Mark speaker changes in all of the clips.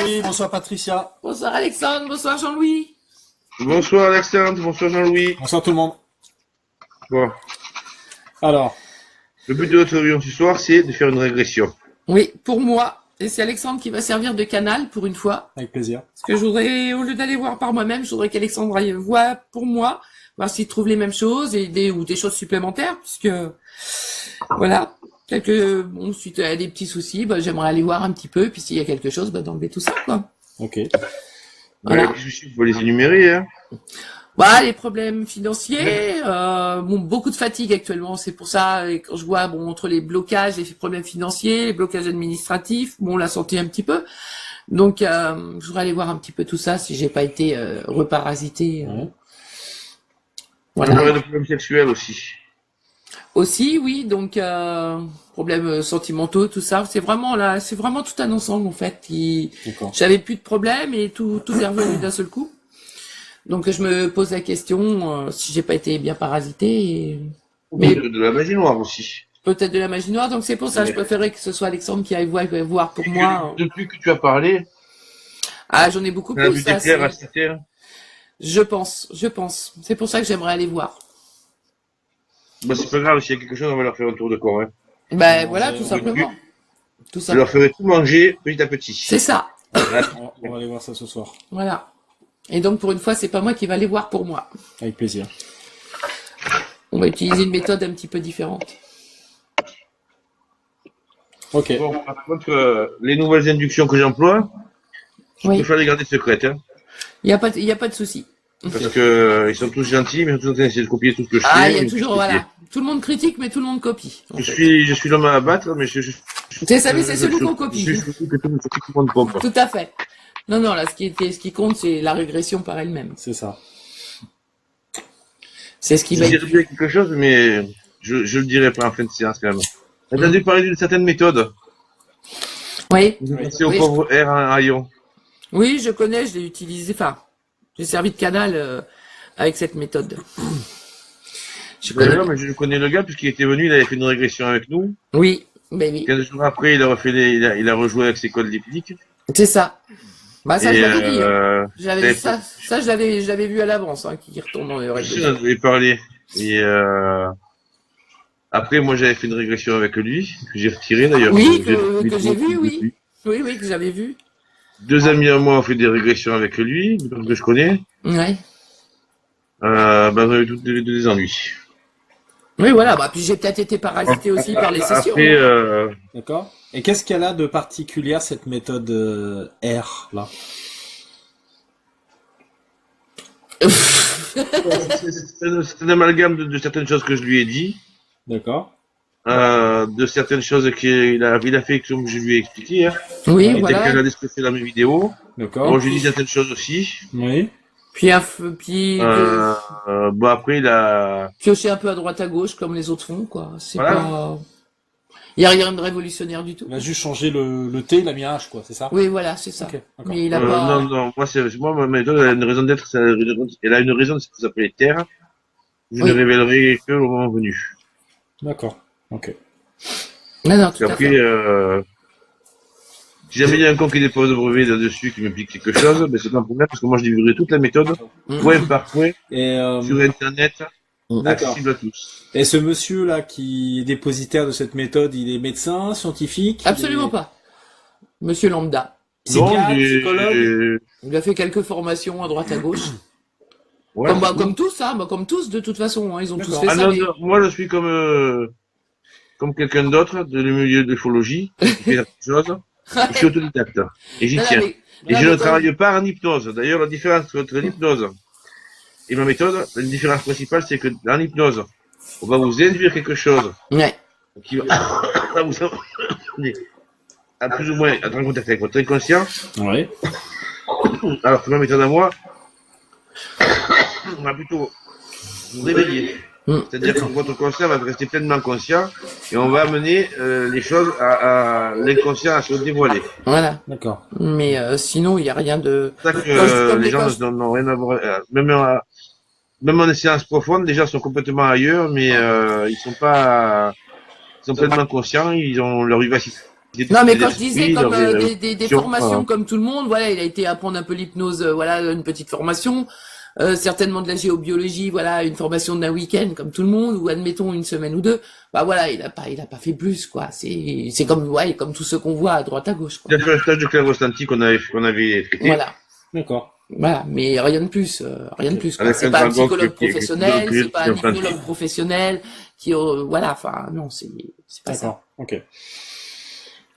Speaker 1: Jean-Louis, bonsoir Patricia.
Speaker 2: Bonsoir Alexandre, bonsoir Jean-Louis.
Speaker 3: Bonsoir Alexandre, bonsoir Jean-Louis.
Speaker 1: Bonsoir tout le monde.
Speaker 3: Bon,
Speaker 1: Alors,
Speaker 3: le but de notre réunion ce soir, c'est de faire une régression.
Speaker 2: Oui, pour moi. Et c'est Alexandre qui va servir de canal pour une fois.
Speaker 1: avec plaisir.
Speaker 2: Parce que je voudrais, au lieu d'aller voir par moi-même, je voudrais qu'Alexandre aille voir pour moi, voir s'il trouve les mêmes choses et ou des choses supplémentaires, puisque, voilà. Bon, suite à des petits soucis, j'aimerais aller voir un petit peu, puis s'il y a quelque chose, d'enlever tout ça, quoi.
Speaker 1: Ok.
Speaker 2: Voilà.
Speaker 3: Les soucis, faut les énumérer, hein.
Speaker 2: Les problèmes financiers, beaucoup de fatigue actuellement, c'est pour ça, et quand je vois, entre les blocages, les problèmes financiers, les blocages administratifs, la santé un petit peu. Donc, je voudrais aller voir un petit peu tout ça, si j'ai pas été reparasité.
Speaker 3: On aurait des problèmes sexuels aussi.
Speaker 2: Aussi, oui, donc problèmes sentimentaux, tout ça, c'est vraiment tout un ensemble en fait.
Speaker 1: D'accord.
Speaker 2: J'avais plus de problèmes et tout est revenu d'un seul coup. Donc je me pose la question si j'ai pas été bien parasité. Mais
Speaker 3: De la magie noire aussi.
Speaker 2: peut-être de la magie noire, donc c'est pour ça je préférais que ce soit Alexandre qui aille voir pour moi.
Speaker 3: Depuis que tu as parlé,
Speaker 2: Ah, j'en ai beaucoup
Speaker 3: on a
Speaker 2: plus.
Speaker 3: vu
Speaker 2: Ça,
Speaker 3: clair à cette terre.
Speaker 2: je pense. C'est pour ça que j'aimerais aller voir.
Speaker 3: C'est pas grave, s'il y a quelque chose, on va leur faire un tour de corps, hein.
Speaker 2: Voilà, tout simplement. Tout
Speaker 3: Je leur
Speaker 2: simplement.
Speaker 3: ferai tout manger petit à petit.
Speaker 2: C'est ça.
Speaker 1: On va aller voir ça ce soir.
Speaker 2: Voilà. Et donc pour une fois, c'est pas moi qui va aller voir pour moi.
Speaker 1: Avec plaisir.
Speaker 2: On va utiliser une méthode un petit peu différente.
Speaker 1: Ok.
Speaker 3: Bon, par contre, les nouvelles inductions que j'emploie, je
Speaker 2: Oui.
Speaker 3: préfère les garder secrètes, hein.
Speaker 2: Il y a pas de souci.
Speaker 3: Parce que ils sont tous gentils, mais ils sont tous en train d'essayer de copier tout ce que je fais.
Speaker 2: Ah, il y a
Speaker 3: mais
Speaker 2: toujours,
Speaker 3: je copie.
Speaker 2: voilà. Tout le monde critique, mais tout le monde copie. en fait.
Speaker 3: Je suis l'homme à abattre, mais
Speaker 2: C'est celui qu'on copie.
Speaker 3: Je suis surtout que tout le monde compte.
Speaker 2: Tout à fait. Non, là, ce qui compte, c'est la régression par elle-même.
Speaker 1: C'est ça.
Speaker 2: C'est ce qui
Speaker 3: Je
Speaker 2: va
Speaker 3: dirais
Speaker 2: être.
Speaker 3: bien quelque chose, mais je le dirai pas en fin de séance quand même. T'as entendu parler d'une certaine méthode?
Speaker 2: Oui.
Speaker 3: Vous passez au
Speaker 2: Oui,
Speaker 3: pauvre R en rayon.
Speaker 2: Oui, je connais, je l'ai utilisé. Enfin, j'ai servi de canal avec cette méthode. Je connais.
Speaker 3: D'ailleurs, mais je connais le gars puisqu'il était venu, il avait fait une régression avec nous.
Speaker 2: Oui, oui.
Speaker 3: 15 jours après, il a refait il a rejoué avec ses codes d'hypnique.
Speaker 2: C'est ça. Ça, je l'avais dit.
Speaker 3: J'avais
Speaker 2: Je l'avais vu à l'avance, qui retourne dans les règles.
Speaker 3: j'en avais parlé. Et après, moi, j'avais fait une régression avec lui, que j'ai retiré d'ailleurs.
Speaker 2: Oui, que j'ai vu, oui. Oui, que j'avais vu.
Speaker 3: 2 amis à moi ont fait des régressions avec lui, des personnes que je connais.
Speaker 2: Ouais.
Speaker 3: On a eu tous des ennuis.
Speaker 2: Oui, voilà. Puis j'ai peut-être été parasité aussi par les sessions.
Speaker 3: Après,
Speaker 1: D'accord. Et qu'est-ce qu'elle a de particulière cette méthode R là?
Speaker 3: c'est un amalgame de certaines choses que je lui ai dit,
Speaker 1: D'accord.
Speaker 3: de certaines choses qu'il a fait comme je lui ai expliqué, hein.
Speaker 2: Oui,
Speaker 3: Et
Speaker 2: voilà.
Speaker 3: qu'elle a description dans mes vidéos.
Speaker 1: D'accord.
Speaker 3: Bon, j'ai dit certaines choses aussi.
Speaker 1: Oui.
Speaker 2: Puis
Speaker 3: Après, il a...
Speaker 2: piocher un peu à droite à gauche comme les autres font, quoi. C'est
Speaker 3: Voilà.
Speaker 2: pas. Il y a rien de révolutionnaire du tout.
Speaker 1: Il a juste changé le T, il a mis un H, quoi, c'est ça?
Speaker 2: Oui, voilà, c'est ça.
Speaker 1: Ok, d'accord.
Speaker 2: Mais il a pas.
Speaker 3: Non, moi, ma méthode, elle a une raison d'être, elle a une raison, c'est que ça s'appelle Terre. Je
Speaker 2: Oui.
Speaker 3: ne révélerai que au moment venu.
Speaker 1: D'accord. Ok.
Speaker 2: Non, tout à
Speaker 3: Après,
Speaker 2: fait.
Speaker 3: si jamais il y a un con qui dépose le brevet là-dessus, qui me pique quelque chose, c'est pas un problème, parce que moi, je livrerai toute la méthode, point par point,
Speaker 1: Et
Speaker 3: sur Internet,
Speaker 1: d'accord.
Speaker 3: accessible à tous.
Speaker 1: Et ce monsieur là qui est dépositaire de cette méthode, il est médecin, scientifique?
Speaker 2: Absolument pas. Monsieur Lambda.
Speaker 1: Psychiatre,
Speaker 3: il est-
Speaker 1: psychologue?
Speaker 2: Il a fait quelques formations à droite à gauche.
Speaker 3: Ouais.
Speaker 2: Comme tous, comme tous, de toute façon, ils ont tous
Speaker 1: D'accord.
Speaker 2: fait
Speaker 3: Ah
Speaker 2: ça.
Speaker 3: non,
Speaker 2: mais-
Speaker 3: non, moi, je suis comme quelqu'un d'autre, de le milieu de l'ufologie, qui fait la même chose. Je suis autodidacte. Et j'y
Speaker 2: Non,
Speaker 3: tiens.
Speaker 2: mais-
Speaker 3: Et
Speaker 2: non,
Speaker 3: je
Speaker 2: mais
Speaker 3: ne
Speaker 2: comme-
Speaker 3: travaille pas en hypnose. D'ailleurs, la différence entre l'hypnose et ma méthode, la différence principale, c'est que dans l'hypnose, on va vous induire quelque chose
Speaker 2: Ouais.
Speaker 3: qui va vous amener à plus ou moins être en contact avec votre inconscient.
Speaker 1: Ouais.
Speaker 3: Alors que ma méthode à moi, on va plutôt vous réveiller. C'est-à-dire que votre conscient va rester pleinement conscient et on va amener les choses à l'inconscient à se dévoiler.
Speaker 2: Voilà.
Speaker 1: D'accord.
Speaker 2: Mais sinon, il n'y a rien de.
Speaker 3: C'est ça
Speaker 2: Quand je-
Speaker 3: que
Speaker 2: comme
Speaker 3: les gens
Speaker 2: quand je-
Speaker 3: n'ont rien à voir. Même en séance profonde, les gens sont complètement ailleurs, mais ils sont pleinement conscients, ils ont leur vivacité
Speaker 2: Non, mais quand je disais comme des formations comme tout le monde, voilà, il a été apprendre un peu l'hypnose, voilà, une petite formation, certainement de la géobiologie, voilà, une formation d'un week-end comme tout le monde, ou admettons une semaine ou deux. Bah voilà, il a pas fait plus, quoi. C'est comme, ouais, comme tous ceux qu'on voit à droite à gauche, quoi.
Speaker 3: Il a fait un stage de clairvoyantie qu'on avait traité.
Speaker 2: Voilà.
Speaker 1: D'accord.
Speaker 2: Voilà, mais rien de plus, rien de plus, quoi.
Speaker 3: Avec
Speaker 2: C'est
Speaker 3: un
Speaker 2: pas un
Speaker 3: dragon
Speaker 2: psychologue
Speaker 3: qui est
Speaker 2: professionnel, c'est pas un
Speaker 3: enfin,
Speaker 2: hypnologue professionnel, qui, voilà, enfin, non, c'est pas ça.
Speaker 1: D'accord. Ok.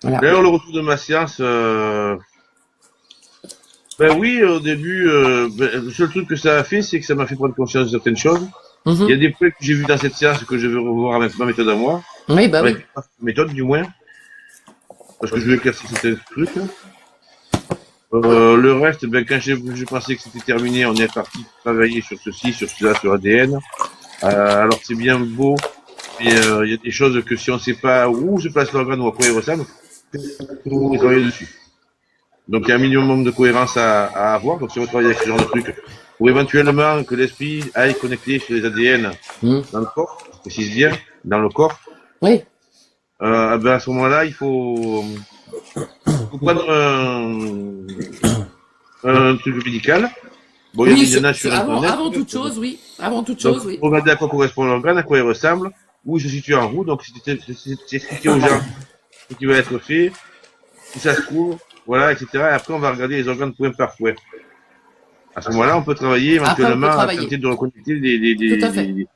Speaker 2: Voilà.
Speaker 3: D'ailleurs, le retour de ma séance, ben oui, au début, le seul truc que ça a fait, c'est que ça m'a fait prendre conscience de certaines choses.
Speaker 2: Mhm.
Speaker 3: Il y a des points que j'ai vus dans cette séance que je veux revoir avec ma méthode à moi.
Speaker 2: Oui, bah oui.
Speaker 3: Avec ma méthode, du moins. Parce que je veux éclaircir certains trucs. Le reste, ben, quand je pensais que c'était terminé, on est parti travailler sur ceci, sur cela, sur ADN. Alors c'est bien beau, mais il y a des choses que si on ne sait pas où se place l'organe ou à quoi il ressemble, il faut travailler dessus. Donc il y a un minimum de cohérence à avoir. Donc si on travaille avec ce genre de trucs, pour éventuellement que l'esprit aille connecter sur les ADN dans le corps, je précise bien, dans le corps,
Speaker 2: Oui.
Speaker 3: ben à ce moment-là, il faut prendre un truc médical. Bon,
Speaker 2: Oui,
Speaker 3: il y en a sur Internet.
Speaker 2: avant toute chose, oui. Avant toute
Speaker 3: Donc,
Speaker 2: chose, oui.
Speaker 3: regardez à quoi correspond l'organe, à quoi il ressemble, où il se situe en roue. Donc, c'est expliqué aux gens ce qui va être fait, où ça se trouve, voilà, etc. Et après, on va regarder les organes point par point. À ce moment-là, on peut travailler éventuellement à tenter de reconnecter des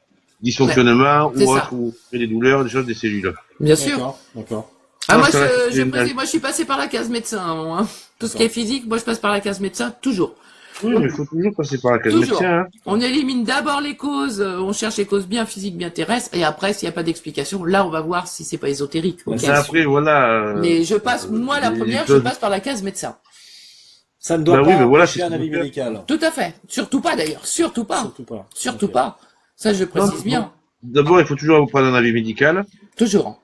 Speaker 3: dysfonctionnements
Speaker 2: C'est
Speaker 3: ou
Speaker 2: ça.
Speaker 3: autres, ou des douleurs, des choses des cellules.
Speaker 2: Bien sûr.
Speaker 1: D'accord. D'accord.
Speaker 2: Ah,
Speaker 3: Non,
Speaker 2: moi,
Speaker 3: ça va,
Speaker 2: moi, je suis passé par la case médecin, moi, hein. Tout ce qui est physique, moi, je passe par la case médecin, toujours.
Speaker 3: Oui, mais il faut toujours passer par la case
Speaker 2: Toujours.
Speaker 3: médecin. Hein.
Speaker 2: On élimine d'abord les causes, on cherche les causes bien physiques, bien terrestres, et après, s'il n'y a pas d'explication, là, on va voir si c'est pas ésotérique. Ok.
Speaker 3: Mais après, voilà.
Speaker 2: Mais je passe, moi, la première, je passe par la case médecin.
Speaker 1: Ça ne doit
Speaker 3: Bah
Speaker 1: pas
Speaker 3: oui, mais voilà,
Speaker 1: empêcher
Speaker 3: c'est
Speaker 1: un
Speaker 3: ce
Speaker 1: avis
Speaker 3: qu'on fait.
Speaker 1: médical.
Speaker 2: Tout à fait. Surtout pas, d'ailleurs. Surtout pas.
Speaker 1: Surtout pas.
Speaker 2: Surtout
Speaker 1: Ok.
Speaker 2: pas. Ça, je précise
Speaker 3: Non,
Speaker 2: bien.
Speaker 3: D'abord, il faut toujours prendre un avis médical.
Speaker 2: Toujours.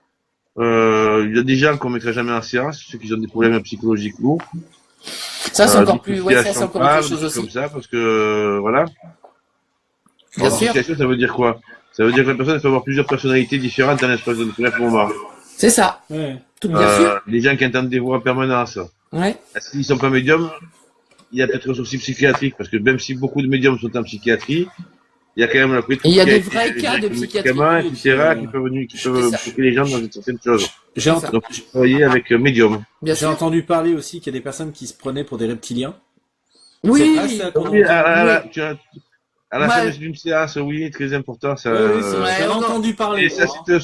Speaker 3: Il y a des gens qu'on mettrait jamais en séance, ceux qui ont des problèmes psychologiques lourds.
Speaker 2: Ça, c'est encore plus, ouais, ça, c'est
Speaker 3: dissociation
Speaker 2: encore autre
Speaker 3: grave,
Speaker 2: chose
Speaker 3: des trucs
Speaker 2: aussi.
Speaker 3: comme ça, parce que, voilà.
Speaker 2: Bien
Speaker 3: Alors,
Speaker 2: sûr.
Speaker 3: dissociation, ça veut dire quoi? Ça veut dire que la personne peut avoir plusieurs personnalités différentes dans l'espace de bref moment.
Speaker 2: C'est ça.
Speaker 1: Ouais.
Speaker 2: Tout bien sûr.
Speaker 3: Les gens qui entendent des voix en permanence.
Speaker 2: Ouais.
Speaker 3: S'ils sont pas médiums, il y a peut-être un souci psychiatrique, parce que même si beaucoup de médiums sont en psychiatrie, il y a quand même la
Speaker 2: Il y a des vrais cas de psychiatrie.
Speaker 3: etc., qui peuvent choquer les gens dans certaines choses.
Speaker 1: J'ai ent-
Speaker 3: Donc, j'ai travaillé avec médium.
Speaker 2: Bien
Speaker 1: j'ai
Speaker 2: sûr.
Speaker 1: entendu parler aussi qu'il y a des personnes qui se prenaient pour des reptiliens.
Speaker 2: Oui.
Speaker 1: C'est vrai, ça, qu'on
Speaker 3: Oui,
Speaker 1: entend
Speaker 3: à la
Speaker 2: Ouais.
Speaker 3: fin d'une séance, oui, très important, ça.
Speaker 1: Oui, c'est vrai.
Speaker 2: Ouais,
Speaker 1: J'en ai
Speaker 2: on en-
Speaker 1: entendu parler.
Speaker 3: Et ça, c'est un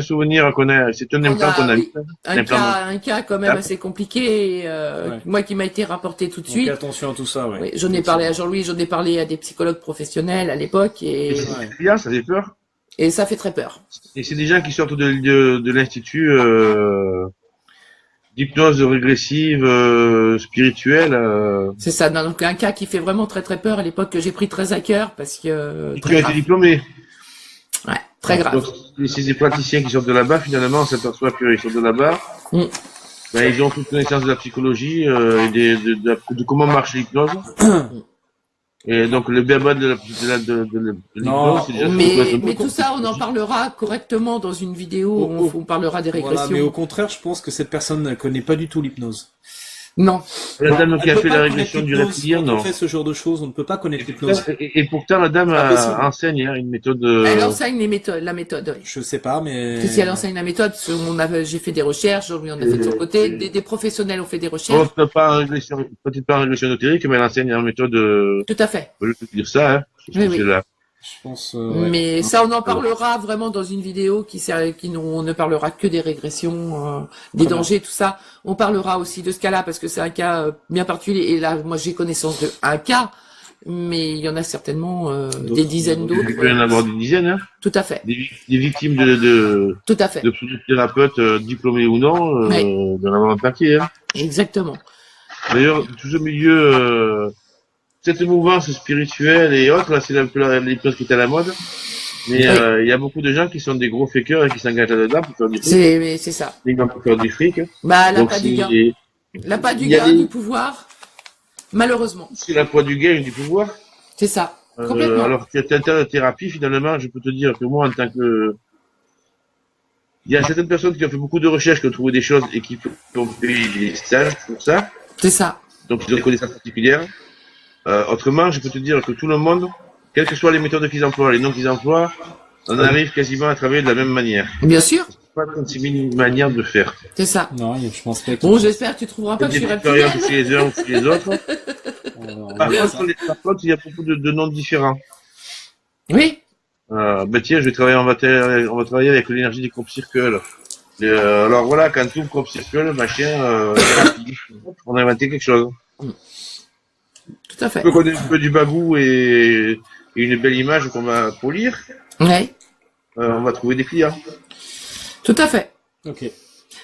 Speaker 3: souvenir qu'on a, c'est un
Speaker 2: On
Speaker 3: implant
Speaker 2: a,
Speaker 3: qu'on a
Speaker 2: oui,
Speaker 3: mis.
Speaker 2: un cas quand même
Speaker 3: Ah.
Speaker 2: assez compliqué,
Speaker 1: Ouais.
Speaker 2: moi qui m'a été rapporté tout de
Speaker 1: Donc
Speaker 2: suite.
Speaker 1: attention à tout ça, ouais.
Speaker 2: Oui, j'en ai parlé à Jean-Louis, j'en ai parlé à des psychologues professionnels à l'époque
Speaker 3: Et
Speaker 2: et
Speaker 3: c'est bien, ça fait peur.
Speaker 2: ça fait très peur.
Speaker 3: Et c'est des gens qui sortent de l'institut, d'hypnose régressive, spirituelle,
Speaker 2: C'est ça, donc un cas qui fait vraiment très très peur à l'époque que j'ai pris très à cœur parce que
Speaker 3: qui
Speaker 2: très
Speaker 3: ont été
Speaker 2: grave.
Speaker 3: diplômés.
Speaker 2: Ouais, très grave.
Speaker 3: Donc, c'est des praticiens qui sortent de là-bas, finalement, on s'aperçoit qu'ils sortent de là-bas.
Speaker 2: Mm.
Speaker 3: Ben, ils ont toute connaissance de la psychologie, et de comment marche l'hypnose. Et donc, le béaba de
Speaker 1: Non,
Speaker 3: l'hypnose, c'est déjà ce qu'on peut être un peu
Speaker 2: Mais tout ça, on en parlera correctement dans une vidéo où on parlera des
Speaker 1: Voilà,
Speaker 2: régressions.
Speaker 1: mais au contraire, je pense que cette personne ne connaît pas du tout l'hypnose.
Speaker 2: Non.
Speaker 3: La dame qui
Speaker 1: Elle
Speaker 3: a
Speaker 1: peut
Speaker 3: fait
Speaker 1: pas
Speaker 3: la
Speaker 1: connaître
Speaker 3: régression du
Speaker 1: l'hypnose.
Speaker 3: reptilien,
Speaker 1: Quand
Speaker 3: non.
Speaker 1: on fait ce genre de choses, on ne peut pas connaître l'hypnose.
Speaker 3: Et pourtant, la dame
Speaker 1: Pas possible.
Speaker 3: enseigne hein, une méthode.
Speaker 2: Elle enseigne les méthodes, la méthode. Oui.
Speaker 1: Je sais pas, mais...
Speaker 2: Si elle enseigne la méthode, j'ai fait des recherches, Jean-Louis en a fait de son côté, des professionnels ont fait des recherches.
Speaker 3: Peut-être pas en régression ésotérique, mais elle enseigne une méthode.
Speaker 2: Tout à fait.
Speaker 3: Je peux dire ça, hein.
Speaker 2: Oui, oui.
Speaker 3: Là.
Speaker 1: Je pense... ouais.
Speaker 2: Mais ça, on en parlera vraiment dans une vidéo on ne parlera que des régressions, des
Speaker 1: Très
Speaker 2: dangers, tout ça. On parlera aussi de ce cas-là parce que c'est un cas bien particulier. Et là, moi, j'ai connaissance de un cas, mais il y en a certainement des dizaines d'autres.
Speaker 3: Il peut y en avoir des dizaines, hein.
Speaker 2: Tout à fait.
Speaker 3: Des victimes de
Speaker 2: Tout à fait.
Speaker 3: thérapeutes diplômés ou non,
Speaker 2: Oui.
Speaker 3: d'en avoir un paquet, hein.
Speaker 2: Exactement.
Speaker 3: D'ailleurs, tout ce milieu, cette mouvance spirituelle et autres, là, c'est un peu l'hypnose qui est à la mode. Mais il y a beaucoup de gens qui sont des gros fakers et qui s'engagent là-dedans pour faire du fric.
Speaker 2: C'est ça.
Speaker 3: Des gens pour faire du fric.
Speaker 2: Bah,
Speaker 3: Donc,
Speaker 2: l'appât du gain. L'appât du
Speaker 3: il y a
Speaker 2: gain,
Speaker 3: des-
Speaker 2: du pouvoir. Malheureusement.
Speaker 3: c'est la poids du gain et du pouvoir.
Speaker 2: C'est ça. Complètement.
Speaker 3: Alors que tu as de thérapie, finalement, je peux te dire que moi, en tant que Il y a certaines personnes qui ont fait beaucoup de recherches, qui ont trouvé des choses et qui ont fait des stages pour ça.
Speaker 2: C'est ça.
Speaker 3: Donc, ils ont des connaissances particulières. Autrement, je peux te dire que tout le monde, quelles que soient les méthodes qu'ils emploient, les noms qu'ils emploient, on arrive quasiment à travailler de la même manière.
Speaker 2: Bien sûr.
Speaker 3: Pas 36 000 manières de faire.
Speaker 2: C'est ça.
Speaker 1: Non, je pense pas.
Speaker 2: Bon, j'espère que tu trouveras pas que je
Speaker 3: Il y
Speaker 2: suis
Speaker 3: a des expériences
Speaker 2: reptilienne.
Speaker 3: chez les uns ou chez les autres.
Speaker 1: On
Speaker 3: Par
Speaker 1: verra ça.
Speaker 3: contre, il y a beaucoup de noms différents.
Speaker 2: Oui.
Speaker 3: Ben tiens, je vais travailler, on va travailler avec l'énergie des crop circles. Alors voilà, quand tout crop circle, machin, on a inventé quelque chose.
Speaker 2: Tout à fait.
Speaker 3: On peut connaître un peu du bagou et une belle image qu'on va polir.
Speaker 2: Oui.
Speaker 3: On va trouver des clients.
Speaker 2: Tout à fait.
Speaker 1: Ok.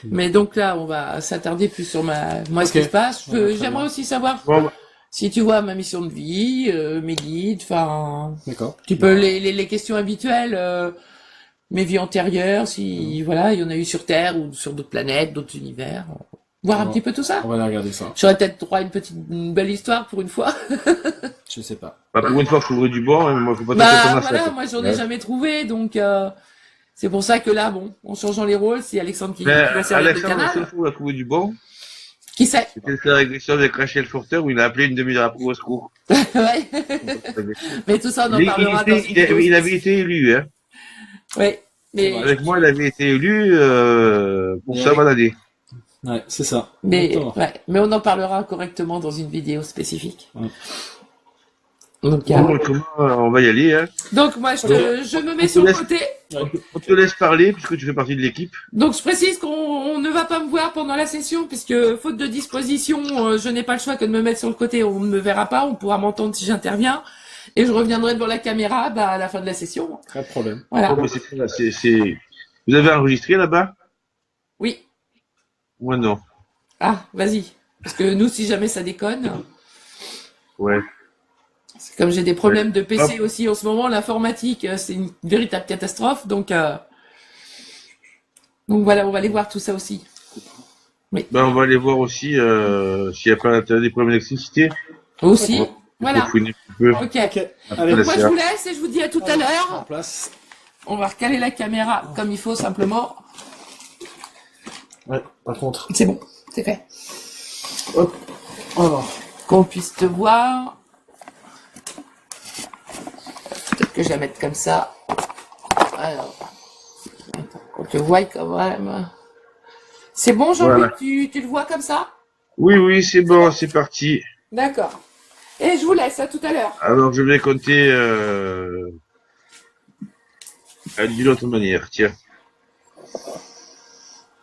Speaker 2: Mais donc là, on va s'attarder plus sur moi, ce
Speaker 1: Ok.
Speaker 2: qui se passe.
Speaker 1: Ouais, très
Speaker 2: J'aimerais
Speaker 1: bien.
Speaker 2: aussi savoir
Speaker 3: Bon,
Speaker 2: si tu vois ma mission de vie, mes guides, enfin,
Speaker 1: D'accord.
Speaker 2: tu peux les questions habituelles, mes vies antérieures, si voilà, il y en a eu sur Terre ou sur d'autres planètes, d'autres univers, voir un
Speaker 1: Bon.
Speaker 2: petit peu tout ça.
Speaker 1: On va aller regarder ça.
Speaker 2: J'aurais peut-être droit à une belle histoire pour une fois.
Speaker 1: Je sais pas.
Speaker 3: bah, pour une fois, je trouverai du bon, hein, moi, faut pas
Speaker 2: Bah
Speaker 3: taper ton
Speaker 2: voilà,
Speaker 3: assiette.
Speaker 2: moi j'en ai
Speaker 3: Ouais.
Speaker 2: jamais trouvé, donc c'est pour ça que là, bon, en changeant les rôles, c'est Alexandre qui
Speaker 3: Mais
Speaker 2: va servir de
Speaker 3: Alexandre, la seule
Speaker 2: canal.
Speaker 3: fois où il a trouvé du bon,
Speaker 2: Qui sait?
Speaker 3: c'était le faire avec les choses avec Rachel Forter où il a appelé une demi-heure après au secours.
Speaker 2: Ouais. Mais tout ça, on en parlera dans une vidéo.
Speaker 3: Il avait été élu, hein.
Speaker 2: Ouais. Mais,
Speaker 1: Ouais.
Speaker 3: Avec moi, il avait été élu pour
Speaker 1: Ouais.
Speaker 3: ça balader.
Speaker 1: Ouais, c'est ça.
Speaker 2: mais,
Speaker 1: Exactement.
Speaker 2: ouais. Mais on en parlera correctement dans une vidéo spécifique.
Speaker 1: Ouais.
Speaker 2: Donc,
Speaker 3: Bon, comment on va y aller, hein.
Speaker 2: donc moi, je me mets
Speaker 3: On te
Speaker 2: sur le
Speaker 3: laisse-
Speaker 2: côté.
Speaker 3: On te laisse parler puisque tu fais partie de l'équipe.
Speaker 2: Donc je précise qu'on ne va pas me voir pendant la session puisque faute de disposition, je n'ai pas le choix que de me mettre sur le côté. On ne me verra pas, on pourra m'entendre si j'interviens. Et je reviendrai devant la caméra à la fin de la session.
Speaker 1: Pas de problème.
Speaker 2: Voilà.
Speaker 3: Oh, mais c'est très bien, Vous avez enregistré là-bas?
Speaker 2: Oui.
Speaker 3: Moi non.
Speaker 2: Ah, vas-y. Parce que nous, si jamais ça déconne,
Speaker 3: Ouais.
Speaker 2: c'est comme j'ai des problèmes de PC aussi en ce moment, l'informatique, c'est une véritable catastrophe. Donc voilà, on va aller voir tout ça aussi.
Speaker 3: Ben, on va aller voir aussi s'il n'y a pas des problèmes d'électricité.
Speaker 2: Aussi.
Speaker 3: Il
Speaker 2: Voilà.
Speaker 3: faut fouiner un petit peu.
Speaker 2: Ok.
Speaker 1: Ok.
Speaker 3: Après,
Speaker 1: Allez,
Speaker 3: la
Speaker 2: Moi, je
Speaker 3: séance.
Speaker 2: vous laisse et je vous dis à tout à
Speaker 1: en
Speaker 2: l'heure.
Speaker 1: place.
Speaker 2: On va recaler la caméra comme il faut simplement.
Speaker 1: Ouais, par contre.
Speaker 2: C'est bon, c'est fait.
Speaker 1: Hop. Alors.
Speaker 2: Qu'on puisse te voir. Peut-être que je la mette comme ça. Alors. Attends, qu'on te voie quand même. C'est bon, Jean-Luc,
Speaker 3: Voilà.
Speaker 2: tu le vois comme ça?
Speaker 3: Oui, oui, c'est bon, c'est parti.
Speaker 2: D'accord. Et je vous laisse, à tout à l'heure.
Speaker 3: Alors, je vais compter d'une autre manière. Tiens.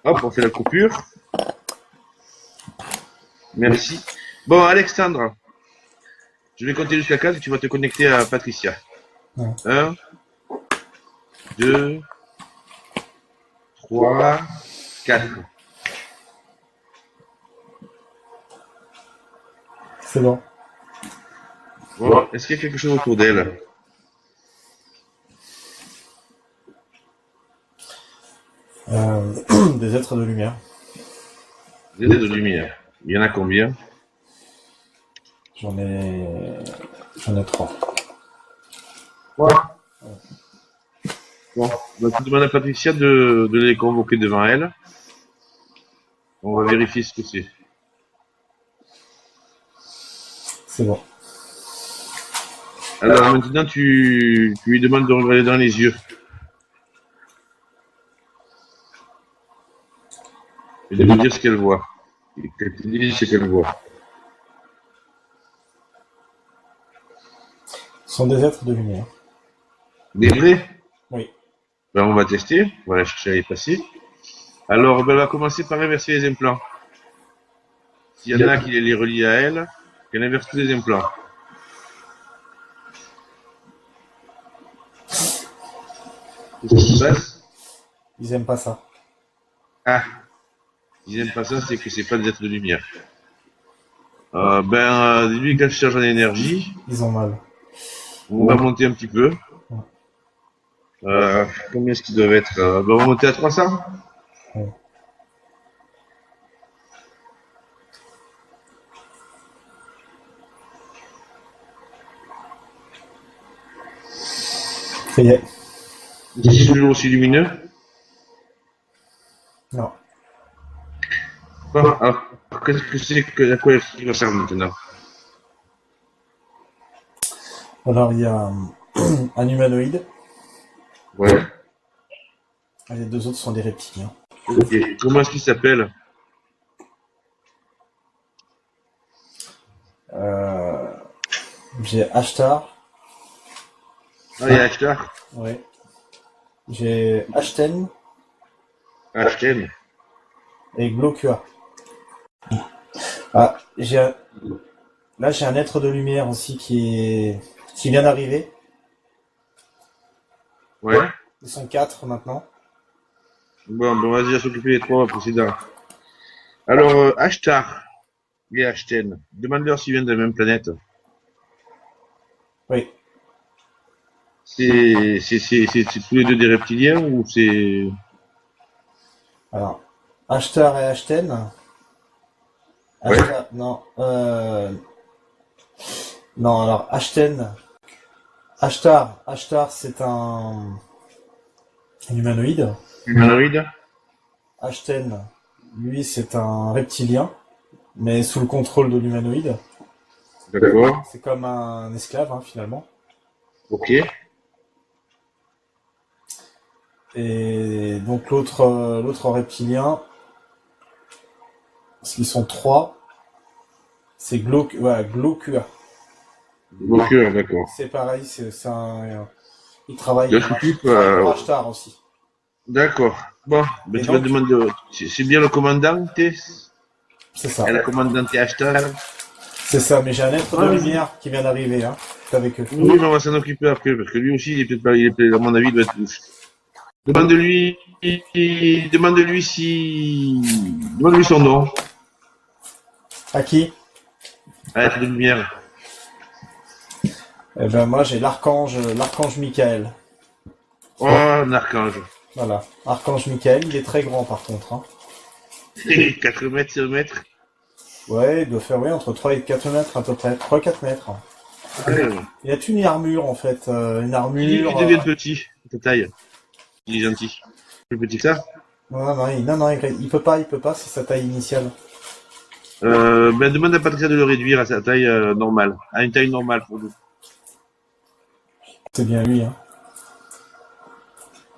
Speaker 3: Hop, on fait la coupure. Merci. Bon, Alexandre, je vais compter jusqu'à 4 et tu vas te connecter à Patricia.
Speaker 1: Ouais.
Speaker 3: 1, 2, 3, 4.
Speaker 1: C'est bon.
Speaker 3: Bon, est-ce qu'il y a quelque chose autour d'elle?
Speaker 4: Des êtres de lumière.
Speaker 3: Des aides de lumière. Il y en a combien?
Speaker 4: J'en ai 3.
Speaker 3: Bon, donc tu demandes à Patricia de les convoquer devant elle. On va vérifier ce que c'est.
Speaker 4: C'est bon.
Speaker 3: Alors maintenant, tu lui demandes de regarder dans les yeux. Et de lui dire ce qu'elle voit. Et qu'elle te dise ce qu'elle voit.
Speaker 4: Ce sont des êtres de lumière.
Speaker 3: Des vrais?
Speaker 4: Oui.
Speaker 3: Ben, on va tester. On va la chercher à les passer. Alors, ben, on va commencer par inverser les implants. S'il y en a qui les relient à elle, qu'elle inverse tous les implants. Qu'est-ce qui se passe?
Speaker 4: Ils aiment pas ça.
Speaker 3: Ah, ils n'aiment pas ça, c'est que c'est pas des êtres de lumière. Lui, quand je charge en énergie,
Speaker 4: Ils ont mal.
Speaker 3: on va monter un petit peu. Combien est-ce qu'ils doivent être? On va monter à 300?
Speaker 4: Ouais. Ça y est.
Speaker 3: C'est toujours aussi lumineux?
Speaker 4: Non.
Speaker 3: Bon, alors, qu'est-ce que c'est que la quoi qui ressemble maintenant?
Speaker 4: Alors, il y a un humanoïde,
Speaker 3: Ouais.
Speaker 4: et les deux autres sont des reptiliens.
Speaker 3: Ok. Comment est-ce qu'il s'appelle?
Speaker 4: Euh, j'ai Ashtar,
Speaker 3: Ah, il y a Ashtar.
Speaker 4: ouais. J'ai Ashten
Speaker 3: Ashten.
Speaker 4: et Glokua. Ah, là, j'ai un être de lumière aussi qui vient d'arriver.
Speaker 3: Ouais.
Speaker 4: Ils sont 4 maintenant.
Speaker 3: Bon, ben vas-y, à s'occuper des trois précédents. Alors, Ashtar et Ashten. Demande-leur s'ils viennent de la même planète.
Speaker 4: Oui.
Speaker 3: C'est tous les deux des reptiliens ou c'est...
Speaker 4: Alors, Ashtar et Ashten.
Speaker 3: Ouais.
Speaker 4: Ashtar, non. Non, alors Ashten. Ashtar, c'est un humanoïde.
Speaker 3: Humanoïde?
Speaker 4: Ashten, lui, c'est un reptilien, mais sous le contrôle de l'humanoïde.
Speaker 3: D'accord.
Speaker 4: C'est comme un esclave, hein, finalement.
Speaker 3: Ok.
Speaker 4: Et donc l'autre reptilien, parce qu'ils sont 3, c'est Glokua.
Speaker 3: Bloqueur, d'accord.
Speaker 4: C'est pareil, il travaille
Speaker 3: Il
Speaker 4: pour
Speaker 3: s'occupe...
Speaker 4: Ashtar aussi.
Speaker 3: D'accord. Bon, ben
Speaker 4: Et
Speaker 3: tu vas
Speaker 4: donc,
Speaker 3: demander... C'est bien le commandant,
Speaker 4: c'est ça.
Speaker 3: et la commandante Ashtar?
Speaker 4: C'est ça, mais j'ai un être de
Speaker 3: Ah,
Speaker 4: lumière qui vient d'arriver, hein. C'est avec eux.
Speaker 3: oui, mais on va s'en occuper après, parce que lui aussi, il est peut-être pas... à mon avis, il doit être louche. Demande-lui... Demande-lui si... Demande-lui son nom.
Speaker 4: À qui?
Speaker 3: À être de lumière.
Speaker 4: Eh ben moi j'ai l'archange Michael.
Speaker 3: Oh, un archange.
Speaker 4: Voilà, archange Michael, il est très grand par contre, hein.
Speaker 3: 4 mètres, 5 mètres.
Speaker 4: Ouais, il doit faire entre 3 et 4 mètres à peu près, 3-4 mètres.
Speaker 3: Ouais.
Speaker 4: Il a une armure en fait, une
Speaker 3: Il
Speaker 4: armure.
Speaker 3: devient petit, de taille. Il est gentil. Plus petit que ça.
Speaker 4: Il peut pas, c'est sa taille initiale.
Speaker 3: Ben demande à Patricia de le réduire à sa taille normale. À une taille normale pour nous.
Speaker 4: C'est bien lui, hein.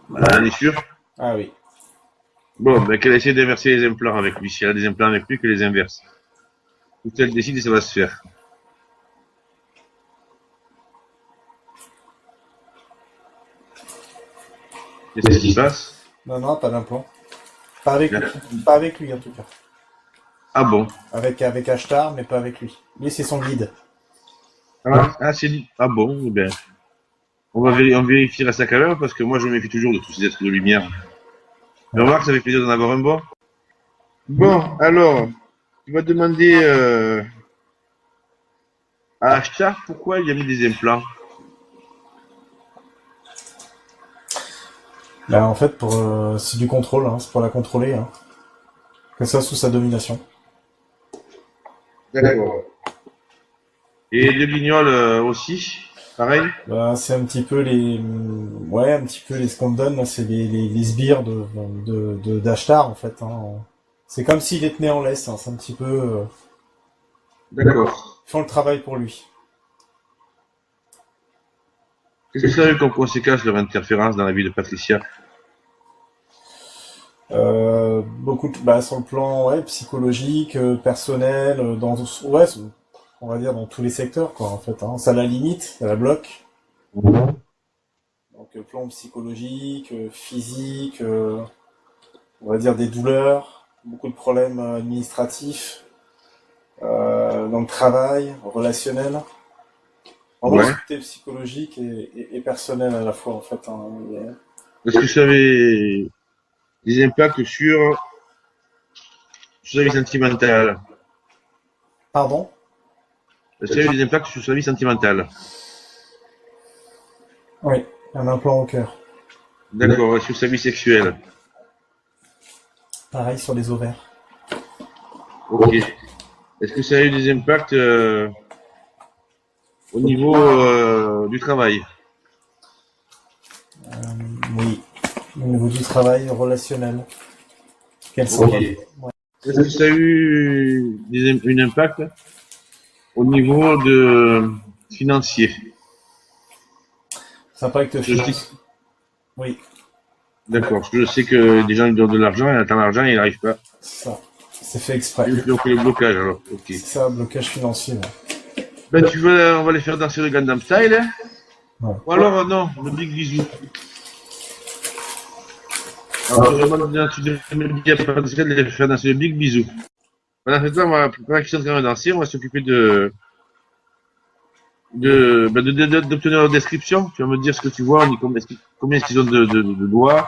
Speaker 3: On est sûr?
Speaker 4: Ah oui.
Speaker 3: Bon, ben qu'elle essaie d'inverser les implants avec lui. Si elle a des implants avec lui, que les inverse. Ou si elle décide, ça va se faire. Qu'est-ce qui se passe?
Speaker 4: Non, pas d'implant. Pas avec lui.
Speaker 3: D'accord.
Speaker 4: Pas avec lui en tout cas.
Speaker 3: Ah bon?
Speaker 4: Avec Ashtar, mais pas avec lui. Lui c'est son guide.
Speaker 3: C'est lui. Ah bon? Eh ben, on vérifiera ça quand même, parce que moi je me méfie toujours de tous ces êtres de lumière. Mais remarque, ça fait plaisir d'en avoir un bon. Bon, alors, tu vas demander à Ashtar pourquoi il a mis des implants.
Speaker 4: Bah, en fait, c'est du contrôle, hein, c'est pour la contrôler, hein. Que ça sous sa domination.
Speaker 3: D'accord. Et le guignol aussi, pareil.
Speaker 4: Bah, c'est un petit peu ce qu'on te donne, là, c'est les sbires d'Ashtar, en fait, hein. C'est comme s'il les tenait en laisse, hein, c'est un petit peu,
Speaker 3: D'accord.
Speaker 4: ils font le travail pour lui.
Speaker 3: Qu'est-ce que ça a eu comme conséquence leur interférence dans la vie de Patricia?
Speaker 4: Sur le plan, ouais, psychologique, personnel, on va dire dans tous les secteurs, quoi, en fait, hein. Ça la limite, ça la bloque. Donc, plan psychologique, physique, on va dire des douleurs, beaucoup de problèmes administratifs, dans le travail, relationnel. Vraiment,
Speaker 3: Ouais.
Speaker 4: c'était psychologique et personnel à la fois, en fait, hein.
Speaker 3: Est-ce que ça avait des impacts sur sa vie sentimentale?
Speaker 4: Pardon?
Speaker 3: Est-ce qu'il y a eu des impacts sur sa vie sentimentale?
Speaker 4: Oui, un implant au cœur.
Speaker 3: D'accord. Sur sa vie sexuelle?
Speaker 4: Pareil sur les ovaires.
Speaker 3: Ok. Est-ce que ça a eu des impacts au niveau du travail?
Speaker 4: Oui, au niveau du travail relationnel. Qu'elles sont
Speaker 3: Ok.
Speaker 4: pas...
Speaker 3: Est-ce que ça a eu un impact au niveau de financier?
Speaker 4: Ça impact
Speaker 3: Je sais,
Speaker 4: financier. Oui,
Speaker 3: d'accord. Parce que je sais que des gens lui donnent de l'argent, il attend l'argent et il n'arrive pas.
Speaker 4: c'est ça. C'est fait exprès.
Speaker 3: Ils ont fait le blocage alors. Ok.
Speaker 4: C'est ça, blocage financier. Ouais.
Speaker 3: Ben tu veux, on va les faire danser le Gundam Style, hein?
Speaker 4: Ouais.
Speaker 3: Ou alors non, le Big Bisou. Alors je demande, tu me dis à Pascal de les faire danser le Big Bisou. Pendant ce temps, pendant qu'ils sont en train de danser, on va s'occuper d'obtenir leur description. Tu vas me dire ce que tu vois, combien est-ce qu'ils ont de doigts,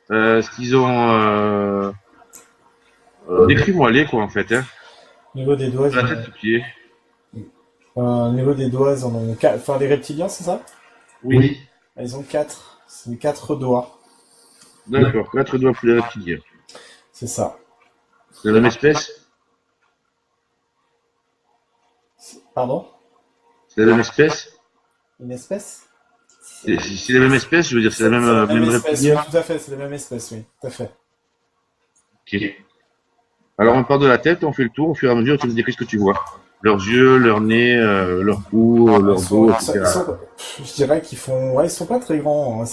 Speaker 3: ce qu'ils ont, décris-moi les quoi en fait, hein.
Speaker 4: Au niveau des doigts,
Speaker 3: De la tête aux pieds.
Speaker 4: au niveau des doigts, ils en ont 4. Enfin, les reptiliens, c'est ça?
Speaker 3: Oui.
Speaker 4: Ils ont 4. C'est 4 doigts.
Speaker 3: D'accord, 4 doigts pour les reptiliens.
Speaker 4: C'est ça.
Speaker 3: C'est la même espèce?
Speaker 4: Pardon?
Speaker 3: C'est la même espèce?
Speaker 4: Une espèce?
Speaker 3: C'est la même espèce, je veux dire, c'est la même,
Speaker 4: C'est la même
Speaker 3: même
Speaker 4: espèce, oui,
Speaker 3: reptilien?
Speaker 4: tout à fait, c'est la même espèce, oui, tout à fait.
Speaker 3: Ok. Alors on part de la tête, on fait le tour, au fur et à mesure, tu me décris ce que tu vois. Leurs yeux, leur nez, leur cou, leur dos, etc.
Speaker 4: Je dirais qu'ils font, ouais, ils sont pas très grands, hein.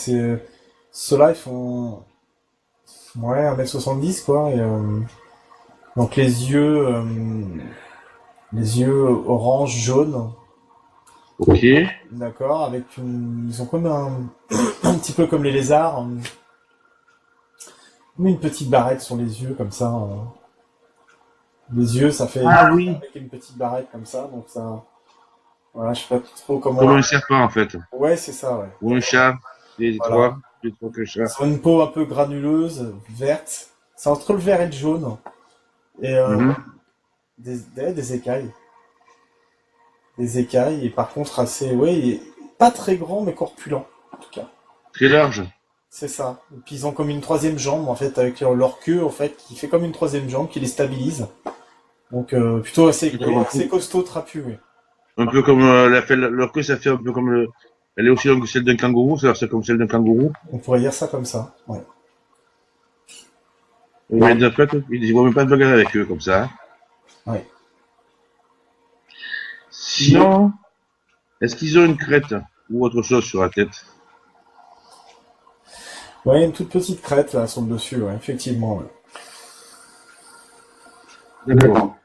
Speaker 4: Ceux-là, ils font, ouais, 1m70, quoi, et, donc les yeux orange, jaune,
Speaker 3: Ok.
Speaker 4: d'accord, ils ont comme un petit peu comme les lézards, une petite barrette sur les yeux, comme ça, les yeux, ça fait,
Speaker 3: Ah oui.
Speaker 4: avec une petite barrette comme ça, donc ça, voilà, je sais pas trop
Speaker 3: Comme
Speaker 4: comment,
Speaker 3: un serpent en fait.
Speaker 4: ouais, c'est ça, ouais.
Speaker 3: Ou un chat.
Speaker 4: Voilà.
Speaker 3: Les trois que chat.
Speaker 4: Ils ont une peau un peu granuleuse, verte. C'est entre le vert et le jaune. Et
Speaker 3: Mhm.
Speaker 4: des écailles. Des écailles, et par contre assez, ouais, pas très grand, mais corpulent, en tout cas.
Speaker 3: Très large.
Speaker 4: C'est ça. Et puis ils ont comme une troisième jambe, en fait, avec leur queue, en fait, qui fait comme une troisième jambe, qui les stabilise. Donc plutôt assez costaud, trapu, oui.
Speaker 3: Un peu comme leur queue, ça fait un peu comme elle est aussi longue que celle d'un kangourou, c'est comme celle d'un kangourou.
Speaker 4: On pourrait dire ça comme ça, ouais.
Speaker 3: Mais de fait, ils ne vont même pas de bagarre avec eux comme ça.
Speaker 4: Ouais.
Speaker 3: Sinon, est-ce qu'ils ont une crête ou autre chose sur la tête?
Speaker 4: Ouais, une toute petite crête, là, sur le dessus, ouais, effectivement, ouais.
Speaker 3: D'accord.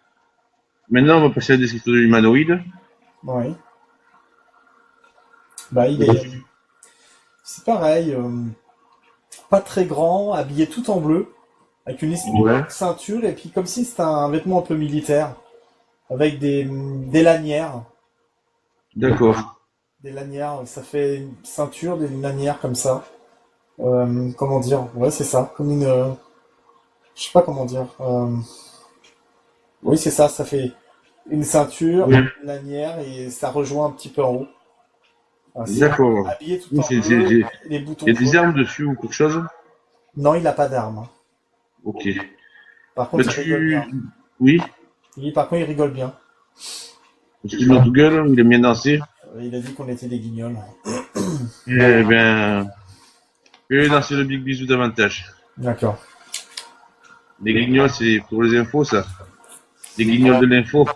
Speaker 3: Maintenant, on va passer à la description de l'humanoïde.
Speaker 4: Ouais. Bah, c'est pareil, pas très grand, habillé tout en bleu, avec une
Speaker 3: Ouais.
Speaker 4: ceinture, et puis comme si c'était un vêtement un peu militaire, avec des lanières.
Speaker 3: D'accord.
Speaker 4: Des lanières, ça fait une ceinture, des lanières comme ça. Comment dire? Ouais, c'est ça, comme une... je sais pas comment dire. Oui, c'est ça, ça fait une ceinture,
Speaker 3: Oui.
Speaker 4: une lanière, et ça rejoint un petit peu en haut. Enfin, c'est
Speaker 3: D'accord.
Speaker 4: habillé tout
Speaker 3: Oui,
Speaker 4: en bleu, les boutons
Speaker 3: il y a des
Speaker 4: jaunes.
Speaker 3: armes dessus ou quelque chose?
Speaker 4: Non, il a pas d'arme, hein.
Speaker 3: Ok.
Speaker 4: Par
Speaker 3: Bah,
Speaker 4: contre, il rigole bien.
Speaker 3: Oui.
Speaker 4: Par contre, il rigole bien.
Speaker 3: Parce que notre gueule, il aime bien danser.
Speaker 4: Il a dit qu'on était des guignols.
Speaker 3: Eh bien, fais danser le Big Bisou davantage.
Speaker 4: D'accord.
Speaker 3: Les guignols, c'est pour les infos, ça. Les guignols de l'info.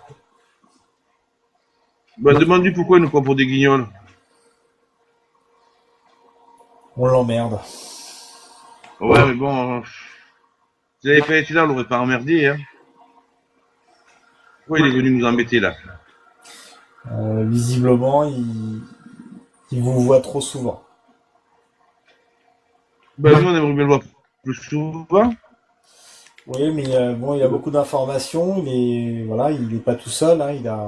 Speaker 3: Bah, demande-lui pourquoi il nous prend pour des guignols.
Speaker 4: On l'emmerde.
Speaker 3: Ouais, mais bon, s'il n'avait pas été là, on l'aurait pas emmerdé, hein. Pourquoi il est venu nous embêter, là?
Speaker 4: Visiblement, il vous voit trop souvent.
Speaker 3: Bah, nous, on aimerait bien le voir plus souvent.
Speaker 4: Oui, mais bon, il a beaucoup d'informations. Voilà, il est pas tout seul, hein. Il a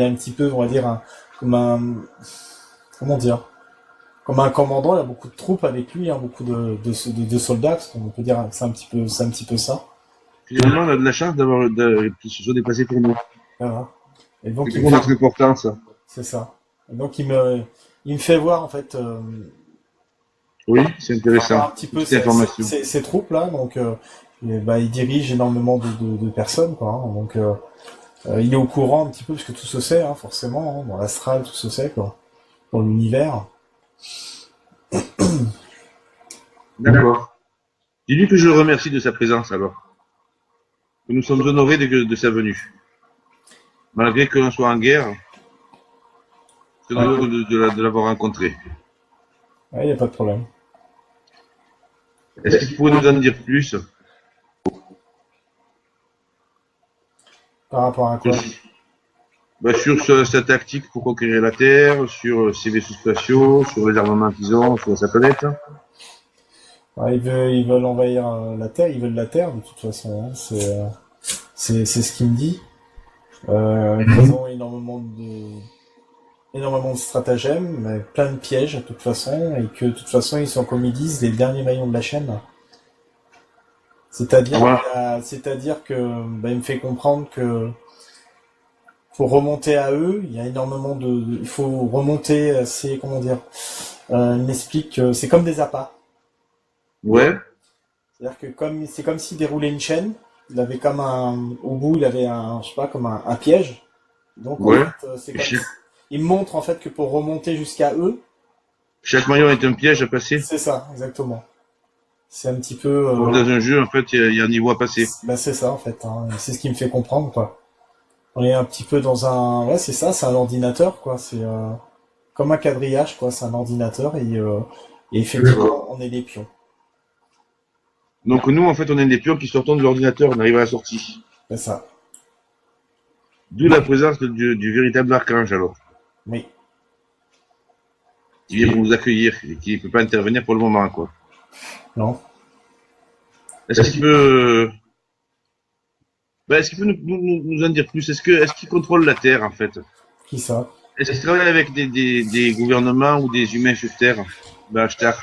Speaker 4: un petit peu, on va dire, comme un, comment dire, comme un commandant. Il a beaucoup de troupes avec lui, hein, beaucoup de soldats. On peut dire que c'est un petit peu ça.
Speaker 3: Finalement, on a de la chance qu'ils se soit déplacés pour nous.
Speaker 4: Voilà. Et donc,
Speaker 3: C'est notre importance, ça.
Speaker 4: c'est ça. Et donc, il me fait voir, en fait,
Speaker 3: Oui, c'est intéressant.
Speaker 4: un petit peu
Speaker 3: Petite information.
Speaker 4: ces troupes-là. Donc, il dirige énormément de personnes, quoi, hein. Donc, il est au courant un petit peu, parce que tout se sait, hein, forcément, hein, dans l'astral, tout se sait, quoi, dans l'univers.
Speaker 3: D'accord. Dis-lui que je le remercie de sa présence, alors. Que nous sommes honorés de sa venue. Malgré que l'on soit en guerre, c'est heureux de l'avoir rencontré.
Speaker 4: Ouais, y a pas de problème.
Speaker 3: Est-ce qu'il pourrait nous en dire plus
Speaker 4: Par rapport à quoi?
Speaker 3: sur sa tactique pour conquérir la Terre, sur ses vaisseaux spatiaux, sur les armements qu'ils ont, sur sa planète?
Speaker 4: Ouais, ils veulent envahir la Terre, ils veulent la Terre de toute façon, hein. C'est ce qu'il me dit. Ils ont énormément de stratagèmes, mais plein de pièges de toute façon, et que de toute façon ils sont, comme ils disent, les derniers maillons de la chaîne. C'est-à-dire c'est-à-dire que il me fait comprendre que pour remonter à eux, il y a énormément il faut remonter, c'est comment dire, il m'explique que c'est comme des appâts.
Speaker 3: Ouais,
Speaker 4: C'est-à-dire que c'est comme s'il déroulait une chaîne, il avait comme au bout il avait je sais pas, comme un piège. Donc en
Speaker 3: ouais.
Speaker 4: fait, il me montre en fait que pour remonter jusqu'à eux,
Speaker 3: Chaque maillon est un piège à passer.
Speaker 4: c'est ça, exactement. C'est un petit peu,
Speaker 3: Dans un jeu, en fait, il y a un niveau à passer.
Speaker 4: c'est ça en fait, hein. C'est ce qui me fait comprendre quoi. On est un petit peu dans ouais, c'est ça, c'est un ordinateur quoi. C'est comme un quadrillage quoi. C'est un ordinateur et effectivement, on est des pions.
Speaker 3: Donc nous, en fait, on est des pions qui sortons de l'ordinateur, on arrive à la sortie.
Speaker 4: C'est ça.
Speaker 3: D'où la présence du véritable archange, alors.
Speaker 4: Oui.
Speaker 3: Qui vient pour nous accueillir et qui ne peut pas intervenir pour le moment, quoi.
Speaker 4: Non.
Speaker 3: Est-ce qu'il peut... est-ce qu'il peut nous en dire plus? Est-ce qu'il contrôle la Terre, en fait?
Speaker 4: Qui ça?
Speaker 3: Est-ce qu'il travaille avec des gouvernements ou des humains sur Terre? Ashtar.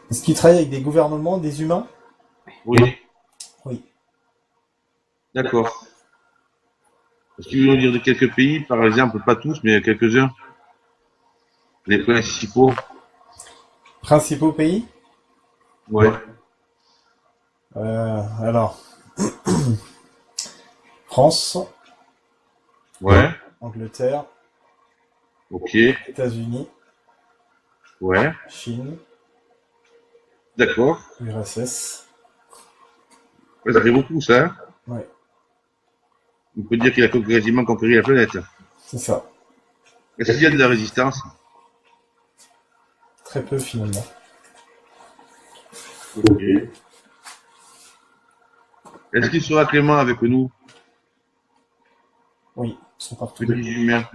Speaker 4: Est-ce qu'il travaille avec des gouvernements, des humains?
Speaker 3: Oui.
Speaker 4: Oui.
Speaker 3: D'accord. Est-ce qu'il veut nous dire de quelques pays, par exemple, pas tous, mais quelques-uns? Les principaux?
Speaker 4: Principaux pays?
Speaker 3: Ouais.
Speaker 4: Alors, France,
Speaker 3: Ouais.
Speaker 4: Angleterre,
Speaker 3: Ok.
Speaker 4: États-Unis,
Speaker 3: Ouais.
Speaker 4: Chine,
Speaker 3: D'accord.
Speaker 4: URSS.
Speaker 3: Ouais, ça fait beaucoup, ça. Hein.
Speaker 4: Ouais,
Speaker 3: On peut dire qu'il a quasiment conquéri la planète.
Speaker 4: c'est ça.
Speaker 3: Est-ce qu'il y a de la résistance?
Speaker 4: Très peu finalement.
Speaker 3: Ok. Est-ce qu'il sera clément avec nous?
Speaker 4: Oui, ils sont partout.
Speaker 3: Petits humains.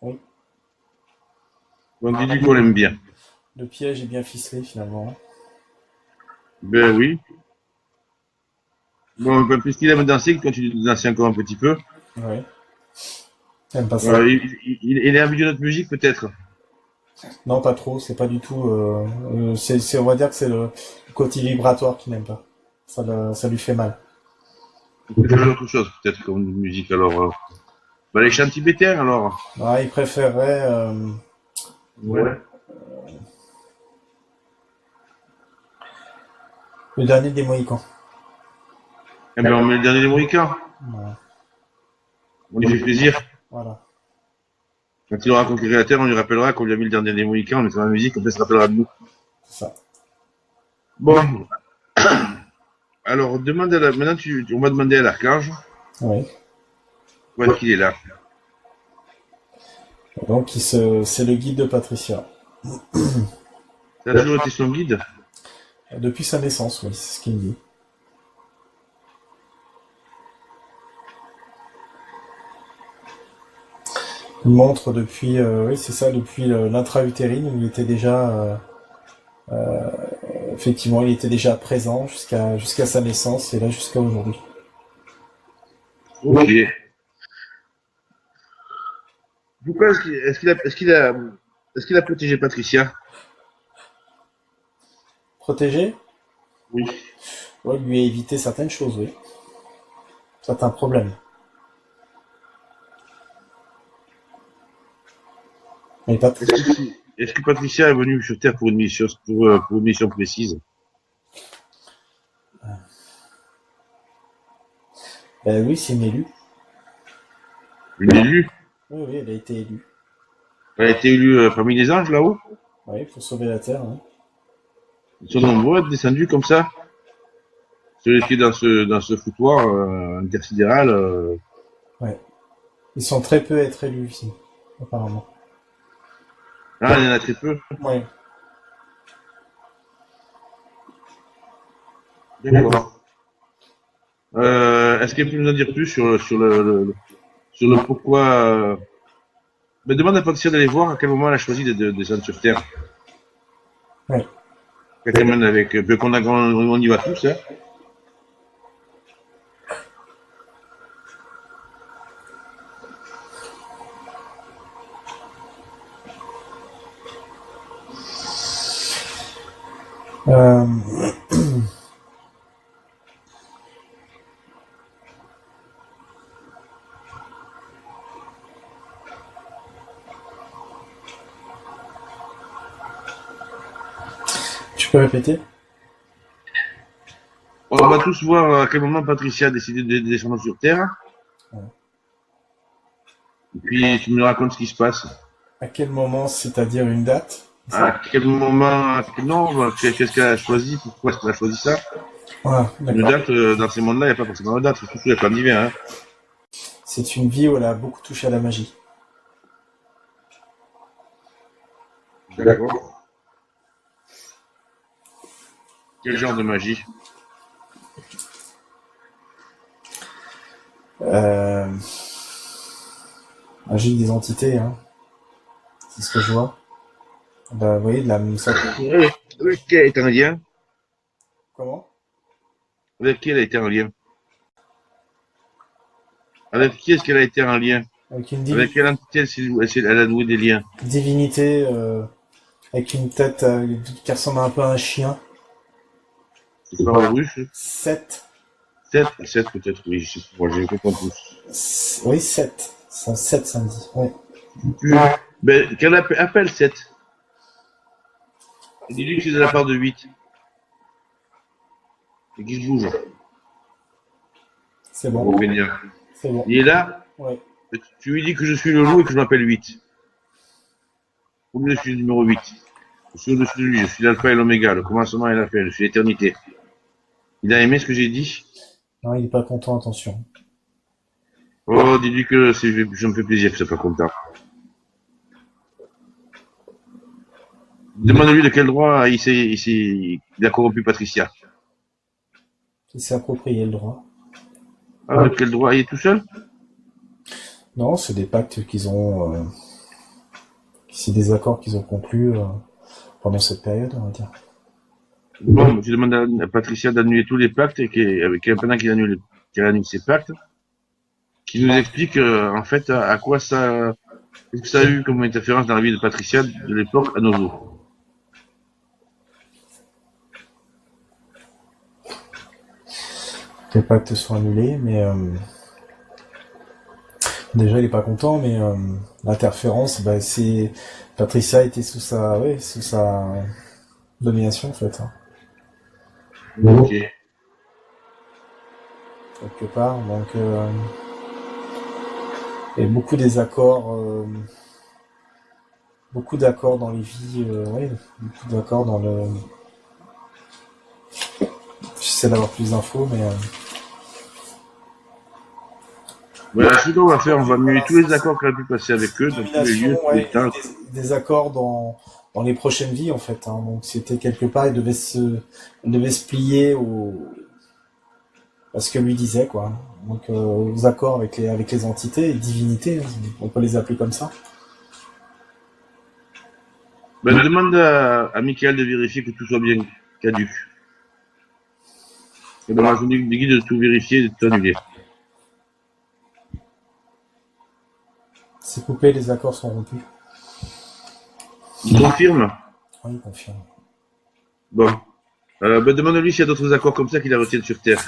Speaker 4: Oui.
Speaker 3: Donc il dit qu'on l'aime bien.
Speaker 4: Le piège est bien ficelé finalement.
Speaker 3: Ben oui. Bon, puisqu'il aime danser, il continue de danser encore un petit peu.
Speaker 4: Ouais. J'aime pas ça.
Speaker 3: Il est habitué à notre musique, peut-être.
Speaker 4: Non, pas trop. C'est pas du tout. On va dire que c'est le côté vibratoire qu'il n'aime pas. Ça lui fait mal.
Speaker 3: Il préfère autre chose, peut-être, comme musique, alors. Les chants tibétains, alors.
Speaker 4: Ah, il préférerait.
Speaker 3: Ouais.
Speaker 4: Le dernier des Mohicans.
Speaker 3: Eh bien, on met le dernier des Mohicans.
Speaker 4: Voilà.
Speaker 3: On lui fait plaisir.
Speaker 4: Voilà.
Speaker 3: Quand il aura conquéré la Terre, on lui rappellera qu'on lui a mis le dernier des Mohicans, on mettra la musique, on se rappellera de nous.
Speaker 4: C'est ça.
Speaker 3: Bon. Alors, maintenant, on va demander à l'archange.
Speaker 4: Oui.
Speaker 3: Où est-ce qu'il est là?
Speaker 4: Donc, c'est le guide de Patricia.
Speaker 3: Ça a toujours été son guide?
Speaker 4: Depuis sa naissance, oui, c'est ce qu'il me dit. Il montre depuis, oui, c'est ça, depuis l'intra-utérine, il était déjà, effectivement, il était déjà présent jusqu'à sa naissance et là jusqu'à aujourd'hui.
Speaker 3: Ok. Pourquoi est-ce qu'il a protégé Patricia?
Speaker 4: Protégé?
Speaker 3: Oui.
Speaker 4: Ouais, lui a évité certaines choses, oui. Certains problèmes. Mais pas tout.
Speaker 3: Est-ce que Patricia est venue sur Terre pour une mission précise?
Speaker 4: Oui, c'est une élue.
Speaker 3: Une élue?
Speaker 4: Oui, oui, elle a été élue.
Speaker 3: Elle a été élue parmi les anges là-haut?
Speaker 4: Oui, pour sauver la Terre. Ouais.
Speaker 3: Ils sont nombreux à être descendus comme ça. Celui qui est dans ce foutoir intersidéral.
Speaker 4: Ouais. Ils sont très peu à être élus ici, apparemment.
Speaker 3: Ah, il y en a très peu.
Speaker 4: Ouais.
Speaker 3: D'accord. Est-ce qu'elle peut nous en dire plus sur le pourquoi Mais demande à Patricia d'aller voir à quel moment elle a choisi de descendre sur Terre.
Speaker 4: Ouais.
Speaker 3: Quelqu'un mène avec. On y va tous, hein.
Speaker 4: Euh... Tu peux répéter?
Speaker 3: On va tous voir à quel moment Patricia a décidé de descendre sur Terre.
Speaker 4: Ouais.
Speaker 3: Et puis tu me racontes ce qui se passe.
Speaker 4: À quel moment, c'est-à-dire une date?
Speaker 3: À quel moment. Non, qu'est-ce qu'elle a choisi? Pourquoi est-ce qu'elle a choisi ça?
Speaker 4: Ah,
Speaker 3: Une
Speaker 4: d'accord.
Speaker 3: date, dans ces mondes-là, il n'y a pas forcément de date, surtout sous les plans d'hiver. Hein.
Speaker 4: C'est une vie où elle a beaucoup touché à la magie.
Speaker 3: D'accord. Quel genre de magie?
Speaker 4: Magie des entités, hein. C'est ce que je vois. Bah, vous voyez, de la... ça...
Speaker 3: Avec qui elle a été en lien?
Speaker 4: Comment?
Speaker 3: Avec qui elle a été en lien? Avec qui est-ce qu'elle a été en lien?
Speaker 4: Avec une
Speaker 3: Avec quelle entité elle a noué des liens?
Speaker 4: divinité avec une tête qui ressemble un peu à un chien.
Speaker 3: C'est pas un russe?
Speaker 4: 7.
Speaker 3: 7 peut-être, oui, je sais pas, moi, j'ai compris tous.
Speaker 4: Oui, 7. C'est un 7 samedi. Ouais.
Speaker 3: Ben, qu'elle appelle 7. Dis-lui que c'est de la part de 8. Et qu'il se bouge.
Speaker 4: C'est
Speaker 3: Pour
Speaker 4: bon.
Speaker 3: venir.
Speaker 4: C'est bon.
Speaker 3: Il est là?
Speaker 4: Ouais.
Speaker 3: Tu lui dis que je suis le loup et que je m'appelle 8. Pour lui, je suis le numéro 8. Je suis au-dessus de lui, je suis l'alpha et l'oméga, le commencement et la fin, je suis l'éternité. Il a aimé ce que j'ai dit?
Speaker 4: Non, il est pas content, attention.
Speaker 3: Oh, dis-lui que je me fais plaisir que c'est pas content. Demande-lui de quel droit il a corrompu Patricia.
Speaker 4: Il s'est approprié le droit.
Speaker 3: Ah, de quel droit? Il est tout seul?
Speaker 4: Non, c'est des pactes qu'ils ont... c'est des accords qu'ils ont conclus pendant cette période, on va dire.
Speaker 3: Bon, je demande à Patricia d'annuler tous les pactes et pendant qu'elle annule ses pactes, qu'il nous explique en fait à quoi ça... Qu'est-ce que ça a eu comme interférence dans la vie de Patricia de l'époque à nos jours?
Speaker 4: Les pactes sont annulés, mais déjà il est pas content, mais l'interférence, bah, c'est Patricia était sous sa domination en fait, hein,
Speaker 3: Ok.
Speaker 4: quelque part. Donc et beaucoup d'accords dans les vies, ouais, beaucoup d'accords dans le. J'essaie d'avoir plus d'infos, mais
Speaker 3: Voilà, ce qu'on va faire, on va annuler tous les accords qu'elle a pu passer avec eux, dans tous les lieux, tous les
Speaker 4: ouais,
Speaker 3: temps.
Speaker 4: des accords dans les prochaines vies en fait, hein. Donc c'était quelque part, il devait se plier à ce que lui disait quoi. Donc aux accords avec les entités et divinités, hein, on peut les appeler comme ça.
Speaker 3: Ben, demande à Michael de vérifier que tout soit bien caduc. Et dans la journée des guides de tout vérifier et de tout annuler.
Speaker 4: C'est coupé, les accords sont rompus.
Speaker 3: Il confirme?
Speaker 4: Oui, il confirme.
Speaker 3: Bon. Ben, demande-lui s'il y a d'autres accords comme ça qui la retiennent sur Terre.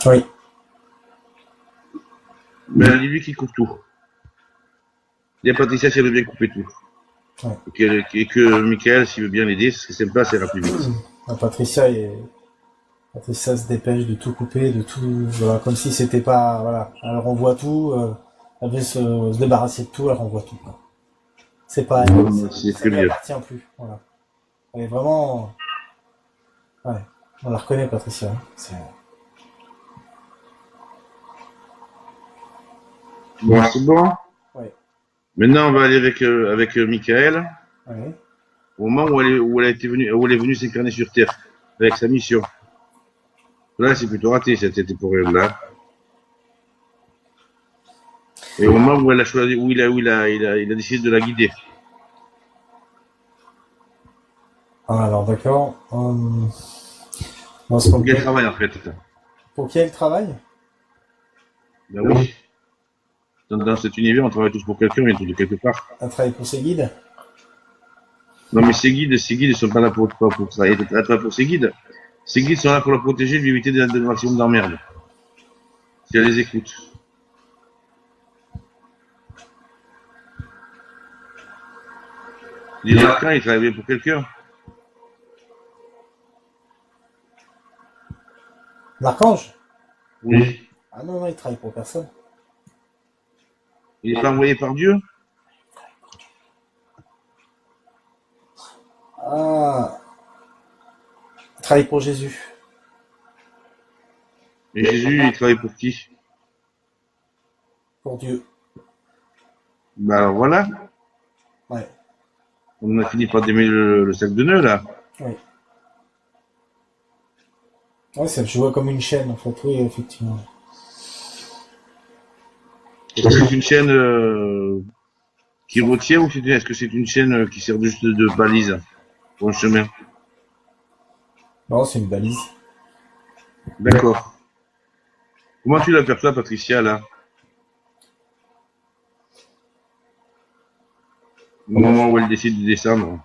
Speaker 4: Oui.
Speaker 3: Ben, dis-lui qu'il coupe tout. Dis à Patricia si elle veut bien couper tout.
Speaker 4: Ouais.
Speaker 3: Et que Michael, s'il veut bien l'aider, ce serait sympa, ça ira plus vite.
Speaker 4: Patricia Patricia se dépêche de tout couper, de tout, voilà, comme si c'était pas, voilà, elle renvoie tout, elle veut se débarrasser de tout, elle renvoie tout, quoi. C'est pas elle,
Speaker 3: C'est
Speaker 4: ça
Speaker 3: très
Speaker 4: lui
Speaker 3: bien.
Speaker 4: appartient plus, voilà. Elle est vraiment, ouais, on la reconnaît, Patricia, hein.
Speaker 3: Bon, c'est bon.
Speaker 4: Ouais,
Speaker 3: Maintenant, on va aller avec Michael,
Speaker 4: ouais.
Speaker 3: au moment où elle est venue s'incarner sur Terre, avec sa mission. Là, c'est plutôt raté, cette épreuve-là. Et au moment où elle a choisi, il a décidé de la guider.
Speaker 4: Alors, d'accord.
Speaker 3: Pour qu'elle travaille, en fait.
Speaker 4: Pour qui elle travaille?
Speaker 3: Ben oui. Dans cet univers, on travaille tous pour quelqu'un, et tout de quelque part.
Speaker 4: Elle travaille pour ses guides?
Speaker 3: Non, mais ces guides ne sont pas là pour travailler, pour ces guides. Ces guides sont là pour la protéger, lui éviter de maximum d'emmerde. Si elle les écoute. L'archan, il travaille pour quelqu'un.
Speaker 4: L'archange?
Speaker 3: Oui.
Speaker 4: Ah non, non, il travaille pour personne.
Speaker 3: Il n'est pas envoyé par Dieu.
Speaker 4: Ah, il travaille pour Jésus.
Speaker 3: Et Jésus, il travaille pour qui?
Speaker 4: Pour Dieu.
Speaker 3: Ben alors voilà.
Speaker 4: Ouais,
Speaker 3: On a fini par démêler le sac de nœuds, là.
Speaker 4: oui. Ouais, ça se joue comme une chaîne, en fait, oui, effectivement.
Speaker 3: Est-ce que c'est une chaîne qui retient ou est-ce que c'est une chaîne qui sert juste de balise pour un chemin?
Speaker 4: Non, c'est une balise.
Speaker 3: D'accord. Comment tu l'aperçois, Patricia, là? Au moment où elle décide de descendre.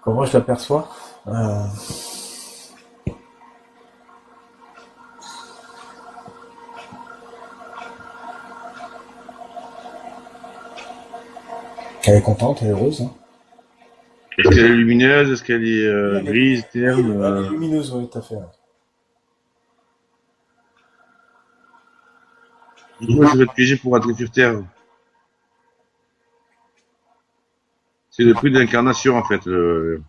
Speaker 4: Comment je l'aperçois? Elle est contente, elle est heureuse, hein.
Speaker 3: Est-ce qu'elle est lumineuse? Est-ce qu'elle est
Speaker 4: Elle est-
Speaker 3: grise, terne?
Speaker 4: Elle est lumineuse, oui, tout à fait. Ouais.
Speaker 3: Du coup, elle se fait piéger pour rentrer sur Terre. C'est le prix de l'incarnation, en fait.
Speaker 4: Euh,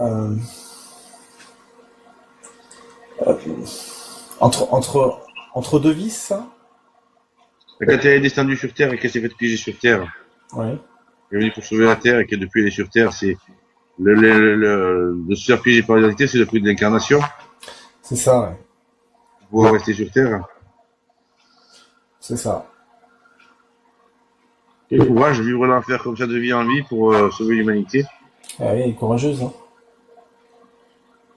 Speaker 4: euh, entre deux vies, ça?
Speaker 3: Quand elle est descendue sur Terre et qu'elle s'est fait piéger sur Terre,
Speaker 4: Oui.
Speaker 3: elle est venue pour sauver la Terre et que depuis elle est sur Terre, c'est de se faire piéger par l'identité, c'est le prix de l'incarnation.
Speaker 4: C'est ça, ouais.
Speaker 3: Pour pouvoir rester sur Terre.
Speaker 4: C'est ça.
Speaker 3: Quel courage de vivre l'enfer comme ça de vie en vie pour sauver l'humanité.
Speaker 4: Ah oui, elle est courageuse, hein.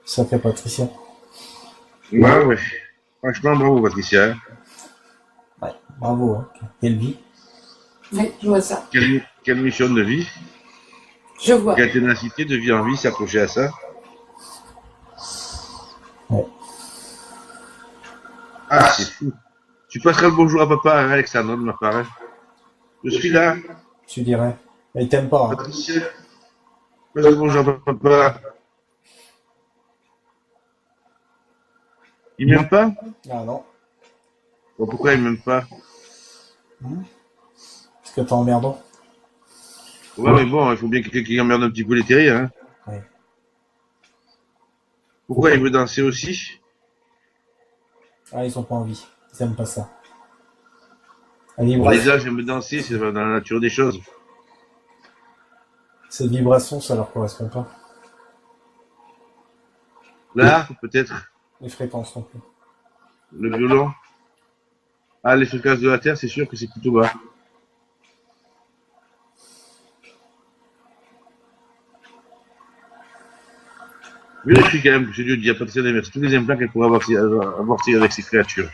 Speaker 4: Ça fait Patricia.
Speaker 3: Ouais, ouais. Franchement, bravo, Patricia. Hein.
Speaker 4: Ouais, bravo, hein. Quelle vie.
Speaker 2: Oui, je vois ça.
Speaker 3: Quelle mission de vie.
Speaker 2: Je vois.
Speaker 3: Quelle ténacité de vie en vie s'accrocher à ça.
Speaker 4: Ouais.
Speaker 3: Ah, c'est fou. Tu passeras le bonjour à papa, hein, Alexandre, de ma part. Hein. Je suis là.
Speaker 4: Tu dirais. Mais il t'aime pas, hein.
Speaker 3: Patricia, passe le bonjour à papa. Il m'aime pas?
Speaker 4: Ah non.
Speaker 3: Bon, pourquoi il m'aime pas?
Speaker 4: Parce que t'es emmerdant.
Speaker 3: Ouais, mais bon, il faut bien quelqu'un qui emmerde un petit peu les terriens. Hein.
Speaker 4: Ouais.
Speaker 3: Pourquoi il veut danser aussi?
Speaker 4: Ah, ils ont pas envie. Ils aiment pas ça. La
Speaker 3: Bon, les
Speaker 4: vibration,
Speaker 3: âges aiment danser, c'est dans la nature des choses.
Speaker 4: cette vibration, ça leur correspond pas.
Speaker 3: Là, peut-être,
Speaker 4: Les fréquences non plus.
Speaker 3: le violon. Ah, les fréquences de la Terre, c'est sûr que c'est plutôt bas. Vérifie quand même que Dieu dit à Patricia d'inverser tous les implants qu'elle pourrait avorter avec ses créatures.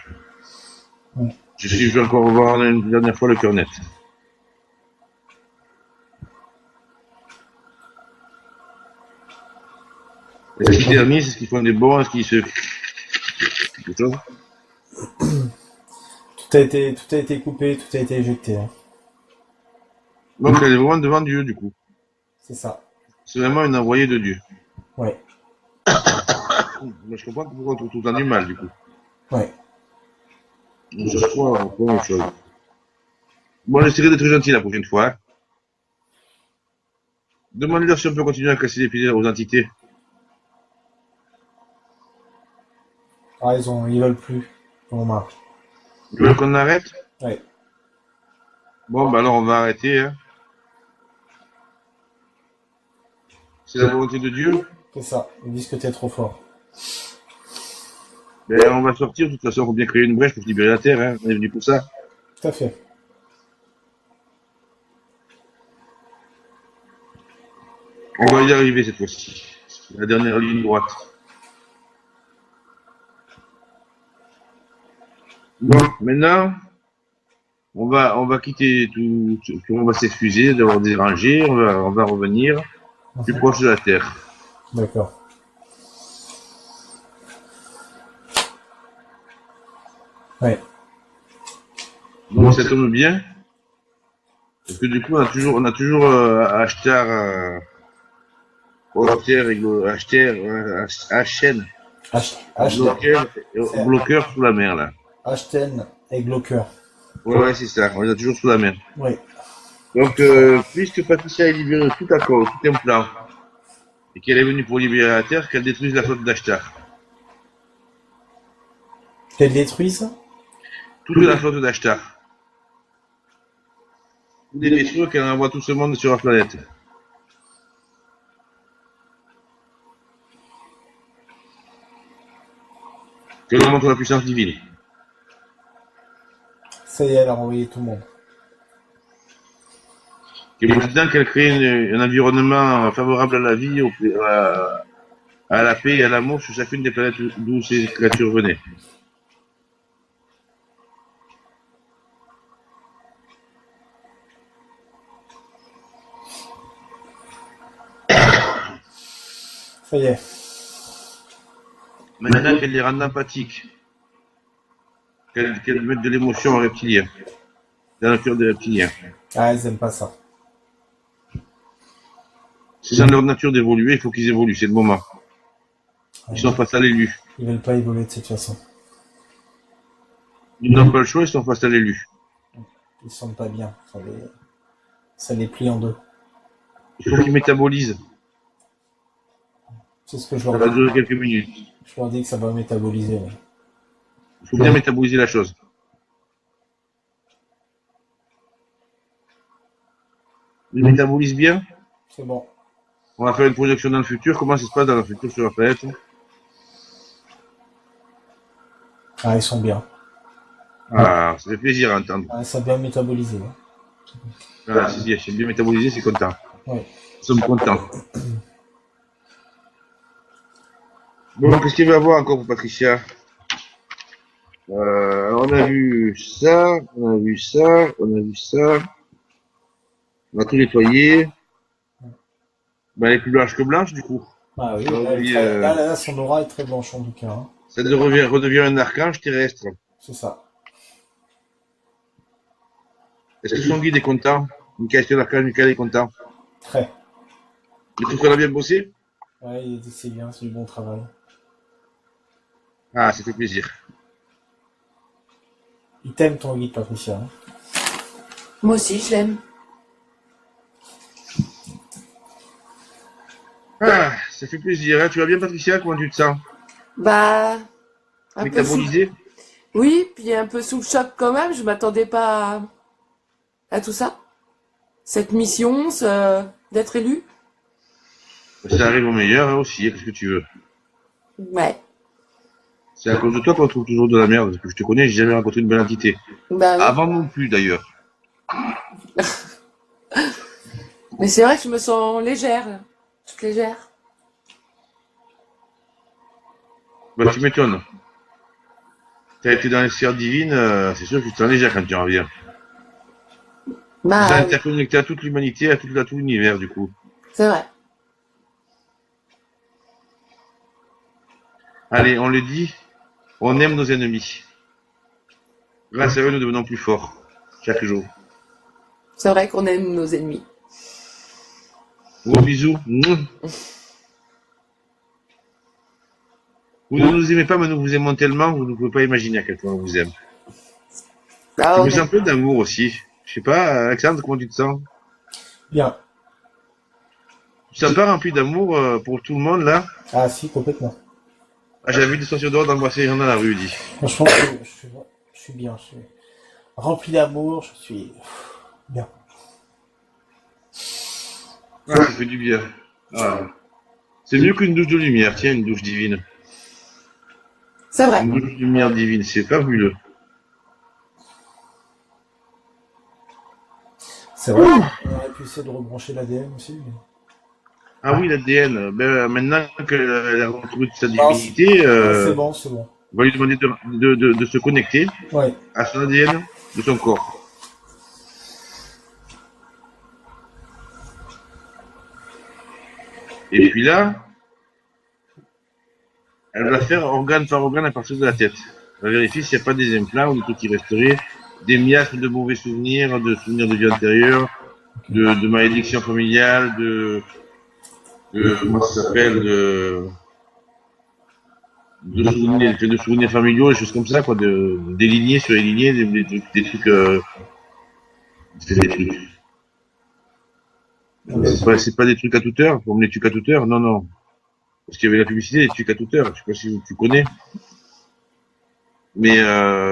Speaker 4: Ouais.
Speaker 3: Je vais encore voir une dernière fois le cœur net. Est-ce qu'ils terminent? Est-ce qu'ils font des bons? Est-ce qu'ils se... Quelque chose?
Speaker 4: Tout a été coupé, tout a été éjecté, hein.
Speaker 3: Donc elle est vraiment devant Dieu, du coup.
Speaker 4: C'est ça.
Speaker 3: C'est vraiment un envoyé de Dieu.
Speaker 4: Ouais.
Speaker 3: Moi, je comprends pourquoi on trouve tout le temps du mal, du coup.
Speaker 4: Ouais.
Speaker 3: On cherche quoi, on fait la même chose. Bon, j'essaierai d'être gentil la prochaine fois. Hein. Demande-leur si on peut continuer à casser les pieds aux entités.
Speaker 4: Ah, ils veulent plus. On marre.
Speaker 3: Ils veulent qu'on arrête?
Speaker 4: Ouais.
Speaker 3: Bon, bah alors on va arrêter. Hein. C'est la volonté de Dieu.
Speaker 4: C'est ça. Ils disent que t'es trop fort.
Speaker 3: Ben, on va sortir. De toute façon, il faut bien créer une brèche pour libérer la Terre. Hein. On est venu pour ça.
Speaker 4: Tout à fait.
Speaker 3: On va y arriver cette fois-ci. La dernière ligne droite. Bon, maintenant, on va quitter on va s'excuser d'avoir dérangé. On va revenir plus proche de la Terre.
Speaker 4: D'accord. Ouais.
Speaker 3: Donc ça tombe bien. Parce que du coup, on a toujours Ashtar, HN, bloqueur sous la mer, là.
Speaker 4: Ashten et Glocker.
Speaker 3: Ouais, c'est ça. On les a toujours sous la mer.
Speaker 4: Oui.
Speaker 3: Donc, puisque Patricia est libérée de tout accord, tout un plan, et qu'elle est venue pour libérer la Terre, qu'elle détruise la flotte d'Ashtar.
Speaker 4: Qu'elle détruise
Speaker 3: Toute la flotte d'Ashtar. Des vaisseaux qu'elle envoie tout ce monde sur la planète. Qu'elle montre la puissance divine.
Speaker 4: Ça y est, elle a renvoyé tout le monde.
Speaker 3: Et maintenant qu'elle crée un environnement favorable à la vie, à la paix et à l'amour sur chacune des planètes d'où ces créatures venaient.
Speaker 4: Ça y est.
Speaker 3: Maintenant qu'elle les rend empathiques, qu'elle mette de l'émotion aux reptiliens, dans le cœur des reptiliens.
Speaker 4: Ah, ils aiment pas ça.
Speaker 3: C'est dans leur nature d'évoluer, il faut qu'ils évoluent, c'est le moment. Ils sont face à l'élu.
Speaker 4: Ils veulent pas évoluer de cette façon.
Speaker 3: Ils n'ont pas le choix, ils sont face à l'élu.
Speaker 4: Ils se sentent pas bien. Ça les plie en deux.
Speaker 3: Il faut qu'ils métabolisent.
Speaker 4: C'est ce que je
Speaker 3: Ça
Speaker 4: leur
Speaker 3: va
Speaker 4: dis.
Speaker 3: durer quelques minutes.
Speaker 4: Je leur dis que ça va métaboliser. Ouais.
Speaker 3: Il faut bien métaboliser la chose. Ils métabolisent bien.
Speaker 4: C'est bon.
Speaker 3: On va faire une projection dans le futur. Comment ça se passe dans le futur sur la planète?
Speaker 4: Ah, ils sont bien.
Speaker 3: Ah, ça fait plaisir à entendre.
Speaker 4: Ah, ça a bien métabolisé. Ouais.
Speaker 3: Ah, c'est bien métabolisé, c'est content.
Speaker 4: Ouais.
Speaker 3: Nous sommes contents. Bon, qu'est-ce qu'il va y avoir encore pour Patricia? Alors on a vu ça, on a vu ça, on a vu ça. On a tout nettoyé. Ben, elle est plus blanche que blanche, du coup.
Speaker 4: Ah oui,
Speaker 3: Donc,
Speaker 4: là, son aura est très blanche en tout cas. Hein.
Speaker 3: Ça redevient un archange terrestre.
Speaker 4: C'est ça.
Speaker 3: Est-ce que son guide est content? Michael, c'est l'archange, Michael est content.
Speaker 4: Très.
Speaker 3: Il trouve qu'elle a bien bossé?
Speaker 4: Ouais, il dit c'est bien, c'est du bon travail.
Speaker 3: Ah, ça fait plaisir.
Speaker 4: Il t'aime ton guide, Patricia. Hein.
Speaker 2: Moi aussi, je l'aime.
Speaker 3: Ah, ça fait plaisir. Hein. Tu vas bien, Patricia? Comment tu te sens?
Speaker 2: Bah, un peu sous...
Speaker 3: Métabolisé?
Speaker 2: Oui, puis un peu sous le choc quand même. Je m'attendais pas à tout ça. Cette mission, d'être élu.
Speaker 3: Ça arrive au meilleur hein, aussi, qu'est-ce que tu veux?
Speaker 2: Ouais.
Speaker 3: C'est à cause de toi qu'on trouve toujours de la merde, parce que je te connais, j'ai jamais rencontré une belle entité.
Speaker 2: Bah, oui.
Speaker 3: Avant non plus d'ailleurs.
Speaker 2: Mais c'est vrai que je me sens légère, là. Toute légère.
Speaker 3: Bah tu m'étonnes. T'as été dans les sphères divines, c'est sûr que tu te sens légère quand tu en reviens.
Speaker 2: Bah,
Speaker 3: T'es
Speaker 2: oui,
Speaker 3: interconnecté à toute l'humanité, à tout l'univers du coup.
Speaker 2: c'est vrai.
Speaker 3: Allez, on le dit, on aime nos ennemis. Grâce à eux, nous devenons plus forts, chaque jour.
Speaker 2: C'est vrai qu'on aime nos ennemis.
Speaker 3: Gros bisous. Mouah. Vous ne nous aimez pas, mais nous vous aimons tellement, vous ne pouvez pas imaginer à quel point on vous aime.
Speaker 2: Ah,
Speaker 3: Je
Speaker 2: on
Speaker 3: me
Speaker 2: est-
Speaker 3: sens un peu d'amour aussi. Je sais pas, Alexandre, comment tu te sens?
Speaker 4: Bien.
Speaker 3: Tu te sens pas rempli d'amour pour tout le monde, là?
Speaker 4: Ah si, complètement.
Speaker 3: Ah, j'ai envie de sortir dehors d'embrasser les gens dans la rue, dit.
Speaker 4: Franchement, je suis bien. Je suis rempli d'amour, je suis bien.
Speaker 3: Ah, ça fait du bien. Ah. C'est mieux qu'une douche de lumière, tiens, une douche divine.
Speaker 2: C'est vrai.
Speaker 3: Une douche de lumière divine, c'est fabuleux.
Speaker 4: C'est vrai. On aurait pu essayer de rebrancher l'ADN aussi.
Speaker 3: Ah oui, l'ADN. Ben, maintenant qu'elle a retrouvé sa
Speaker 4: Non,
Speaker 3: divinité,
Speaker 4: c'est bon, c'est bon.
Speaker 3: on va lui demander de se connecter
Speaker 4: Ouais.
Speaker 3: à son ADN de son corps. Et puis là, elle va faire organe par organe à partir de la tête. Elle va vérifier s'il n'y a pas des implants ou des trucs qui resteraient, des miasmes de mauvais souvenirs de vie antérieure, de malédiction familiale, comment ça s'appelle, de souvenirs familiaux, des choses comme ça, quoi, des lignées sur les lignées, des trucs, des trucs. C'est pas des trucs à toute heure, comme les trucs à toute heure, non, non. Parce qu'il y avait la publicité des trucs à toute heure, je sais pas si tu connais. Mais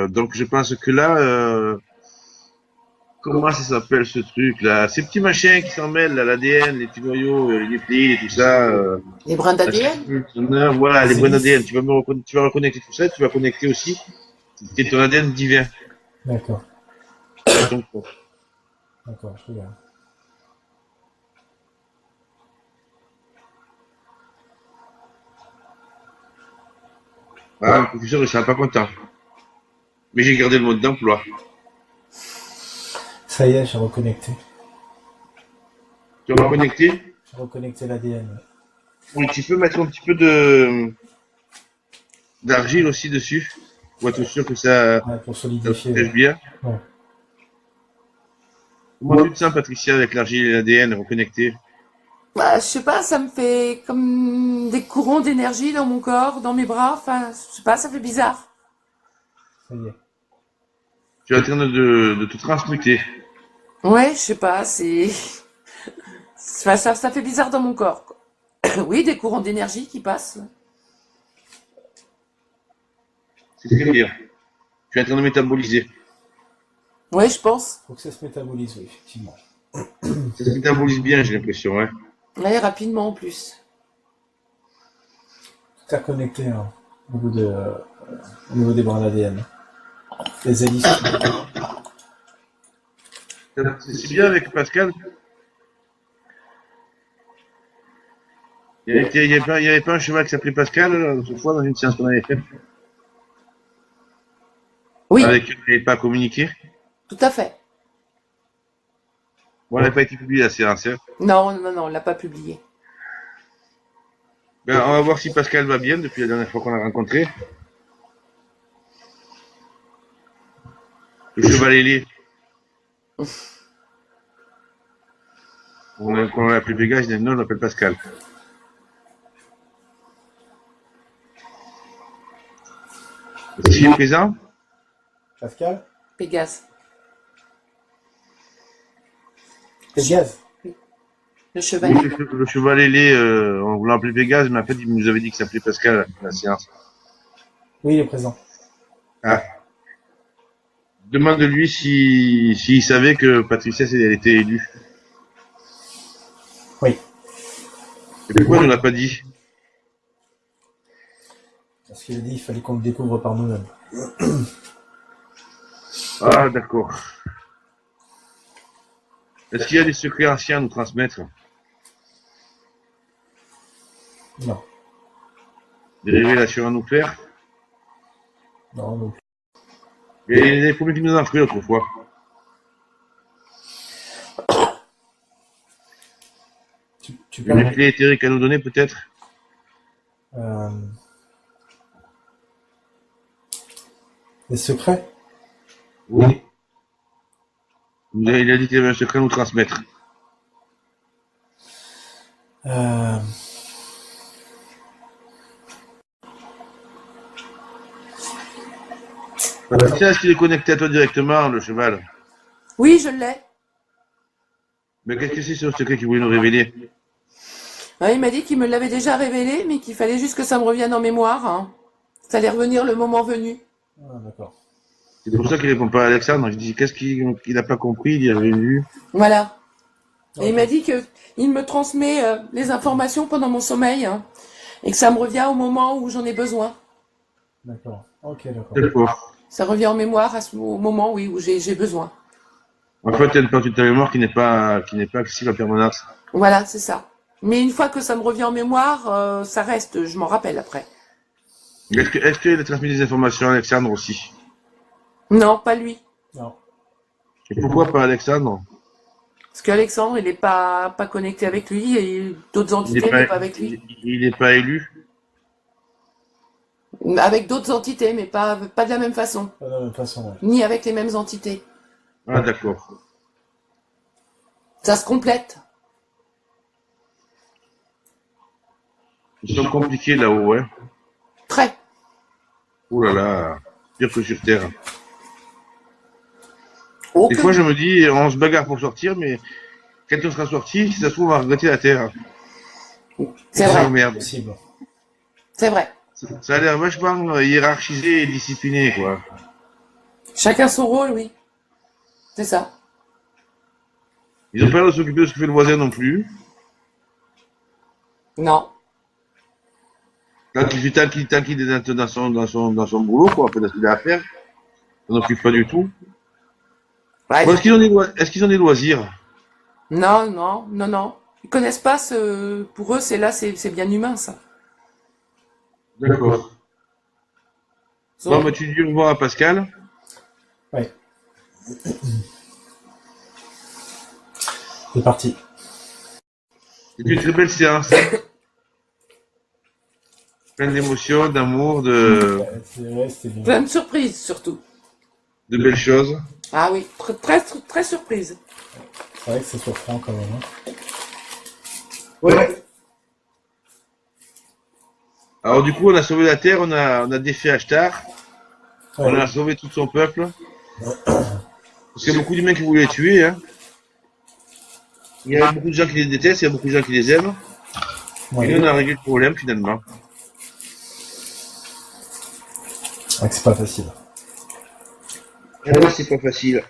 Speaker 3: donc je pense que là, comment ça s'appelle ce truc là? Ces petits machins qui s'en mêlent, là, l'ADN, les petits noyaux, les nucléides et tout ça.
Speaker 2: Les brins d'ADN.
Speaker 3: Voilà, les
Speaker 4: C'est
Speaker 3: brins
Speaker 4: lisse.
Speaker 3: d'ADN. Tu vas reconnecter tout ça, tu vas connecter aussi ton ADN divin.
Speaker 4: D'accord.
Speaker 3: Donc, bon.
Speaker 4: D'accord, je regarde.
Speaker 3: Voilà, le professeur il sera pas content. Mais j'ai gardé le mode d'emploi.
Speaker 4: Ça y est, j'ai reconnecté.
Speaker 3: Tu vas reconnecter?
Speaker 4: J'ai reconnecté l'ADN.
Speaker 3: Oui, tu peux mettre un petit peu d'argile aussi dessus pour être sûr que
Speaker 4: Ouais, pour
Speaker 3: ça
Speaker 4: solidifier.
Speaker 3: protège bien.
Speaker 4: Ouais.
Speaker 3: Comment tu te sens, Patricia, avec l'argile et l'ADN reconnectés?
Speaker 2: Bah, je sais pas, ça me fait comme des courants d'énergie dans mon corps, dans mes bras. Enfin, je sais pas, ça fait bizarre.
Speaker 4: Ça y est.
Speaker 3: Tu es en train de te transmuter.
Speaker 2: Ouais, je sais pas, c'est, enfin, ça fait bizarre dans mon corps, quoi. Oui, des courants d'énergie qui passent.
Speaker 3: C'est très bien. Tu es en train de métaboliser.
Speaker 2: Ouais, je pense.
Speaker 4: Faut que ça se métabolise, oui, effectivement.
Speaker 3: Ça se métabolise bien, j'ai l'impression. Hein.
Speaker 2: Ouais, rapidement en plus.
Speaker 4: Tout est connecté hein, au niveau des brins d'ADN. Les hélices.
Speaker 3: C'est bien avec Pascal. Il n'y avait pas un cheval qui s'appelait Pascal autrefois dans une séance qu'on avait faite
Speaker 2: Oui,
Speaker 3: avec qui on n'avait pas communiqué.
Speaker 2: tout à fait.
Speaker 3: Bon, elle n'a pas été publiée la séance. Hein.
Speaker 2: Non, non, non, on l'a pas publié.
Speaker 3: Ben, on va voir si Pascal va bien depuis la dernière fois qu'on l'a rencontré. Le cheval ailé. Quand on l'a appelé Pégase, il dit non, on l'appelle Pascal. Est-ce qu'il est présent?
Speaker 4: Pascal
Speaker 2: Pégase.
Speaker 4: Pégase.
Speaker 2: Le cheval.
Speaker 3: Oui, le cheval ailé, on l'a appelé Pégase, mais en fait, il nous avait dit qu'il s'appelait Pascal à la séance.
Speaker 4: Oui, il est présent.
Speaker 3: Ah. Demande-lui s'il savait que Patricia elle était élue.
Speaker 4: Oui.
Speaker 3: Et pourquoi il ne l'a pas dit?
Speaker 4: Parce qu'il a dit qu'il fallait qu'on le découvre par nous-mêmes.
Speaker 3: Ah, d'accord. Est-ce qu'il y a des secrets anciens à nous transmettre?
Speaker 4: Non.
Speaker 3: Des révélations à nous faire?
Speaker 4: Non, non.
Speaker 3: Il y a des premiers qui nous en feraient autrefois.
Speaker 4: Tu
Speaker 3: Il y a
Speaker 4: peux...
Speaker 3: des clés éthériques à nous donner peut-être?
Speaker 4: Des secrets?
Speaker 3: Oui. Il a dit qu'il y avait un secret à nous transmettre.
Speaker 4: Euh,
Speaker 3: Tiens, est-ce qu'il est connecté à toi directement, le cheval?
Speaker 2: Oui, je l'ai.
Speaker 3: Mais qu'est-ce que c'est ce secret qu'il voulait nous révéler?
Speaker 2: Ouais, il m'a dit qu'il me l'avait déjà révélé, mais qu'il fallait juste que ça me revienne en mémoire, hein. Ça allait revenir le moment venu.
Speaker 4: Ah, d'accord.
Speaker 3: C'est pour ça qu'il répond pas à Alexandre. Je dis, qu'est-ce qu'il n'a pas compris? Il y avait vu.
Speaker 2: Voilà. Et il
Speaker 4: Ok.
Speaker 2: m'a dit que il me transmet les informations pendant mon sommeil, hein, et que ça me revient au moment où j'en ai besoin.
Speaker 4: D'accord. Ok, d'accord.
Speaker 3: D'accord.
Speaker 2: Ça revient en mémoire au moment, oui, où j'ai besoin.
Speaker 3: En fait, il y a une partie de ta mémoire qui n'est pas accessible en permanence.
Speaker 2: Voilà, c'est ça. Mais une fois que ça me revient en mémoire, ça reste, je m'en rappelle après.
Speaker 3: Est-ce qu'il a transmis des informations à Alexandre aussi?
Speaker 2: Non, pas lui.
Speaker 4: Non.
Speaker 3: Et pourquoi pas Alexandre?
Speaker 2: Parce qu'Alexandre, il n'est pas connecté avec lui et d'autres entités, mais pas avec lui.
Speaker 3: Il n'est pas élu?
Speaker 2: Avec d'autres entités, mais pas de la même façon.
Speaker 4: Pas de la même façon, ouais.
Speaker 2: Ni avec les mêmes entités.
Speaker 3: Ah, d'accord.
Speaker 2: Ça se complète.
Speaker 3: Ils sont compliqués là-haut, hein.
Speaker 2: Très.
Speaker 3: Ouh là là. Pire que sur Terre.
Speaker 2: Oh,
Speaker 3: Des
Speaker 2: que
Speaker 3: fois,
Speaker 2: oui.
Speaker 3: je me dis, on se bagarre pour sortir, mais quand on sera sorti, si ça se trouve, on va regretter la Terre.
Speaker 2: C'est
Speaker 3: Oh,
Speaker 2: vrai.
Speaker 3: merde.
Speaker 4: Possible.
Speaker 2: C'est vrai.
Speaker 3: Ça a l'air vachement hiérarchisé et discipliné, quoi.
Speaker 2: Chacun son rôle, oui. C'est ça.
Speaker 3: Ils n'ont pas l'air de s'occuper de ce que fait le voisin non plus.
Speaker 2: Non.
Speaker 3: Tant qu'il est dans son boulot, quoi, après, dans ce qu'il a à faire, ça n'occupe pas du tout.
Speaker 2: Ouais.
Speaker 3: Bon, est-ce qu'ils ont des loisirs?
Speaker 2: Non, non, non, non. Ils connaissent pas ce. Pour eux, c'est bien humain, ça.
Speaker 3: D'accord.
Speaker 2: Ils
Speaker 3: Bon,
Speaker 2: ont-
Speaker 3: bah, tu dis au revoir à Pascal.
Speaker 4: Ouais. C'est parti.
Speaker 3: C'était une très belle séance. Pleine d'émotions, d'amour, de
Speaker 4: Ouais, c'était bien.
Speaker 2: Plein de surprises, surtout.
Speaker 3: belles choses.
Speaker 2: Ah oui, très, très surprise.
Speaker 4: C'est vrai que c'est surprenant quand même. Hein.
Speaker 3: Ouais. Alors, du coup, on a sauvé la Terre, on a défait Ashtar, on
Speaker 4: Ouais.
Speaker 3: a sauvé tout son peuple. Parce qu'il y a beaucoup d'humains qui voulaient les tuer, hein. Il y a beaucoup de gens qui les détestent, il y a beaucoup de gens qui les aiment.
Speaker 4: Ouais.
Speaker 3: Et nous, on a réglé le problème, finalement.
Speaker 4: C'est vrai que c'est pas facile.
Speaker 3: Ah ouais, c'est pas facile.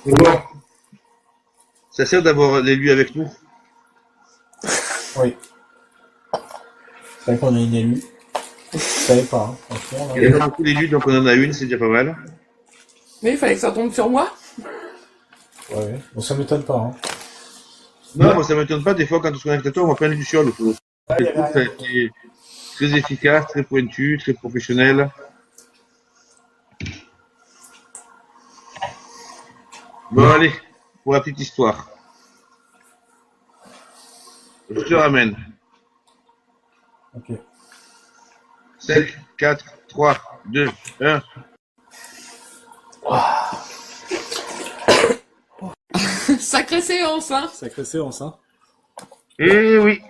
Speaker 3: Mais bon, ça sert d'avoir l'élu avec nous.
Speaker 4: Oui. C'est vrai qu'on a une élue. Je savais pas, hein. Franchement,
Speaker 3: Il y
Speaker 4: là.
Speaker 3: a pas beaucoup d'élus, donc on en a une, c'est déjà pas mal.
Speaker 2: Mais il fallait que ça tombe sur moi.
Speaker 4: Ouais, ouais. Bon, ça m'étonne pas, hein.
Speaker 3: Non, moi ça m'étonne pas, des fois quand on se connecte à toi, on voit plein de lucioles autour.
Speaker 4: Ah, il y
Speaker 3: Je trouve
Speaker 4: avait
Speaker 3: que ça a
Speaker 4: rien.
Speaker 3: été très efficace, très pointu, très professionnel. Bon, allez, pour la petite histoire. Je te ramène.
Speaker 4: Ok.
Speaker 3: 5, 4, 3, 2, 1.
Speaker 2: Sacrée séance, hein.
Speaker 1: Sacrée séance, hein.
Speaker 3: Eh oui.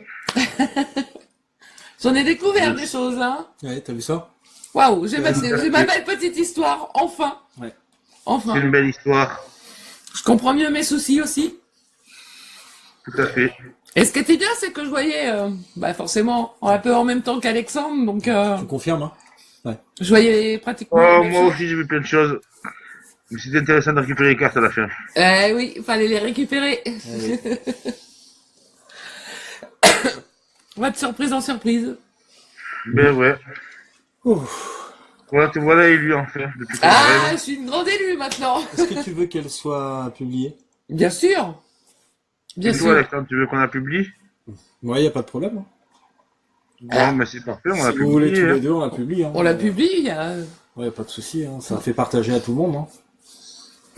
Speaker 2: J'en ai découvert des choses, hein.
Speaker 1: Ouais, t'as vu ça?
Speaker 2: Waouh, j'ai ma belle petite histoire, enfin.
Speaker 1: Ouais.
Speaker 3: C'est
Speaker 2: Enfin.
Speaker 3: une belle histoire.
Speaker 2: Je comprends mieux mes soucis aussi.
Speaker 3: Tout à fait.
Speaker 2: Et ce qui était bien, c'est que je voyais, forcément, un peu en même temps qu'Alexandre, donc
Speaker 1: Tu confirmes, hein?
Speaker 2: je voyais pratiquement les
Speaker 3: Oh,
Speaker 2: mêmes
Speaker 3: moi
Speaker 2: choses.
Speaker 3: aussi j'ai vu plein de choses. Mais c'était intéressant de récupérer les cartes à la fin.
Speaker 2: Eh oui, il fallait les récupérer. On va de surprise en surprise.
Speaker 3: Ben ouais.
Speaker 1: Ouf.
Speaker 3: Voilà, te voilà élu enfin. Depuis qu'on
Speaker 2: Ah,
Speaker 3: rêve.
Speaker 2: je suis une grande élue maintenant.
Speaker 1: Est-ce que tu veux qu'elle soit publiée?
Speaker 2: Bien sûr. Bien
Speaker 3: Et toi,
Speaker 2: sûr.
Speaker 3: Alexandre, tu veux qu'on la publie?
Speaker 1: Ouais, y a pas de problème, hein.
Speaker 3: Bon, mais c'est parfait, on
Speaker 1: Si
Speaker 3: l'a
Speaker 1: vous voulez
Speaker 3: publié.
Speaker 1: tous
Speaker 3: Hein.
Speaker 1: les deux, on la publie, hein.
Speaker 2: On la publie.
Speaker 1: Ouais, pas de souci, hein. Ça fait partager à tout le monde, hein.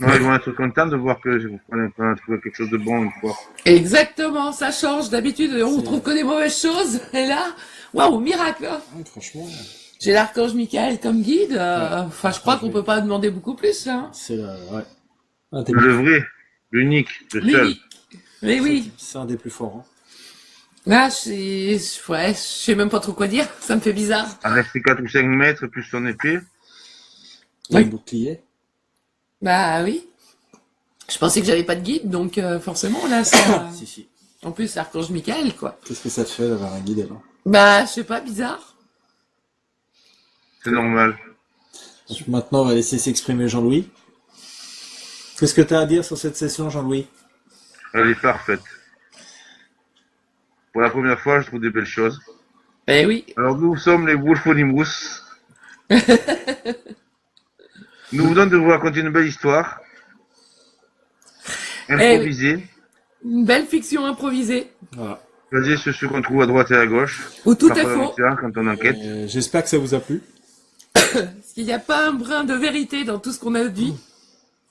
Speaker 3: Ouais, ils vont être contents de voir que qu'on a trouvé quelque chose de bon une fois.
Speaker 2: Exactement, ça change. D'habitude, on
Speaker 1: C'est-
Speaker 2: trouve que des mauvaises choses. Et là, waouh, miracle. Hein.
Speaker 1: Ouais, franchement,
Speaker 2: J'ai l'archange Michael comme guide. Enfin, je crois qu'on peut pas demander beaucoup plus là.
Speaker 1: c'est ouais. Ah, t'es
Speaker 3: Le vrai, l'unique, le seul.
Speaker 2: L'unique. Mais oui.
Speaker 1: C'est un des plus forts. Hein.
Speaker 2: Là, ouais, je sais même pas trop quoi dire. Ça me fait bizarre.
Speaker 3: Avec ses 4 ou 5 mètres, plus son épée.
Speaker 1: Il y a un bouclier.
Speaker 2: Bah oui. Je pensais que j'avais pas de guide, donc forcément, là, ça...
Speaker 1: Si, si.
Speaker 2: En plus, c'est Archange Michael, quoi.
Speaker 1: Qu'est-ce que ça te fait d'avoir un guide alors?
Speaker 2: Bah, je sais pas, bizarre.
Speaker 3: C'est normal.
Speaker 1: Donc maintenant, on va laisser s'exprimer Jean-Louis. Qu'est-ce que tu as à dire sur cette session, Jean-Louis?
Speaker 3: Elle est parfaite. Pour la première fois, je trouve des belles choses.
Speaker 2: Eh oui.
Speaker 3: Alors, nous sommes les Wolfonimus. Nous venons de vous raconter une belle histoire. Improvisée.
Speaker 2: Une belle fiction improvisée.
Speaker 1: Voilà.
Speaker 3: Basée sur ce qu'on trouve à droite et à gauche.
Speaker 2: Où tout est
Speaker 3: Parfois dans
Speaker 2: faux.
Speaker 3: l'histoire, quand on enquête.
Speaker 1: J'espère que ça vous a plu.
Speaker 2: Parce qu'il n'y a pas un brin de vérité dans tout ce qu'on a dit.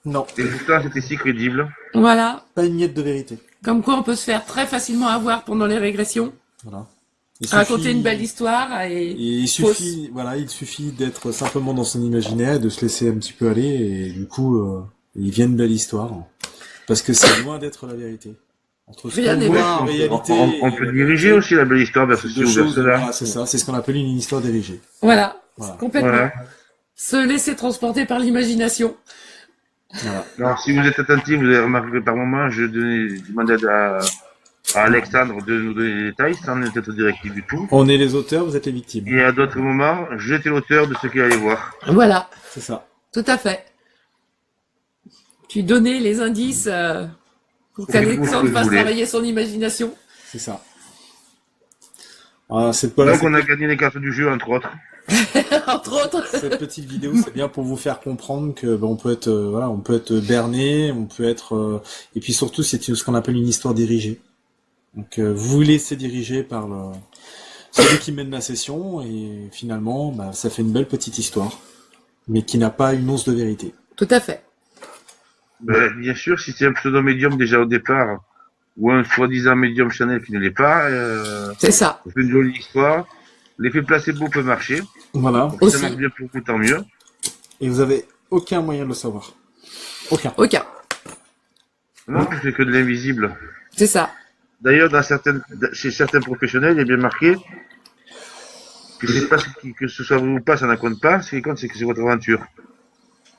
Speaker 1: Non.
Speaker 3: Et pourtant, c'était si crédible.
Speaker 2: Voilà.
Speaker 1: Pas une miette de vérité.
Speaker 2: Comme quoi, on peut se faire très facilement avoir pendant les régressions.
Speaker 1: Voilà. Il
Speaker 2: Raconter
Speaker 1: suffit-
Speaker 2: une belle histoire et...
Speaker 1: Il suffit, voilà, il suffit d'être simplement dans son imaginaire, de se laisser un petit peu aller, et du coup, il vient une belle histoire. Parce que c'est loin d'être la vérité. Entre ce
Speaker 2: Rien
Speaker 1: qu'on
Speaker 2: n'est
Speaker 1: voit
Speaker 2: vrai.
Speaker 1: en réalité,
Speaker 3: On
Speaker 1: et
Speaker 3: peut
Speaker 1: la
Speaker 3: diriger
Speaker 1: vérité,
Speaker 3: aussi la belle histoire vers
Speaker 1: c'est
Speaker 3: ceci
Speaker 1: deux
Speaker 3: ou vers
Speaker 1: choses,
Speaker 3: cela.
Speaker 1: voilà, c'est ça, c'est ce qu'on appelle une histoire dirigée.
Speaker 2: Voilà.
Speaker 1: Voilà.
Speaker 2: Complètement.
Speaker 3: Voilà.
Speaker 2: Se laisser transporter par l'imagination.
Speaker 1: Voilà.
Speaker 3: Alors, si vous êtes attentif, vous avez remarqué que par moment, je demandais à Alexandre de nous donner des détails, sans être directif du tout.
Speaker 1: On est les auteurs, vous êtes les victimes.
Speaker 3: Et à d'autres moments, j'étais l'auteur de ce qu'il allait voir.
Speaker 2: Voilà.
Speaker 1: C'est ça.
Speaker 2: Tout à fait. Tu donnais les indices pour
Speaker 3: Pour
Speaker 2: qu'Alexandre
Speaker 3: que vous
Speaker 2: fasse
Speaker 3: voulez.
Speaker 2: travailler son imagination.
Speaker 1: C'est ça. Ah, voilà,
Speaker 3: Donc, on a gagné les cartes du jeu, entre autres.
Speaker 2: Entre autres.
Speaker 1: cette petite vidéo, c'est bien pour vous faire comprendre que on peut être, voilà, on peut être berné, on peut être, et puis surtout, c'est ce qu'on appelle une histoire dirigée. Donc, vous vous laissez diriger par celui qui mène la session, et finalement, bah, ça fait une belle petite histoire, mais qui n'a pas une once de vérité.
Speaker 2: Tout à fait.
Speaker 3: Ben, bien sûr, si c'est un pseudo-médium déjà au départ, ou un soi-disant médium Chanel qui ne l'est pas,
Speaker 2: C'est ça.
Speaker 3: c'est une jolie histoire. L'effet placebo peut marcher.
Speaker 1: Voilà.
Speaker 3: Donc, si
Speaker 2: Aussi.
Speaker 3: ça marche bien pour vous, tant mieux.
Speaker 1: Et vous avez aucun moyen de le savoir. Aucun.
Speaker 2: Aucun.
Speaker 3: Non, c'est que de l'invisible.
Speaker 2: C'est ça.
Speaker 3: D'ailleurs, chez certains professionnels, il est bien marqué que c'est pas que ce soit vous ou pas, ça n'en compte pas. Ce qui compte, c'est que c'est votre aventure.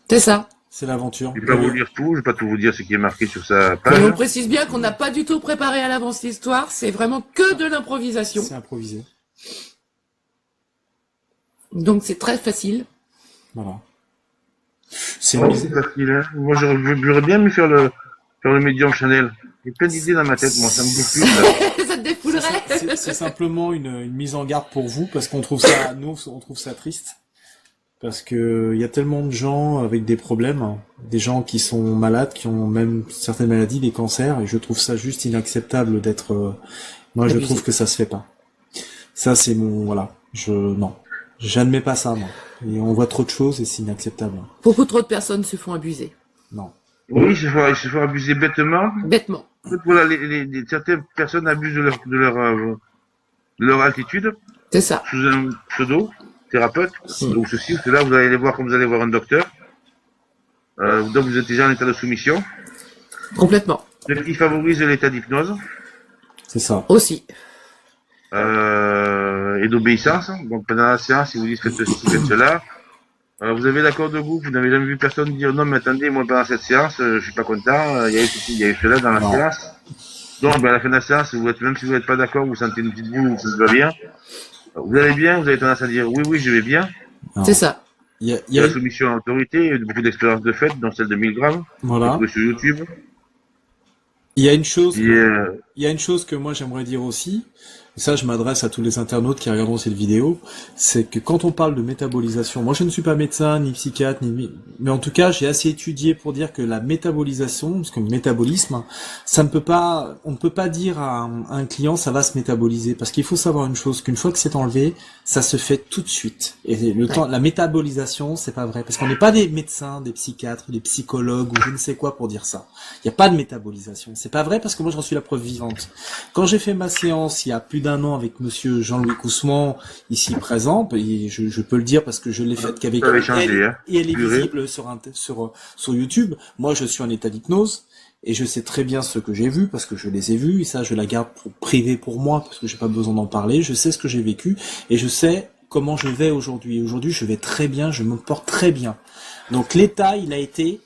Speaker 2: C'est ça.
Speaker 1: C'est l'aventure.
Speaker 3: Je vais pas vous lire tout, je vais pas tout vous dire ce qui est marqué sur sa
Speaker 2: Et
Speaker 3: page.
Speaker 2: on précise bien qu'on n'a pas du tout préparé à l'avance l'histoire. C'est vraiment que de l'improvisation.
Speaker 1: C'est improvisé.
Speaker 2: Donc c'est très facile.
Speaker 1: Voilà. C'est
Speaker 3: Ouais,
Speaker 1: une
Speaker 3: c'est facile, hein. Moi, j'aurais bien aimé faire le médium Chanel. J'ai plein d'idées dans ma tête, moi, ça me défule.
Speaker 2: Ça te défoulerait.
Speaker 1: C'est simplement une mise en garde pour vous, parce qu'on trouve ça, nous, on trouve ça triste. Parce que il y a tellement de gens avec des problèmes, hein, des gens qui sont malades, qui ont même certaines maladies, des cancers, et je trouve ça juste inacceptable d'être, moi, je
Speaker 2: Abusé.
Speaker 1: trouve que ça se fait pas. Ça, c'est mon, voilà. Non. J'admets pas ça, moi. Et on voit trop de choses et c'est inacceptable.
Speaker 2: Beaucoup trop de personnes se font abuser.
Speaker 1: Non.
Speaker 3: Oui, il se faut abuser bêtement.
Speaker 2: Bêtement.
Speaker 3: En fait, voilà, certaines personnes abusent de leur altitude
Speaker 2: C'est ça.
Speaker 3: sous un pseudo thérapeute ou ceci ou cela. Vous allez les voir comme vous allez voir un docteur. Donc vous êtes déjà en état de soumission.
Speaker 2: Complètement.
Speaker 3: Ce qui favorise l'état d'hypnose
Speaker 1: C'est ça.
Speaker 2: Aussi.
Speaker 3: et d'obéissance. Donc pendant la séance, ils vous disent faites ceci, faites cela. Vous avez l'accord de groupe, vous n'avez jamais vu personne dire non mais attendez, moi pendant cette séance, je suis pas content, il y a eu ceci, il y a eu cela dans la
Speaker 1: Non.
Speaker 3: séance. Donc ben, à la fin de la séance, même si vous n'êtes pas d'accord, vous sentez une petite boule ou ça va bien. Vous allez bien, vous avez tendance à dire oui, oui, je vais bien.
Speaker 1: Non.
Speaker 2: C'est ça.
Speaker 1: Il y a,
Speaker 3: Il y a la soumission à l'autorité, il y a eu beaucoup d'expériences de fait, dont celle de 1000 grammes,
Speaker 1: voilà.
Speaker 3: sur YouTube.
Speaker 1: Il y a une chose.
Speaker 3: Et,
Speaker 1: Il y a une chose que moi j'aimerais dire aussi, et ça je m'adresse à tous les internautes qui regarderont cette vidéo, c'est que quand on parle de métabolisation, moi je ne suis pas médecin, ni psychiatre, mais en tout cas j'ai assez étudié pour dire que la métabolisation, parce que le métabolisme, ça ne peut pas, on ne peut pas dire à un client ça va se métaboliser, parce qu'il faut savoir une chose, qu'une fois que c'est enlevé, ça se fait tout de suite. Et le temps, la métabolisation, c'est pas vrai, parce qu'on n'est pas des médecins, des psychiatres, des psychologues ou je ne sais quoi pour dire ça. Il n'y a pas de métabolisation. C'est pas vrai parce que moi j'en suis la preuve vivante. Quand j'ai fait ma séance il y a plus d'un an avec monsieur Jean-Louis Coussemant, ici présent, et je peux le dire parce que je l'ai faite qu'avec elle, et elle est visible sur YouTube. Moi, je suis en état d'hypnose, et je sais très bien ce que j'ai vu, parce que je les ai vus, et ça, je la garde pour privé pour moi, parce que j'ai pas besoin d'en parler. Je sais ce que j'ai vécu, et je sais comment je vais aujourd'hui. Aujourd'hui, je vais très bien, je me porte très bien. Donc, l'état, il a été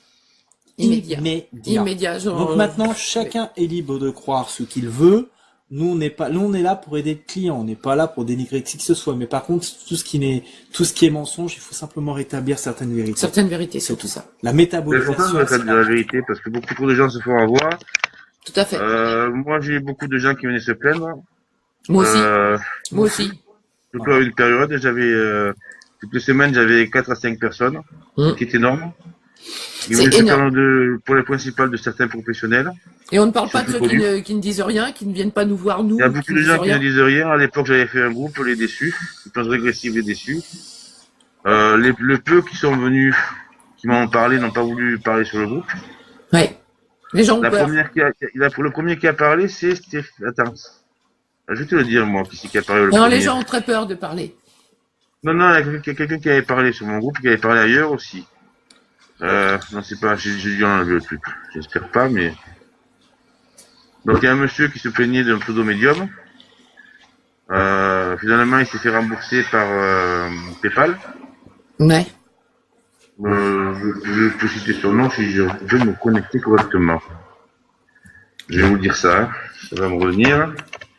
Speaker 1: immédiat. Donc maintenant, chacun est libre de croire ce qu'il veut. Nous, on est là pour aider le client. On n'est pas là pour dénigrer qui que ce soit. Mais par contre, tout ce qui est mensonge, il faut simplement rétablir certaines vérités.
Speaker 2: Certaines vérités, c'est tout ça.
Speaker 1: La métabolisation.
Speaker 3: C'est la vérité, parce que beaucoup trop de gens se font avoir.
Speaker 2: Tout à fait.
Speaker 3: Moi, j'ai beaucoup de gens qui venaient se plaindre.
Speaker 2: Moi aussi.
Speaker 3: Surtout à une période, toutes les semaines, j'avais 4 à 5 personnes, ce qui est énorme.
Speaker 2: C'est énorme.
Speaker 3: Pour les principales de certains professionnels.
Speaker 2: Et on ne parle pas de ceux qui ne disent rien, qui ne viennent pas nous voir, nous.
Speaker 3: Il y a beaucoup de gens qui ne disent rien. À l'époque, j'avais fait un groupe, les déçus, hypnose régressive les déçus. Le peu qui sont venus, qui m'ont parlé, n'ont pas voulu parler sur le groupe.
Speaker 2: Ouais. Les gens ont peur.
Speaker 3: Le premier qui a parlé, c'est Stéphane. Attends. Je vais te le dire, moi, qui a parlé le premier.
Speaker 2: Non, les gens ont très peur de parler.
Speaker 3: Non, il y a quelqu'un qui avait parlé sur mon groupe, qui avait parlé ailleurs aussi. Non, c'est pas, j'ai dû enlever le truc. J'espère pas, mais. Donc, il y a un monsieur qui se plaignait d'un pseudo-médium. Finalement, il s'est fait rembourser par PayPal.
Speaker 2: Ouais.
Speaker 3: Je peux citer son nom si je veux me connecter correctement. Je vais vous dire ça. Ça va me revenir.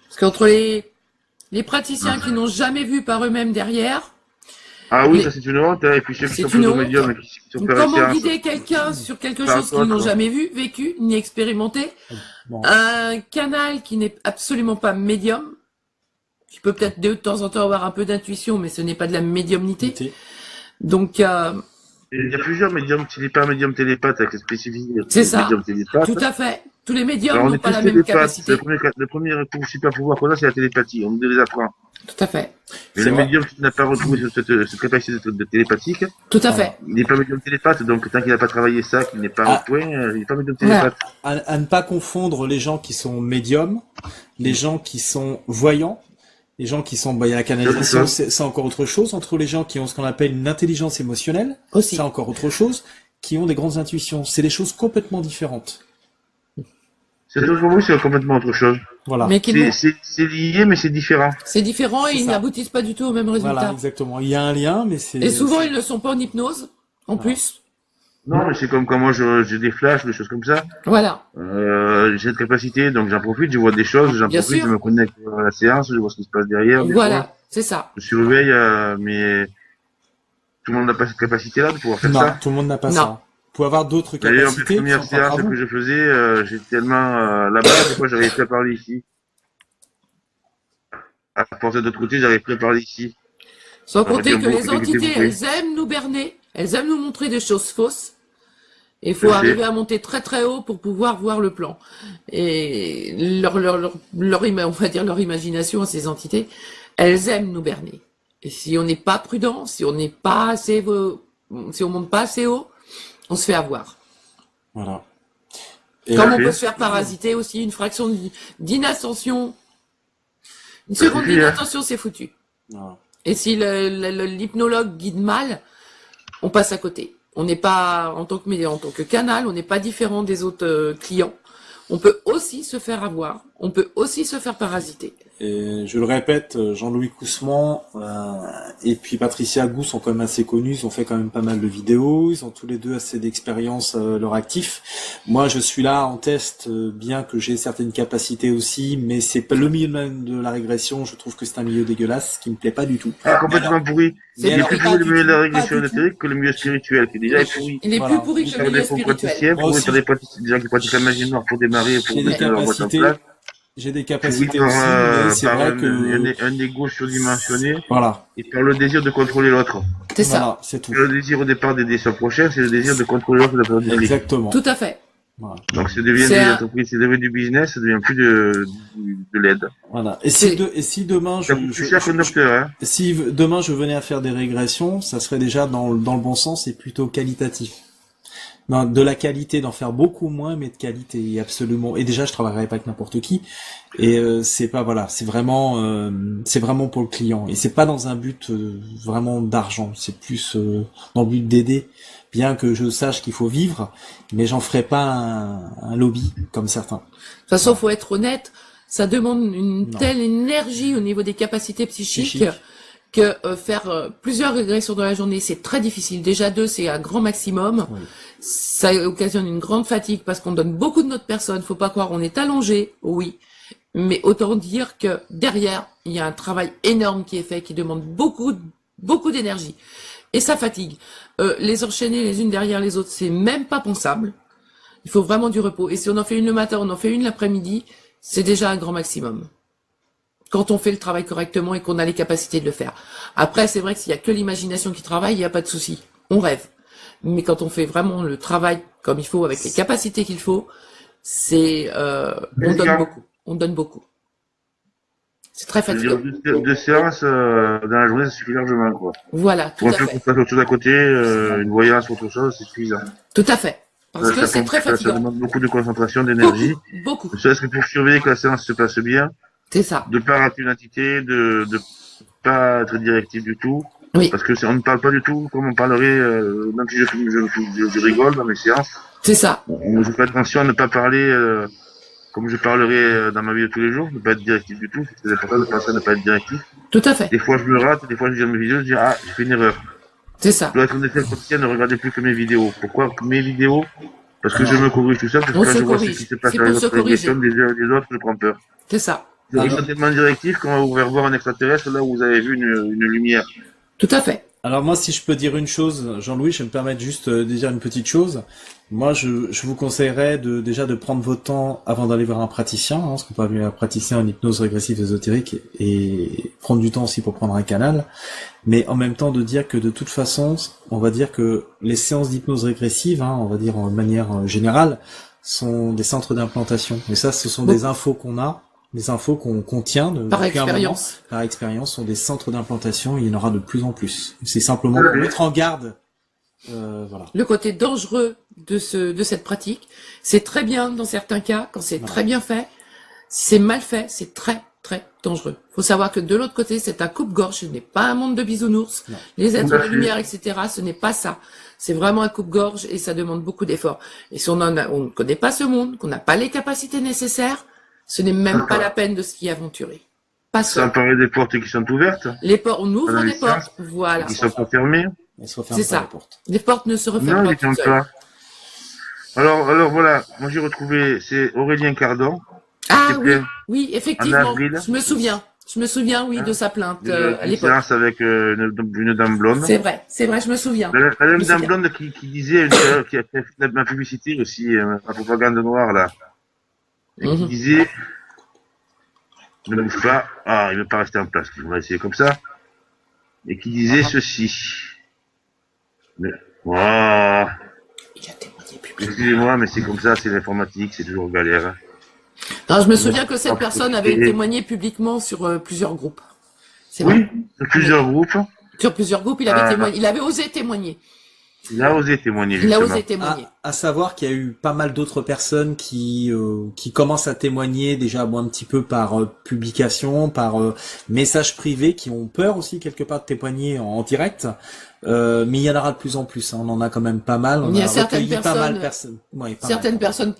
Speaker 2: Parce qu'entre les praticiens qui n'ont jamais vu par eux-mêmes derrière.
Speaker 3: Ah oui, ça c'est une honte, et puis ceux qui sont pseudo-médiums qui sont
Speaker 2: comment guider quelqu'un sur quelque chose qu'ils n'ont jamais vu, vécu, ni expérimenté? Un canal qui n'est absolument pas médium, qui peut peut-être de temps en temps avoir un peu d'intuition, mais ce n'est pas de la médiumnité. Donc,
Speaker 3: il y a plusieurs médiums, c'est pas un médium télépathe avec les spécificités.
Speaker 2: C'est ça. Tout à fait. Tous les médiums n'ont pas la même capacité.
Speaker 3: Le premier super pouvoir qu'on a, c'est la télépathie. On nous les apprend.
Speaker 2: Tout à fait.
Speaker 3: Mais le médium qui n'a pas retrouvé cette capacité de télépathique.
Speaker 2: Tout à fait.
Speaker 3: Il n'est pas médium télépathe, donc tant qu'il n'a pas travaillé ça, qu'il n'est pas au point, il n'est pas médium télépathe.
Speaker 1: À ne pas confondre les gens qui sont médiums, les gens qui sont voyants, les gens qui sont, il y a la canalisation, c'est encore autre chose, entre les gens qui ont ce qu'on appelle une intelligence émotionnelle, c'est encore autre chose, qui ont des grandes intuitions. C'est des choses complètement différentes.
Speaker 3: C'est complètement autre chose.
Speaker 1: Voilà.
Speaker 3: C'est lié, mais c'est différent.
Speaker 2: C'est différent et ils n'aboutissent pas du tout au même résultat.
Speaker 1: Voilà, exactement. Il y a un lien, mais c'est...
Speaker 2: Et souvent, ils ne sont pas en hypnose, en plus.
Speaker 3: Non, mais c'est comme quand moi j'ai des flashs, des choses comme ça.
Speaker 2: Voilà.
Speaker 3: J'ai cette capacité, donc j'en profite, je vois des choses, j'en profite, je me connecte à la séance, je vois ce qui se passe derrière.
Speaker 2: Voilà, c'est ça.
Speaker 3: Je surveille, mais tout le monde n'a pas cette capacité-là de pouvoir faire ça.
Speaker 1: Non, tout le monde n'a pas ça. Pour avoir d'autres capacités.
Speaker 3: D'ailleurs, les premières séances que je faisais, j'étais tellement là-bas, des fois j'avais plus à parler ici. À force de l'autre côté, j'avais plus à parler ici.
Speaker 2: Sans compter que les entités, elles aiment nous berner, elles aiment nous montrer des choses fausses. Il faut arriver à monter très très haut pour pouvoir voir le plan. Et on va dire leur imagination à ces entités, elles aiment nous berner. Et si on n'est pas prudent, si on n'est pas assez, si on monte pas assez haut, on se fait avoir.
Speaker 1: Voilà.
Speaker 2: Et comme on peut se faire parasiter aussi, une fraction d'inattention, une seconde d'inattention, c'est foutu.
Speaker 1: Voilà.
Speaker 2: Et si l'hypnologue guide mal, on passe à côté. On n'est pas, en tant que canal, on n'est pas différent des autres clients. On peut aussi se faire avoir, on peut aussi se faire parasiter.
Speaker 1: Et je le répète, Jean-Louis Coussemant et puis Patricia Gou sont quand même assez connus, ils ont fait quand même pas mal de vidéos, ils ont tous les deux assez d'expérience à leur actif. Moi, je suis là en test, bien que j'ai certaines capacités aussi, mais c'est pas le milieu de la régression, je trouve que c'est un milieu dégueulasse, qui me plaît pas du tout.
Speaker 3: Ah, complètement pourri. Il est plus pourri le milieu de la régression éthérique que le milieu spirituel, qui déjà est pourri.
Speaker 2: Il est plus pourri que le milieu spirituel.
Speaker 3: Pour des gens qui pratiquent la magie noire pour démarrer, pour mettre leur boîte en place.
Speaker 1: J'ai des capacités aussi, mais c'est vrai que...
Speaker 3: Un ego surdimensionné.
Speaker 1: Voilà.
Speaker 3: Et par le désir de contrôler l'autre.
Speaker 2: C'est ça.
Speaker 1: Voilà, c'est tout.
Speaker 3: Le désir au départ d'aider son prochain, c'est le désir de contrôler l'autre de la période du
Speaker 1: Exactement.
Speaker 2: Tout à fait.
Speaker 1: Voilà.
Speaker 3: Donc ça devient des entreprises, ça devient du business, ça devient plus de l'aide.
Speaker 1: Voilà. Et si demain si demain je venais à faire des régressions, ça serait déjà dans le bon sens et plutôt qualitatif. Non, de la qualité, d'en faire beaucoup moins, mais de qualité, absolument. Et déjà, je travaillerai pas avec n'importe qui. Et c'est pas, voilà, c'est vraiment pour le client. Et c'est pas dans un but vraiment d'argent. C'est plus dans le but d'aider. Bien que je sache qu'il faut vivre, mais j'en ferai pas un lobby comme certains.
Speaker 2: De toute façon, faut être honnête, ça demande une
Speaker 1: Non.
Speaker 2: telle énergie au niveau des capacités psychiques que faire plusieurs régressions dans la journée, c'est très difficile. Déjà 2, c'est un grand maximum.
Speaker 1: Oui.
Speaker 2: Ça occasionne une grande fatigue parce qu'on donne beaucoup de notre personne. Faut pas croire, on est allongé, oui. Mais autant dire que derrière, il y a un travail énorme qui est fait, qui demande beaucoup d'énergie. Et ça fatigue. Les enchaîner les unes derrière les autres, c'est même pas pensable. Il faut vraiment du repos. Et si on en fait une le matin, on en fait une l'après-midi, c'est déjà un grand maximum. Quand on fait le travail correctement et qu'on a les capacités de le faire. Après, c'est vrai que s'il y a que l'imagination qui travaille, il n'y a pas de souci. On rêve. Mais quand on fait vraiment le travail comme il faut, avec les capacités qu'il faut, c'est, on donne beaucoup. On donne beaucoup. C'est très fatigant.
Speaker 3: Deux séances dans la journée, ça suffit largement, quoi.
Speaker 2: Voilà, tout
Speaker 3: Pour
Speaker 2: à
Speaker 3: un peu
Speaker 2: fait.
Speaker 3: qu'on fasse autre chose à côté, une voyance ou autre chose, c'est suffisant.
Speaker 2: Tout à fait. Parce que c'est très
Speaker 3: Ça
Speaker 2: fatigant.
Speaker 3: demande beaucoup de concentration, d'énergie.
Speaker 2: Beaucoup.
Speaker 3: Ne serait-ce que pour surveiller que la séance se passe bien,
Speaker 2: C'est ça.
Speaker 3: de pas rater une entité, de pas être directif du tout.
Speaker 2: Oui.
Speaker 3: Parce que on ne parle pas du tout comme on parlerait, même si je rigole dans mes séances.
Speaker 2: C'est ça.
Speaker 3: Je fais attention à ne pas parler comme je parlerais dans ma vie de tous les jours, ne pas être directif du tout. C'est important de penser à ne pas être directif.
Speaker 2: Tout à fait.
Speaker 3: Des fois, je me rate, des fois, je dis à mes vidéos, je dis, ah, j'ai fait une erreur.
Speaker 2: C'est ça.
Speaker 3: Je dois être en effet quotidien, ne regardez plus que mes vidéos. Pourquoi mes vidéos? Parce que je me corrige tout ça, parce que
Speaker 2: On
Speaker 3: quand
Speaker 2: se
Speaker 3: je vois ce
Speaker 2: corrige.
Speaker 3: qui se passe
Speaker 2: C'est
Speaker 3: dans les
Speaker 2: pour se
Speaker 3: autres
Speaker 2: corriger.
Speaker 3: régressions des autres, je prends peur.
Speaker 2: C'est ça.
Speaker 3: Ils sont tellement directifs qu'on va vous faire voir un extraterrestre là où vous avez vu une lumière.
Speaker 2: Tout à fait.
Speaker 1: Alors moi, si je peux dire une chose, Jean-Louis, je vais me permettre juste de dire une petite chose. Moi, je vous conseillerais déjà de prendre votre temps avant d'aller voir un praticien, hein, ce qu'on peut appeler un praticien en hypnose régressive ésotérique, et prendre du temps aussi pour prendre un canal. Mais en même temps, de dire que de toute façon, on va dire que les séances d'hypnose régressive, hein, on va dire en manière générale, sont des centres d'implantation. Et ça, ce sont des infos qu'on a. Les infos qu'on contient
Speaker 2: Par expérience.
Speaker 1: Par expérience, sont des centres d'implantation, il y en aura de plus en plus. C'est simplement pour mettre en garde, voilà.
Speaker 2: Le côté dangereux de cette pratique, c'est très bien dans certains cas, quand c'est très bien fait. Si c'est mal fait, c'est très, très dangereux. Faut savoir que de l'autre côté, c'est un coupe-gorge, ce n'est pas un monde de bisounours.
Speaker 1: Non.
Speaker 2: Les êtres de lumière, etc., ce n'est pas ça. C'est vraiment un coupe-gorge et ça demande beaucoup d'efforts. Et si on ne connaît pas ce monde, qu'on n'a pas les capacités nécessaires, ce n'est même pas la peine de s'y aventurer. Pas
Speaker 3: Ça
Speaker 2: seul.
Speaker 3: paraît des portes qui sont ouvertes.
Speaker 2: Les portes, on ouvre
Speaker 3: Dans les
Speaker 2: les portes,
Speaker 3: séances,
Speaker 2: voilà.
Speaker 3: qui sont pas fermées.
Speaker 1: Elles soient fermées
Speaker 2: C'est
Speaker 1: par
Speaker 2: ça.
Speaker 1: les portes.
Speaker 2: Les portes ne se referment
Speaker 3: Non,
Speaker 2: pas
Speaker 3: ils
Speaker 2: toutes
Speaker 3: ne
Speaker 2: seules.
Speaker 3: pas. Alors voilà, moi j'ai retrouvé, c'est Aurélien Cardon.
Speaker 2: Ah
Speaker 3: C'était
Speaker 2: oui,
Speaker 3: plein.
Speaker 2: oui,
Speaker 3: En
Speaker 2: effectivement.
Speaker 3: avril.
Speaker 2: Je me souviens, oui, de sa plainte à
Speaker 3: Une
Speaker 2: l'époque.
Speaker 3: séance avec une dame blonde.
Speaker 2: C'est vrai, je me souviens.
Speaker 3: La
Speaker 2: Je me
Speaker 3: même dame
Speaker 2: souviens.
Speaker 3: blonde qui disait, une période, qui a fait ma publicité aussi, ma propagande noire là, et qui
Speaker 2: Mhm.
Speaker 3: disait, ne bouge pas, ah, il ne veut pas rester en place, on va essayer comme ça, et qui disait ceci. Mais, oh,
Speaker 2: Il a témoigné publiquement.
Speaker 3: excusez-moi, mais c'est comme ça, c'est l'informatique, c'est toujours galère. Hein.
Speaker 2: Non, je me souviens que cette personne avait témoigné publiquement sur plusieurs groupes. C'est vrai.
Speaker 3: Oui, sur plusieurs groupes,
Speaker 2: Sur plusieurs groupes, il avait témoigné. Il avait osé témoigner.
Speaker 3: il a osé témoigner,
Speaker 2: Il a
Speaker 3: justement.
Speaker 2: osé témoigner.
Speaker 1: À savoir qu'il y a eu pas mal d'autres personnes qui commencent à témoigner déjà un petit peu par publication, par message privé, qui ont peur aussi quelque part de témoigner en direct. Mais il y en aura de plus en plus. Hein. On en a quand même pas mal. On
Speaker 2: Il y a
Speaker 1: a
Speaker 2: certaines
Speaker 1: recueilli pas mal
Speaker 2: personnes-
Speaker 1: ouais, pas
Speaker 2: Certaines
Speaker 1: mal.
Speaker 2: personnes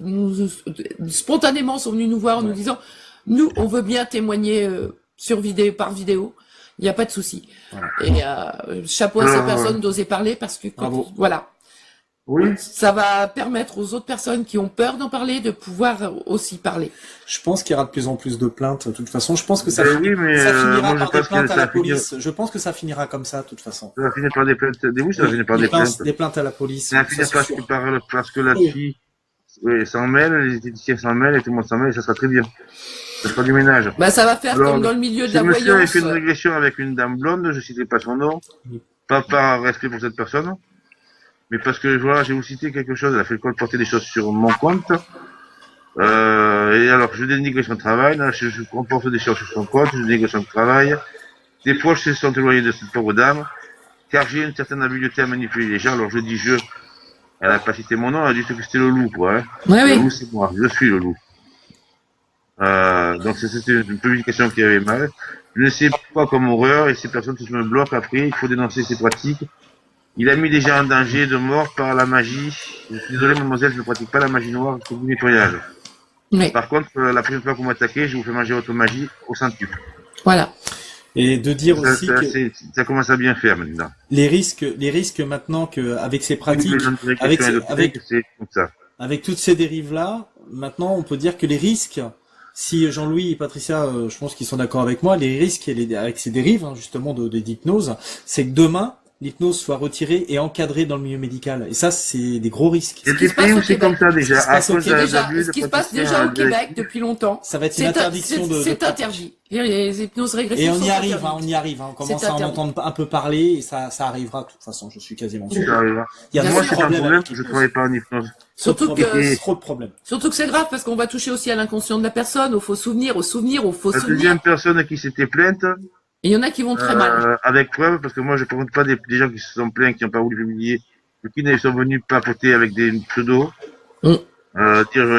Speaker 2: spontanément sont venues nous voir en nous disant, nous, on veut bien témoigner sur vidéo, par vidéo. Il n'y a pas de souci.
Speaker 1: Voilà.
Speaker 2: Et chapeau à ces personnes d'oser parler parce que
Speaker 1: Bravo.
Speaker 2: voilà.
Speaker 3: Oui,
Speaker 2: Ça va permettre aux autres personnes qui ont peur d'en parler de pouvoir aussi parler.
Speaker 1: Je pense qu'il y aura de plus en plus de plaintes. De toute façon, je pense que ça,
Speaker 3: oui, mais
Speaker 1: ça finira
Speaker 3: moi je
Speaker 1: par des
Speaker 3: pense que
Speaker 1: plaintes à
Speaker 3: ça
Speaker 1: la
Speaker 3: va finir,
Speaker 1: police. Je pense que ça finira comme ça, de toute façon.
Speaker 3: ça va finir par des plaintes, oui, ça va finir par des plaintes.
Speaker 1: Des plaintes à la police.
Speaker 3: Ça va
Speaker 1: ça,
Speaker 3: finir
Speaker 1: c'est
Speaker 3: parce
Speaker 1: sûr.
Speaker 3: parce que la fille s'en mêle, les esthéticiens s'en mêlent et tout le monde s'en mêle et ça sera très bien. Ça sera du ménage.
Speaker 2: Bah, ça va faire
Speaker 3: Alors,
Speaker 2: comme dans le milieu de
Speaker 3: Ce
Speaker 2: la
Speaker 3: monsieur avait
Speaker 2: voyance.
Speaker 3: fait une régression avec une dame blonde, je ne citerai pas son nom, pas par respect pour cette personne, mais parce que voilà, j'ai vous cité quelque chose, elle a fait colporter des choses sur mon compte, et alors je dénigre son travail, là, je comporte des choses sur son compte, je dénigre son travail, des proches se sont éloignés de cette pauvre dame, car j'ai une certaine habileté à manipuler les gens, alors je dis Elle a pas cité mon nom, elle a dit que c'était le loup, quoi. Hein.
Speaker 2: Ouais,
Speaker 3: Le
Speaker 2: oui.
Speaker 3: loup, c'est moi. Je suis le loup. Donc c'était une publication qui avait mal. Je ne sais pas comme horreur, et ces personnes qui me bloquent après, il faut dénoncer ces pratiques. Il a mis des gens en danger de mort par la magie. Je suis désolé, mademoiselle, je ne pratique pas la magie noire, c'est du nettoyage.
Speaker 2: Oui.
Speaker 3: Par contre, la prochaine fois que vous m'attaquez, je vous fais manger votre magie au centuple.
Speaker 2: Voilà.
Speaker 1: Et de dire aussi que
Speaker 3: ça commence à bien faire maintenant.
Speaker 1: les risques maintenant que avec ces pratiques,
Speaker 3: c'est comme ça.
Speaker 1: avec toutes ces dérives-là, maintenant on peut dire que les risques, si Jean-Louis et Patricia, je pense qu'ils sont d'accord avec moi, les risques avec ces dérives, hein, justement, d'hypnose, c'est que demain, l'hypnose soit retirée et encadrée dans le milieu médical. Et ça, c'est des gros risques.
Speaker 3: Il y a des pays où c'est comme ça déjà.
Speaker 2: Ce qui se passe déjà au Québec depuis longtemps.
Speaker 1: Ça va être une interdiction
Speaker 2: c'est interdit. Les hypnoses régressives.
Speaker 1: Et on y arrive, on y arrive. On commence à en entendre un peu parler et ça arrivera de toute façon, je suis quasiment sûr.
Speaker 3: Moi, c'est un problème, je travaille pas en hypnose.
Speaker 2: Surtout que
Speaker 1: trop de problèmes.
Speaker 2: Surtout que c'est grave parce qu'on va toucher aussi à l'inconscient de la personne, aux faux souvenirs, aux faux
Speaker 3: La
Speaker 2: souvenirs.
Speaker 3: deuxième personne qui s'était plainte.
Speaker 2: Et il y en a qui vont très mal.
Speaker 3: Avec preuve, parce que moi je ne présente pas des gens qui se sont plaints, qui n'ont pas voulu publier, qui sont venus papoter avec des pseudos. Dire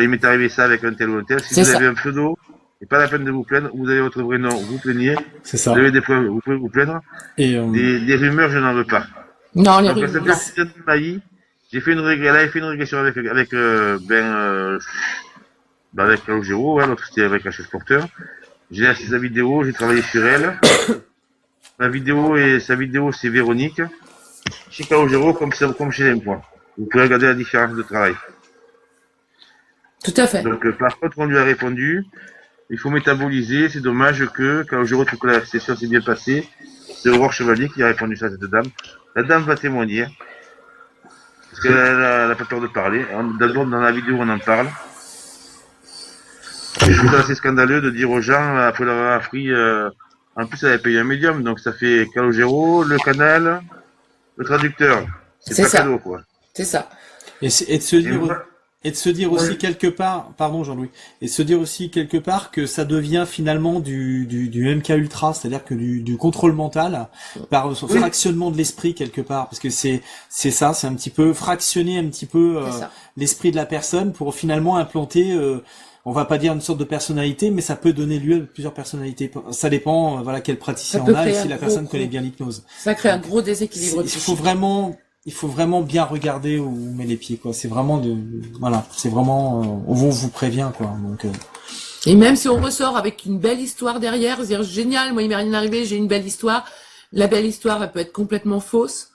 Speaker 3: il m'est arrivé ça avec un tel ou un tel. Si vous avez un pseudo, c'est pas la peine de vous plaindre, vous avez votre vrai nom, vous plaignez.
Speaker 1: C'est ça.
Speaker 3: Vous avez des preuves, vous pouvez vous plaindre. Et des rumeurs, je n'en veux pas.
Speaker 2: Non, les
Speaker 3: rumeurs.
Speaker 2: rumeurs.
Speaker 3: J'ai fait une régression avec Calogero, l'autre c'était avec la chef porteur. J'ai assisté sa vidéo, j'ai travaillé sur elle. Sa vidéo, c'est Véronique. Chez Calogero, comme chez Lempoint. Vous pouvez regarder la différence de travail.
Speaker 2: Tout à fait.
Speaker 3: Donc, par contre, on lui a répondu, il faut métaboliser, c'est dommage que Calogero trouve que la session s'est bien passée. C'est Aurore Chevalier qui a répondu ça à cette dame. La dame va témoigner. Parce qu'elle n'a pas peur de parler. D'abord, dans la vidéo, on en parle. Je trouve ça assez scandaleux de dire aux gens, après leur avoir appris, en plus elle avait payé un médium, donc ça fait Calogero, le canal, le traducteur. C'est pas
Speaker 2: ça.
Speaker 3: cadeau, quoi.
Speaker 2: C'est ça.
Speaker 1: Et de se dire aussi quelque part, pardon Jean-Louis, et de se dire aussi quelque part que ça devient finalement du MK Ultra, c'est-à-dire que du contrôle mental par fractionnement de l'esprit quelque part, parce que c'est ça, c'est un petit peu fractionner un petit peu l'esprit de la personne pour finalement implanter on va pas dire une sorte de personnalité, mais ça peut donner lieu à plusieurs personnalités. Ça dépend, quel praticien on a et si la personne connaît bien l'hypnose.
Speaker 2: Ça crée un gros déséquilibre.
Speaker 1: Il faut vraiment bien regarder où on met les pieds, quoi. C'est vraiment c'est vraiment, on vous prévient, quoi. Donc.
Speaker 2: Et même si on ressort avec une belle histoire derrière, dire génial, moi il m'est rien arrivé, j'ai une belle histoire. La belle histoire, elle peut être complètement fausse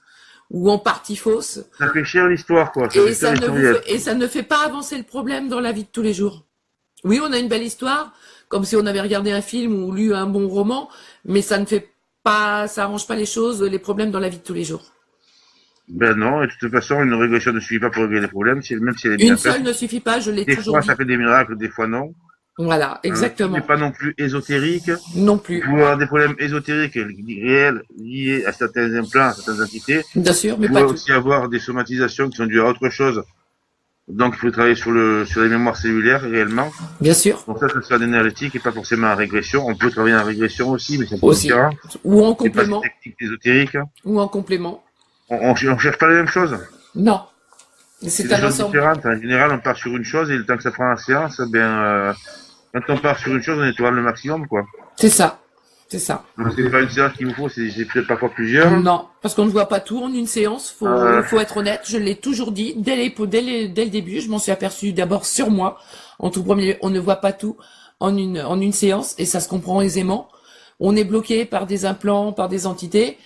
Speaker 2: ou en partie fausse.
Speaker 3: Ça fait cher l'histoire, quoi.
Speaker 2: Et ça ne fait pas avancer le problème dans la vie de tous les jours. Oui, on a une belle histoire, comme si on avait regardé un film ou lu un bon roman, mais ça arrange pas les choses, les problèmes dans la vie de tous les jours.
Speaker 3: Ben non, et de toute façon, une régression ne suffit pas pour régler les problèmes, même si elle est bien faite.
Speaker 2: Une seule ne suffit pas, je l'ai toujours dit.
Speaker 3: Des fois, ça fait des miracles, des fois non.
Speaker 2: Voilà, exactement.
Speaker 3: Mais pas non plus ésotérique.
Speaker 2: Non plus.
Speaker 3: Vous pouvez avoir des problèmes ésotériques réels liés à certains implants, à certaines entités.
Speaker 2: Bien sûr, mais
Speaker 3: pas tout. Vous pouvez aussi avoir des somatisations qui sont dues à autre chose. Donc, il faut travailler sur les mémoires cellulaires réellement.
Speaker 2: Bien sûr.
Speaker 3: Donc ça se fait en énergétique et pas forcément en régression. On peut travailler en régression aussi, mais c'est un peu différent.
Speaker 2: Ou en complément.
Speaker 3: C'est pas technique ésotérique.
Speaker 2: Ou en complément.
Speaker 3: On cherche pas les mêmes choses.
Speaker 2: Non. C'est un ensemble.
Speaker 3: En général, on part sur une chose et le temps que ça prend la séance, quand on part sur une chose, on étoile le maximum, quoi.
Speaker 2: C'est ça. C'est ça.
Speaker 3: Donc c'est pas une séance qu'il vous faut, c'est peut-être parfois plusieurs.
Speaker 2: Non, parce qu'on ne voit pas tout en une séance. Faut être honnête. Je l'ai toujours dit dès le début. Je m'en suis aperçu d'abord sur moi. En tout premier, on ne voit pas tout en une séance et ça se comprend aisément. On est bloqué par des implants, par des entités.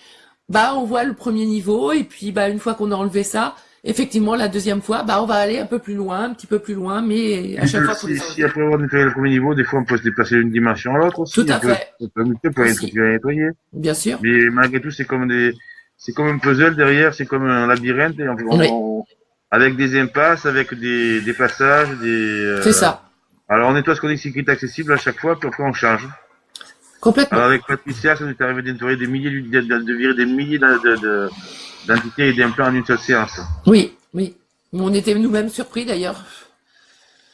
Speaker 2: On voit le premier niveau et puis une fois qu'on a enlevé ça, effectivement la deuxième fois, on va aller un peu plus loin, un petit peu plus loin, mais à chaque fois.
Speaker 3: Si après avoir nettoyé le premier niveau, des fois on peut se déplacer d'une dimension à l'autre aussi.
Speaker 2: Tout à fait.
Speaker 3: On peut nettoyer.
Speaker 2: Bien sûr.
Speaker 3: Mais malgré tout, c'est comme un puzzle derrière, c'est comme un labyrinthe et avec des impasses, avec des passages,
Speaker 2: C'est ça.
Speaker 3: Alors on nettoie ce qu'on dit qui est accessible à chaque fois, puis après on change.
Speaker 2: Complètement.
Speaker 3: Alors avec Patricia, ça nous est arrivé de nettoyer de virer des milliers d'entités et d'implants en une seule séance.
Speaker 2: Oui. On était nous-mêmes surpris d'ailleurs.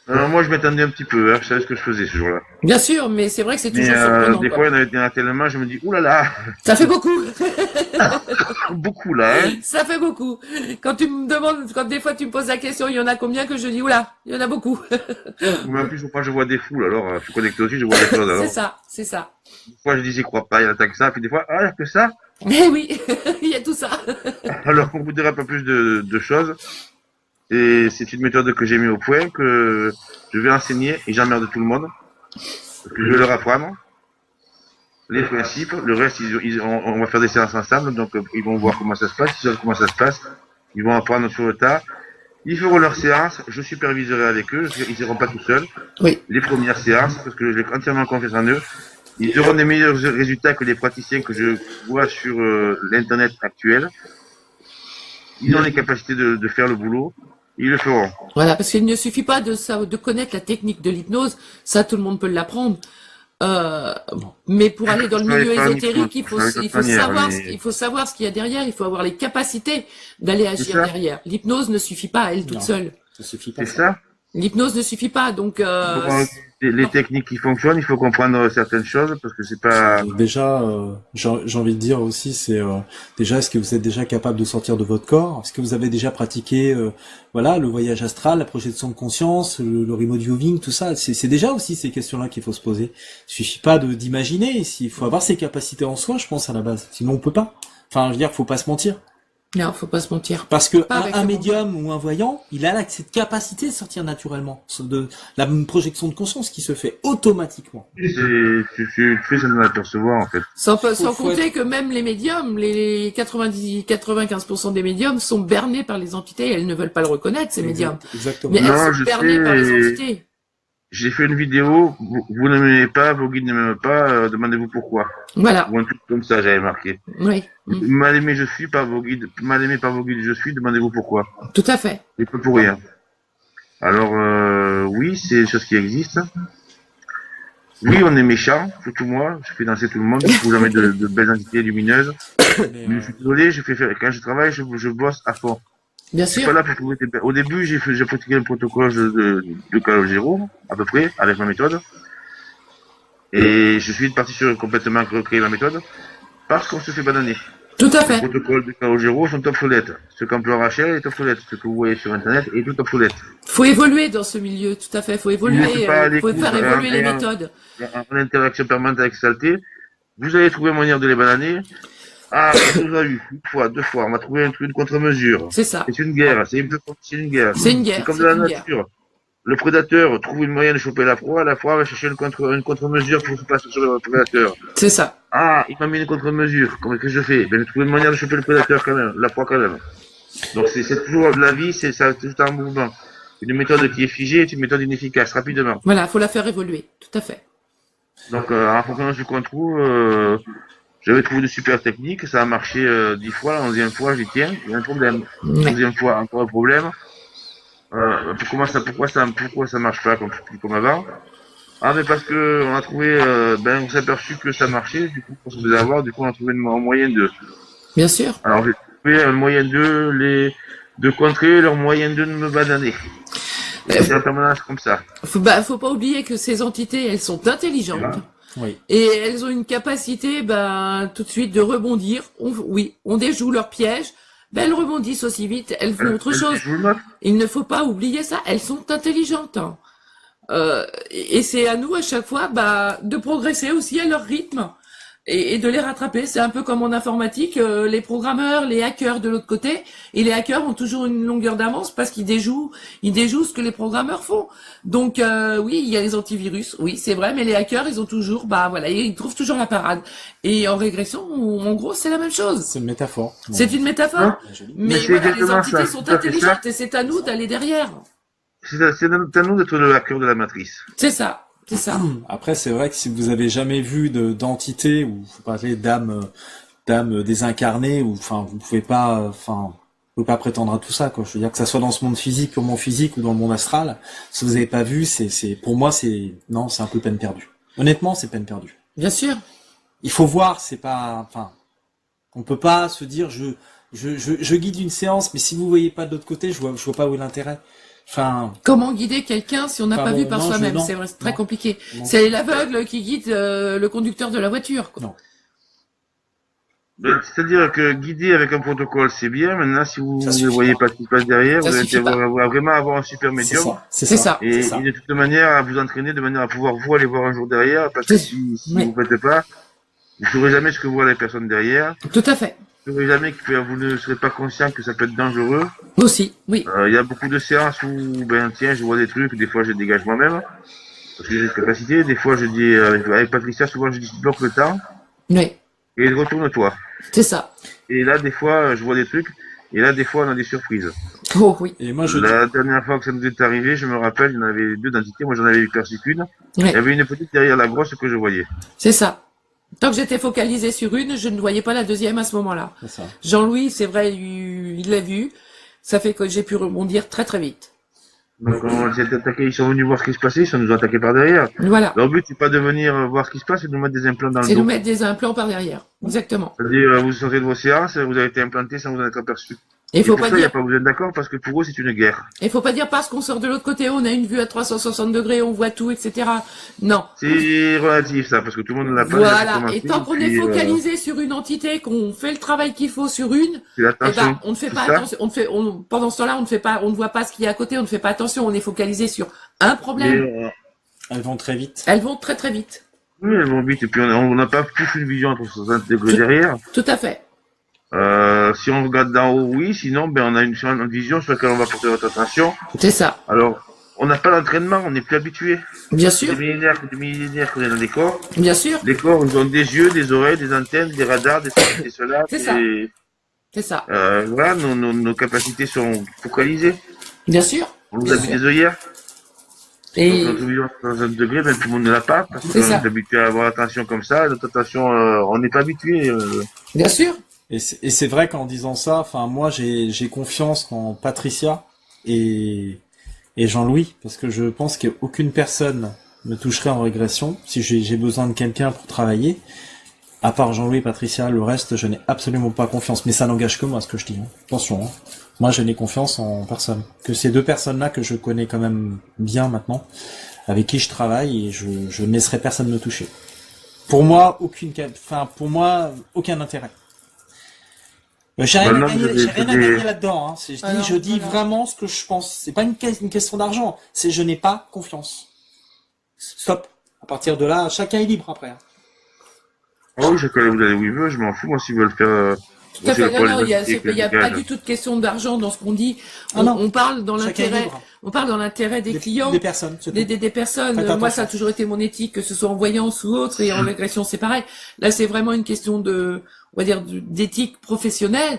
Speaker 3: Alors moi, je m'attendais un petit peu, hein, je savais ce que je faisais ce jour-là.
Speaker 2: Bien sûr, mais c'est vrai que c'est
Speaker 3: Mais
Speaker 2: toujours surprenant.
Speaker 3: des
Speaker 2: quoi.
Speaker 3: fois, il y en a tellement, je me dis, oulala,
Speaker 2: Ça fait beaucoup.
Speaker 3: beaucoup là, hein.
Speaker 2: Ça fait beaucoup. Quand tu me demandes, quand des fois tu me poses la question, il y en a combien que je dis, oula, il y en a beaucoup.
Speaker 3: Mais en plus, quand je vois des foules, alors, je suis connecté aussi, je vois des choses, alors.
Speaker 2: C'est ça, c'est ça.
Speaker 3: Des fois, je dis, j'y crois pas, il y en a tant que ça, puis des fois, ah, il y a que ça.
Speaker 2: Mais oui, il y a tout ça.
Speaker 3: Alors, on vous dira pas plus de choses. Et c'est une méthode que j'ai mis au point, que je vais enseigner et j'emmerde tout le monde. Parce que je vais leur apprendre les principes. Le reste, on va faire des séances ensemble, donc ils vont voir comment ça se passe, ils savent comment ça se passe. Ils vont apprendre sur le tas. Ils feront leurs séances, je superviserai avec eux, ils seront pas tout seuls.
Speaker 2: Oui.
Speaker 3: Les premières séances, parce que j'ai entièrement confiance en eux. Ils auront des meilleurs résultats que les praticiens que je vois sur l'internet actuel. Ils ont les capacités de faire le boulot. Ils le feront.
Speaker 2: Voilà, parce qu'il ne suffit pas de connaître la technique de l'hypnose, ça tout le monde peut l'apprendre. Mais pour aller dans le milieu ésotérique, il faut savoir ce qu'il y a derrière, il faut avoir les capacités d'aller agir derrière. L'hypnose ne suffit pas à elle toute seule.
Speaker 1: Ça suffit pas.
Speaker 3: C'est ça.
Speaker 2: L'hypnose ne suffit pas, donc
Speaker 3: les techniques qui fonctionnent, il faut comprendre certaines choses parce que c'est pas.
Speaker 1: Déjà, j'ai envie de dire aussi, c'est déjà, est-ce que vous êtes déjà capable de sortir de votre corps? Est-ce que vous avez déjà pratiqué, voilà, le voyage astral, la projection de conscience, le remote viewing, tout ça? C'est déjà aussi ces questions-là qu'il faut se poser. Il suffit pas d'imaginer. Il faut avoir ses capacités en soi, je pense à la base. Sinon, on peut pas. Enfin, je veux dire, faut pas se mentir.
Speaker 2: non, faut pas se mentir.
Speaker 1: Parce que
Speaker 2: Pas
Speaker 1: un médium ou un voyant, il a cette capacité de sortir naturellement, de la projection de conscience qui se fait automatiquement.
Speaker 3: Tu fais ça de l'apercevoir en fait.
Speaker 2: Sans
Speaker 1: Faut
Speaker 2: compter que même les médiums, les 95% des médiums sont bernés par les entités, elles ne veulent pas le reconnaître, ces médiums.
Speaker 1: Exactement.
Speaker 2: Mais
Speaker 3: Non,
Speaker 2: elles
Speaker 3: je
Speaker 2: sont bernées
Speaker 3: sais.
Speaker 2: par les entités.
Speaker 3: J'ai fait une vidéo. Vous ne m'aimez pas, vos guides ne m'aiment pas. Demandez-vous pourquoi.
Speaker 2: Voilà,
Speaker 3: Ou un truc comme ça, j'avais marqué.
Speaker 2: oui,
Speaker 3: Mal aimé je suis par vos guides. Mal aimé par vos guides je suis. Demandez-vous pourquoi.
Speaker 2: tout à fait.
Speaker 3: Et peu pour rien. Alors oui, c'est des choses qui existent. Oui, on est méchant, surtout moi. Je fais danser tout le monde. Je vous jamais de belles entités lumineuses. Mais je suis désolé, quand je travaille, je bosse à fond.
Speaker 2: Bien
Speaker 3: Je suis
Speaker 2: sûr.
Speaker 3: pas là pour trouver des... Au début, j'ai pratiqué le protocole de Calogero, à peu près, avec ma méthode. Et je suis parti sur complètement recréer la méthode, parce qu'on se fait bananer.
Speaker 2: Tout à
Speaker 3: Les
Speaker 2: fait.
Speaker 3: protocoles de Calogero sont obsolètes. Ce qu'emploie Rachel est obsolète. Ce que vous voyez sur Internet est tout obsolète.
Speaker 2: Faut évoluer dans ce milieu, tout à fait. Faut évoluer,
Speaker 3: Je suis pas à
Speaker 2: faut
Speaker 3: l'écoute,
Speaker 2: faire évoluer les
Speaker 3: hein.
Speaker 2: méthodes.
Speaker 3: En interaction permanente avec Saleté, vous allez trouver une manière de les bananer. Ah, on nous a eu, une fois, deux fois, on m'a trouvé une contre-mesure.
Speaker 2: C'est ça.
Speaker 3: C'est une guerre, c'est une guerre.
Speaker 2: C'est une guerre.
Speaker 3: C'est comme
Speaker 2: c'est
Speaker 3: dans la
Speaker 2: une guerre.
Speaker 3: nature. Le prédateur trouve une moyen de choper la proie va chercher une contre-mesure pour se passer sur le prédateur.
Speaker 2: C'est ça.
Speaker 3: Ah, il m'a mis une contre-mesure. Comment que je fais? Ben, je trouve une manière de choper le prédateur quand même, la proie quand même. Donc c'est toujours la vie, c'est tout un mouvement. Une méthode qui est figée est une méthode inefficace, rapidement.
Speaker 2: Voilà, faut la faire évoluer. Tout à fait.
Speaker 3: Donc en fonction de ce qu'on trouve, j'avais trouvé de super techniques, ça a marché 10 fois, la 11e fois j'y tiens, il y a un problème.
Speaker 2: Ouais.
Speaker 3: 12e fois, encore un problème. Pourquoi ça marche pas comme avant? Ah mais parce que on a trouvé, on s'est aperçu que ça marchait, du coup on se faisait avoir, du coup on a trouvé un moyen de.
Speaker 2: Bien sûr.
Speaker 3: Alors j'ai trouvé un moyen de contrer leur moyen de me bananer. C'est en permanence comme ça.
Speaker 2: Faut pas oublier que ces entités, elles sont intelligentes.
Speaker 1: Oui.
Speaker 2: Et elles ont une capacité, tout de suite de rebondir. On déjoue leur piège. Elles rebondissent aussi vite. Elles font autre chose. Il ne faut pas oublier ça. Elles sont intelligentes. Hein. Et c'est à nous à chaque fois, de progresser aussi à leur rythme et de les rattraper. C'est un peu comme en informatique, les programmeurs, les hackers de l'autre côté. Et les hackers ont toujours une longueur d'avance parce qu'ils déjouent ce que les programmeurs font. Donc oui, il y a les antivirus, oui, c'est vrai, mais les hackers, ils ont toujours, ils trouvent toujours la parade. Et en régression, en gros, c'est la même chose.
Speaker 1: C'est une métaphore.
Speaker 2: C'est une métaphore.
Speaker 3: Hein?
Speaker 2: Mais
Speaker 3: c'est
Speaker 2: voilà, les
Speaker 3: exactement
Speaker 2: entités
Speaker 3: ça,
Speaker 2: sont
Speaker 3: tout à fait
Speaker 2: intelligentes et c'est à nous d'aller derrière.
Speaker 3: C'est à nous d'être le hacker de la matrice.
Speaker 2: C'est ça. C'est ça.
Speaker 1: Après, c'est vrai que si vous avez jamais vu d'entité ou vous parlez d'âme désincarnée, ou vous pouvez pas prétendre à tout ça, quoi. Je veux dire que ça soit dans ce monde physique, purement physique, ou dans le monde astral, si vous avez pas vu, pour moi, c'est un peu peine perdue. Honnêtement, c'est peine perdue.
Speaker 2: Bien sûr.
Speaker 1: Il faut voir, on peut pas se dire je guide une séance, mais si vous voyez pas de l'autre côté, je vois pas où est l'intérêt. Enfin,
Speaker 2: Comment guider quelqu'un si on n'a
Speaker 1: Enfin,
Speaker 2: pas
Speaker 1: bon,
Speaker 2: vu par
Speaker 1: non,
Speaker 2: soi-même?
Speaker 1: non,
Speaker 2: C'est vrai, c'est très
Speaker 1: non.
Speaker 2: compliqué.
Speaker 1: Non.
Speaker 2: C'est l'aveugle qui guide le conducteur de la voiture, quoi.
Speaker 1: Non.
Speaker 3: C'est-à-dire que guider avec un protocole, c'est bien. Maintenant, si vous
Speaker 1: Ça
Speaker 3: ne
Speaker 1: suffit
Speaker 3: voyez
Speaker 1: pas.
Speaker 3: pas ce qui se passe derrière,
Speaker 2: Ça
Speaker 3: vous allez
Speaker 2: suffit pas.
Speaker 3: vraiment avoir un super
Speaker 1: C'est
Speaker 3: médium.
Speaker 1: ça.
Speaker 2: C'est
Speaker 1: C'est
Speaker 2: ça.
Speaker 3: Et,
Speaker 1: ça.
Speaker 3: et de toute manière, à vous entraîner de manière à pouvoir vous aller voir un jour derrière, parce que
Speaker 2: C'est-
Speaker 3: si
Speaker 2: oui.
Speaker 3: vous ne faites pas, vous ne saurez jamais ce que voient les personnes derrière.
Speaker 2: Tout à fait.
Speaker 3: Vous ne saurez jamais que vous ne serez pas conscient que ça peut être dangereux.
Speaker 2: Aussi, oui.
Speaker 3: Il y a beaucoup de séances où, ben tiens, je vois des trucs, des fois je dégage moi-même, parce que j'ai cette capacité. Des fois, je dis, avec Patricia, souvent je dis, bloque le temps,
Speaker 2: Oui.
Speaker 3: et retourne-toi.
Speaker 2: C'est ça.
Speaker 3: Et là, des fois, je vois des trucs, et là, des fois, on a des surprises.
Speaker 2: Oh, oui.
Speaker 1: Et moi, je
Speaker 3: La dernière fois que ça nous est arrivé, je me rappelle, il y en avait deux d'entités. Moi, j'en avais eu perçu qu'une.
Speaker 2: Oui.
Speaker 3: Il y avait une petite derrière la grosse que je voyais.
Speaker 2: C'est ça. Tant que j'étais focalisée sur une, je ne voyais pas la deuxième à ce moment-là.
Speaker 1: C'est ça.
Speaker 2: Jean-Louis, c'est vrai, il l'a vu. Ça fait que j'ai pu rebondir très très vite.
Speaker 3: Donc, on s'est attaqué, ils sont venus voir ce qui se passait, ils sont nous attaqués par derrière.
Speaker 2: Voilà.
Speaker 3: Leur but, c'est pas de venir voir ce qui se passe, c'est de nous mettre des implants dans le
Speaker 2: C'est
Speaker 3: dos.
Speaker 2: nous mettre des implants par derrière. Exactement.
Speaker 3: C'est-à-dire, vous sortez de vos séances, vous avez été implanté sans vous en être aperçu.
Speaker 2: Et
Speaker 3: Et
Speaker 2: faut
Speaker 3: pour
Speaker 2: pas
Speaker 3: ça, il n'y a
Speaker 2: dire,
Speaker 3: pas besoin d'accord, parce que pour eux, c'est une guerre.
Speaker 2: parce qu'on sort de l'autre côté, on a une vue à 360 degrés, on voit tout, etc. Non.
Speaker 3: C'est relatif, ça, parce que tout le monde ne l'a pas.
Speaker 2: Voilà. Et tant qu'on est focalisé sur une entité, qu'on fait le travail qu'il faut sur une,
Speaker 3: c'est l'attention.
Speaker 2: eh ben, on ne fait pas
Speaker 3: ça.
Speaker 2: attention. Pendant ce temps-là, on ne voit pas ce qu'il y a à côté, on ne fait pas attention, on est focalisé sur un problème.
Speaker 3: Mais,
Speaker 1: Elles vont très vite.
Speaker 2: Elles vont très très vite.
Speaker 3: oui, elles vont vite, et puis on n'a pas tous une vision à 360 degrés derrière.
Speaker 2: Tout à fait.
Speaker 3: Si on regarde d'en haut, oui, sinon, ben, on a une vision sur laquelle on va porter votre attention.
Speaker 2: C'est ça.
Speaker 3: Alors, on n'a pas l'entraînement, on n'est plus habitué.
Speaker 2: Bien
Speaker 3: Des
Speaker 2: sûr.
Speaker 3: millénaires qu'on est dans des corps.
Speaker 2: Bien sûr.
Speaker 3: Les corps, ils ont des yeux, des oreilles, des antennes, des radars, des ceci, des cela.
Speaker 2: C'est ça. C'est ça.
Speaker 3: Voilà, nos capacités sont focalisées.
Speaker 2: Bien sûr.
Speaker 3: On nous
Speaker 2: Bien
Speaker 3: habite
Speaker 2: sûr.
Speaker 3: des œillères.
Speaker 2: Et
Speaker 3: Donc, notre vision à 360 degrés, ben, tout le monde ne l'a pas, parce
Speaker 2: C'est
Speaker 3: qu'on
Speaker 2: ça.
Speaker 3: est habitué à avoir l'attention comme ça. Notre attention, on n'est pas habitué.
Speaker 2: bien sûr.
Speaker 1: Et c'est vrai qu'en disant ça, enfin moi j'ai confiance en Patricia et Jean-Louis parce que je pense qu'aucune personne me toucherait en régression si j'ai besoin de quelqu'un pour travailler. À part Jean-Louis et Patricia, le reste je n'ai absolument pas confiance. Mais ça n'engage que moi ce que je dis. Hein. Attention, hein. Moi je n'ai confiance en personne. Que ces deux personnes-là que je connais quand même bien maintenant, avec qui je travaille et je ne laisserai personne me toucher. Pour moi pour moi aucun intérêt. J'ai rien à gagner là-dedans. Hein. Je dis
Speaker 2: voilà.
Speaker 1: vraiment ce que je pense. C'est pas une question d'argent. C'est je n'ai pas confiance. Stop. À partir de là, chacun est libre après. Hein.
Speaker 3: Oh oui, chacun vous allez où il veut, je m'en fous, moi, s'ils veulent faire,
Speaker 2: Tout à fait. Non, il n'y a pas
Speaker 3: pas
Speaker 2: du tout de question d'argent dans ce qu'on dit.
Speaker 1: Ah non.
Speaker 2: On parle dans
Speaker 1: Chacun est
Speaker 2: l'intérêt.
Speaker 1: libre.
Speaker 2: On parle dans l'intérêt des clients.
Speaker 1: Des personnes. c'est tout.
Speaker 2: Des personnes.
Speaker 1: Faites
Speaker 2: Moi,
Speaker 1: attention.
Speaker 2: ça a toujours été mon éthique, que ce soit en voyance ou autre, et en régression, c'est pareil. Là, c'est vraiment une question de, on va dire, d'éthique professionnelle.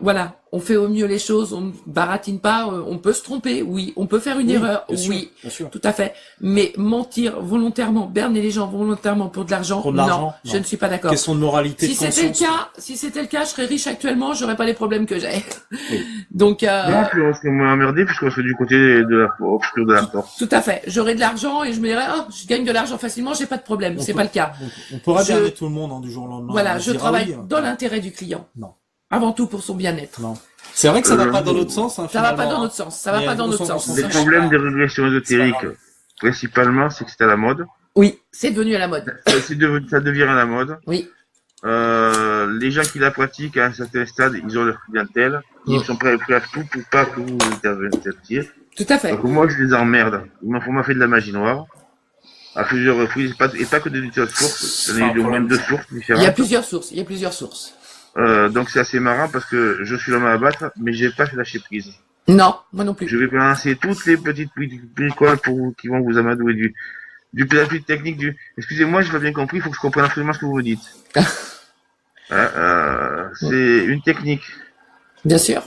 Speaker 2: Voilà, on fait au mieux les choses, on ne baratine pas, on peut se tromper, oui, on peut faire une erreur,
Speaker 1: bien sûr,
Speaker 2: oui,
Speaker 1: bien sûr.
Speaker 2: tout à fait. Mais mentir volontairement, berner les gens volontairement pour de l'argent,
Speaker 1: Pour de
Speaker 2: non,
Speaker 1: l'argent,
Speaker 2: je
Speaker 1: non.
Speaker 2: ne suis pas d'accord.
Speaker 1: Question de moralité,
Speaker 2: Si
Speaker 1: de
Speaker 2: c'était le
Speaker 1: conscience.
Speaker 2: si c'était le cas, je serais riche actuellement, j'aurais pas les problèmes que j'ai.
Speaker 1: Oui.
Speaker 2: Donc,
Speaker 3: Non, puis on serait moins emmerdé puisqu'on serait du côté de la obscur de la force.
Speaker 2: tout à fait. J'aurais de l'argent et je me dirais, oh, je gagne de l'argent facilement, j'ai pas de problème. C'est pas le cas.
Speaker 1: On pourra
Speaker 2: Je-
Speaker 1: berner tout le monde hein, du jour au lendemain.
Speaker 2: Voilà,
Speaker 1: On
Speaker 2: je
Speaker 1: dira
Speaker 2: travaille
Speaker 1: oui, hein.
Speaker 2: dans l'intérêt du client.
Speaker 1: Non.
Speaker 2: Avant tout pour son bien-être.
Speaker 1: Non. C'est vrai que ça va pas dans l'autre sens. Hein,
Speaker 2: Ça va pas
Speaker 1: finalement,
Speaker 2: dans
Speaker 1: hein.
Speaker 2: notre sens. Ça va
Speaker 1: Mais
Speaker 2: pas dans
Speaker 1: au
Speaker 2: notre
Speaker 1: sens-
Speaker 2: sens.
Speaker 3: Les
Speaker 1: Ça
Speaker 3: problèmes
Speaker 1: change
Speaker 3: des
Speaker 1: pas.
Speaker 3: régressions ésotériques,
Speaker 1: C'est pas grave.
Speaker 3: principalement, c'est que c'est à la mode.
Speaker 2: Oui, c'est devenu à la mode.
Speaker 3: Ça devient à la mode.
Speaker 2: Oui.
Speaker 3: Les gens qui la pratiquent à un certain stade, ils ont leur clientèle. Ils sont prêts à tout pour pas que vous interveniez.
Speaker 2: Tout à fait.
Speaker 3: Donc moi, je les emmerde. On m'a fait de la magie noire. À plusieurs reprises, et pas que des sources. J'en ai eu au moins 2 sources
Speaker 2: Il y a
Speaker 3: différentes.
Speaker 2: plusieurs sources. Il y a plusieurs sources.
Speaker 3: Donc c'est assez marrant parce que je suis l'homme à abattre, mais j'ai pas fait lâcher prise.
Speaker 2: Non, moi non plus.
Speaker 3: Je vais balancer toutes les petites bricoles qui vont vous amadouer du plus technique excusez-moi, j'ai pas bien compris, il faut que je comprenne absolument ce que vous me dites. C'est une technique.
Speaker 2: Bien sûr.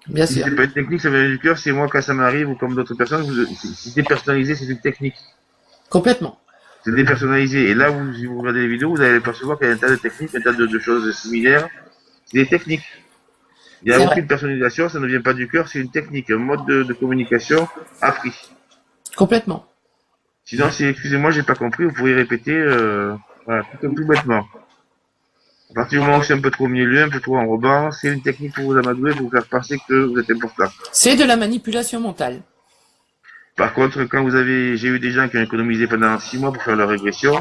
Speaker 2: Bien
Speaker 3: Si
Speaker 2: sûr.
Speaker 3: c'est pas une technique, ça vient du cœur, c'est moi quand ça m'arrive ou comme d'autres personnes, si c'est personnalisé, c'est une technique.
Speaker 2: Complètement.
Speaker 3: C'est dépersonnalisé. Et là, si vous regardez les vidéos, vous allez percevoir qu'il y a un tas de techniques, un tas de choses similaires. C'est des techniques. Il n'y
Speaker 2: C'est
Speaker 3: a
Speaker 2: vrai.
Speaker 3: aucune personnalisation, ça ne vient pas du cœur, c'est une technique, un mode de communication appris.
Speaker 2: Complètement.
Speaker 3: Sinon, si, excusez-moi, j'ai pas compris, vous pourriez répéter, voilà, tout bêtement. À partir du moment où c'est un peu trop au milieu, un peu trop en rebord, c'est une technique pour vous amadouer, pour vous faire penser que vous êtes important.
Speaker 2: C'est de la manipulation mentale.
Speaker 3: Par contre, j'ai eu des gens qui ont économisé pendant 6 mois pour faire leur régression,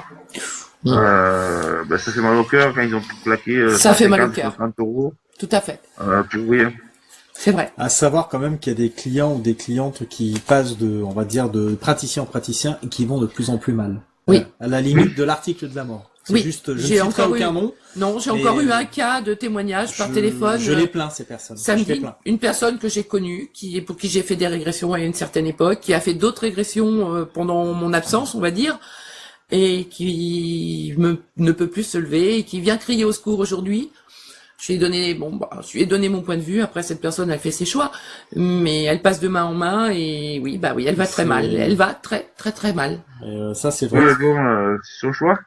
Speaker 3: ça fait mal au cœur quand ils ont claqué
Speaker 2: ça fait mal au cœur.
Speaker 3: 30 euros.
Speaker 2: Tout à fait.
Speaker 3: Pour rien.
Speaker 2: C'est vrai.
Speaker 1: À savoir quand même qu'il y a des clients ou des clientes qui passent on va dire, de praticien en praticien et qui vont de plus en plus mal.
Speaker 2: Oui.
Speaker 1: À la limite de l'article de la mort. C'est
Speaker 2: oui.
Speaker 1: juste, je ne citerai aucun nom.
Speaker 2: Non, j'ai encore eu un cas de témoignage par téléphone.
Speaker 1: Je les plains, ces personnes.
Speaker 2: Samedi, une personne que j'ai connue, pour qui j'ai fait des régressions à une certaine époque, qui a fait d'autres régressions pendant mon absence, on va dire, et qui ne peut plus se lever, et qui vient crier au secours aujourd'hui. Je lui ai donné mon point de vue. Après, cette personne a fait ses choix, mais elle passe de main en main, et oui, elle va très mal. Elle va très, très, très mal.
Speaker 1: Ça, c'est vrai.
Speaker 3: Oui, bon, c'est son choix.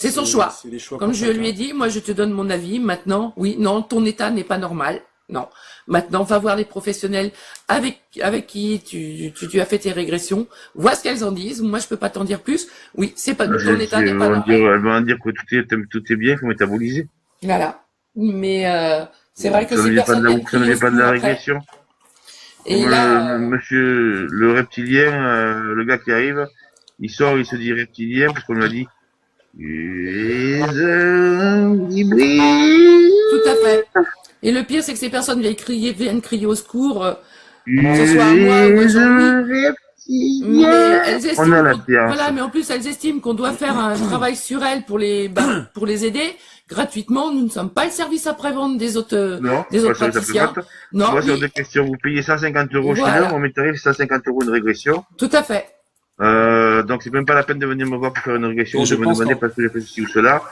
Speaker 2: C'est son choix. Comme je lui ai
Speaker 1: dit.
Speaker 2: dit, moi je te donne mon avis. Maintenant, oui, non, ton état n'est pas normal. Non. Maintenant, va voir les professionnels avec qui tu as fait tes régressions. Vois ce qu'elles en disent. Moi, je peux pas t'en dire plus. Oui, c'est pas ton état n'est pas normal.
Speaker 3: Elle va en dire que tout est bien, il faut métaboliser.
Speaker 2: Voilà. Mais c'est vrai que
Speaker 3: ça
Speaker 2: ces personnes
Speaker 3: ça ne vient pas de la régression.
Speaker 2: Et là,
Speaker 3: le reptilien, le gars qui arrive, il sort, il se dit reptilien parce qu'on lui a dit.
Speaker 2: Tout à fait. Et le pire, c'est que ces personnes viennent crier au secours, que ce soit à moi ou à Jean-Louis. Mais elles estiment, mais en plus, elles estiment qu'on doit faire un travail sur elles pour les aider gratuitement. Nous ne sommes pas le service après-vente des autres praticiens. Non.
Speaker 3: Moi, c'est deux questions. Vous payez 150 euros chez nous, on met tarif 150 euros une régression.
Speaker 2: Tout à fait.
Speaker 3: Donc c'est même pas la peine de venir me voir pour faire une régression, de me demander parce que j'ai fait ceci ou cela.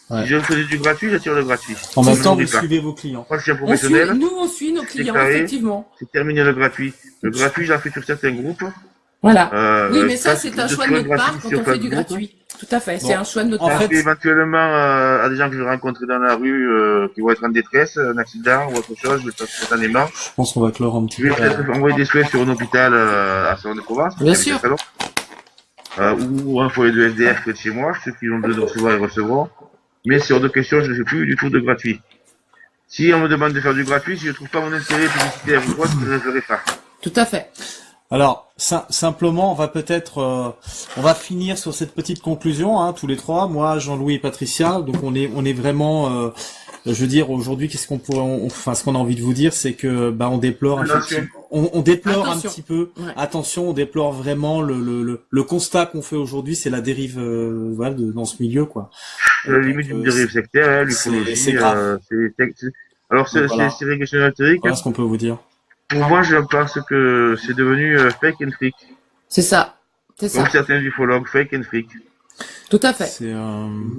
Speaker 3: Ouais. Si je faisais du gratuit, j'attire le gratuit.
Speaker 1: En même temps, vous suivez vos clients.
Speaker 3: Moi, je suis un professionnel.
Speaker 2: On suit nos clients, effectivement.
Speaker 3: C'est terminé le gratuit. Le gratuit, je l'ai fait sur certains groupes.
Speaker 2: Voilà. Oui, mais ça, c'est un choix de notre part quand on fait du gratuit. Tout à fait. C'est un choix de notre part.
Speaker 3: En fait, éventuellement, à des gens que je rencontre dans la rue, qui vont être en détresse, un accident ou autre chose, je spontanément.
Speaker 1: Je pense qu'on va clore un petit peu.
Speaker 3: Je vais peut-être envoyer des souhaits sur un hôpital, à Salon-de-Provence.
Speaker 2: Bien sûr.
Speaker 3: Ou un foyer de SDF près de chez moi, ceux qui ont besoin de recevoir, ils recevront. Mais c'est hors de question, je ne fais plus du tout de gratuit. Si on me demande de faire du gratuit, si je ne trouve pas mon intérêt publicitaire ou quoi, je ne le ferai pas.
Speaker 2: Tout à fait.
Speaker 1: Alors, simplement, on va peut-être, on va finir sur cette petite conclusion, hein, tous les trois, moi, Jean-Louis et Patricia. Donc, on est vraiment, je veux dire, aujourd'hui, qu'est-ce qu'on pourrait, ce qu'on a envie de vous dire, c'est que, on déplore, on déplore un petit peu. Ouais. Attention, on déplore vraiment le constat qu'on fait aujourd'hui, c'est la dérive, dans ce milieu, quoi.
Speaker 3: La limite d'une dérive sectaire, l'ufologie,
Speaker 1: c'est grave.
Speaker 3: Alors, c'est régression ésotérique.
Speaker 1: Voilà ce qu'on peut vous dire.
Speaker 3: Pour moi, je pense que c'est devenu fake and freak.
Speaker 2: C'est ça.
Speaker 3: Comme certains ufologues, fake and freak.
Speaker 2: Tout à fait.
Speaker 1: C'est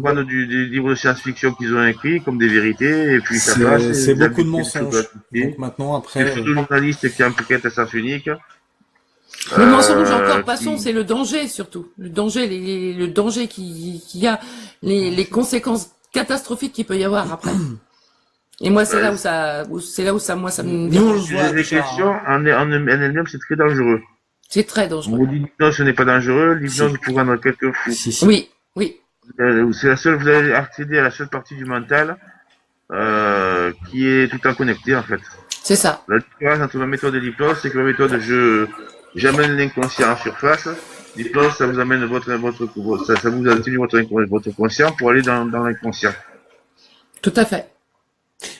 Speaker 3: prendre des livres de science-fiction qu'ils ont écrits comme des vérités, et puis ça passe.
Speaker 1: C'est beaucoup de mensonges. Donc maintenant, après.
Speaker 3: C'est surtout le journaliste qui enquête à sens unique.
Speaker 2: Le mensonge encore, passons, c'est le danger surtout. Le danger, le danger qu'il y a, les conséquences catastrophiques qu'il peut y avoir après. Et moi, c'est là où ça me dérange.
Speaker 3: Les questions, en elle-même, c'est très dangereux.
Speaker 2: C'est très dangereux.
Speaker 3: Vous dites l'hypnose, ce n'est pas dangereux. L'hypnose pour rendre quelqu'un fou.
Speaker 2: Oui.
Speaker 3: C'est vous allez accéder à la seule partie du mental, qui est tout le temps connectée, en fait.
Speaker 2: C'est ça.
Speaker 3: La différence entre ma méthode et l'hypnose, c'est que ma méthode, j'amène l'inconscient en surface. L'hypnose, ça vous amène ça vous atténue votre conscient pour aller dans l'inconscient.
Speaker 2: Tout à fait.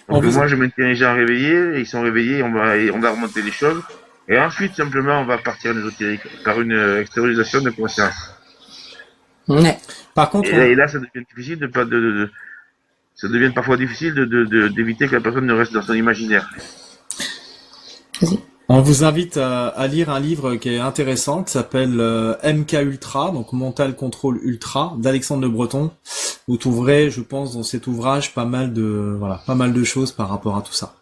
Speaker 3: Donc moi, je maintiens les gens réveillés, et ils sont réveillés, on va remonter les choses. Et ensuite, simplement, on va partir en ésotérique, par une extériorisation de conscience.
Speaker 2: Ouais.
Speaker 1: Par contre,
Speaker 3: et là, ça devient difficile ça devient parfois difficile d'éviter que la personne ne reste dans son imaginaire.
Speaker 1: Vas-y. On vous invite à lire un livre qui est intéressant, qui s'appelle MK Ultra, donc Mental Control Ultra, d'Alexandre Le Breton. Vous trouverez, je pense, dans cet ouvrage pas mal de choses par rapport à tout ça.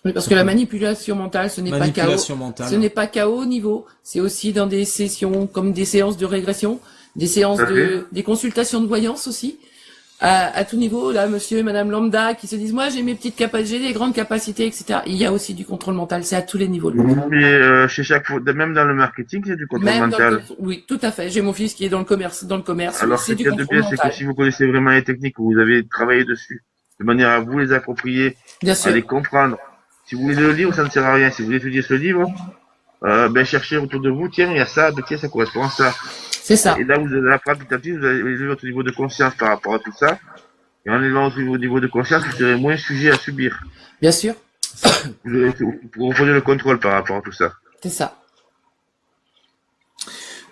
Speaker 2: Oui, parce que la manipulation mentale, ce n'est pas chaos. Ce n'est pas chaos au niveau. C'est aussi dans des sessions, comme des séances de régression, des séances des consultations de voyance aussi. À tout niveau, là, monsieur et madame lambda qui se disent, moi, j'ai mes petites capacités, j'ai des grandes capacités, etc. Il y a aussi du contrôle mental. C'est à tous les niveaux.
Speaker 3: Mais chez même dans le marketing, c'est du contrôle mental.
Speaker 2: Oui, tout à fait. J'ai mon fils qui est dans le commerce.
Speaker 3: Alors, ce qu'il y a de bien, c'est que si vous connaissez vraiment les techniques, vous avez travaillé dessus. de manière à vous les approprier,
Speaker 2: Bien
Speaker 3: à
Speaker 2: sûr.
Speaker 3: les comprendre. Si vous lisez le livre, ça ne sert à rien. Si vous étudiez ce livre, cherchez autour de vous, tiens, il y a ça, tiens, ça correspond à ça.
Speaker 2: C'est ça.
Speaker 3: Et là, vous allez apprendre petit à petit, vous allez élever votre niveau de conscience par rapport à tout ça. Et en élevant votre niveau de conscience, vous serez moins sujet à subir.
Speaker 2: Bien sûr.
Speaker 3: Vous reprenez le contrôle par rapport à tout ça.
Speaker 2: C'est ça.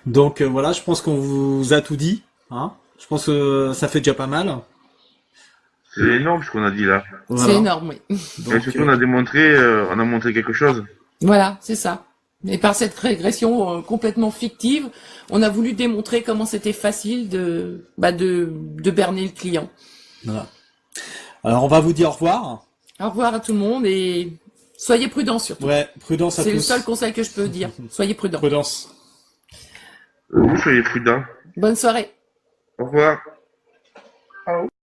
Speaker 1: Donc voilà, je pense qu'on vous a tout dit. Hein. Je pense que ça fait déjà pas mal.
Speaker 3: C'est énorme ce qu'on a dit là.
Speaker 1: Voilà.
Speaker 2: C'est énorme, oui.
Speaker 1: Donc,
Speaker 3: Et surtout, on a montré quelque chose.
Speaker 2: Voilà, c'est ça. Et par cette régression complètement fictive, on a voulu démontrer comment c'était facile de berner le client.
Speaker 1: voilà. Alors on va vous dire au revoir.
Speaker 2: Au revoir à tout le monde et soyez prudents surtout.
Speaker 1: Ouais, prudence à tous.
Speaker 2: C'est le seul conseil que je peux dire. Soyez prudents.
Speaker 1: Prudence.
Speaker 3: Vous soyez prudents.
Speaker 2: Bonne soirée.
Speaker 3: Au revoir.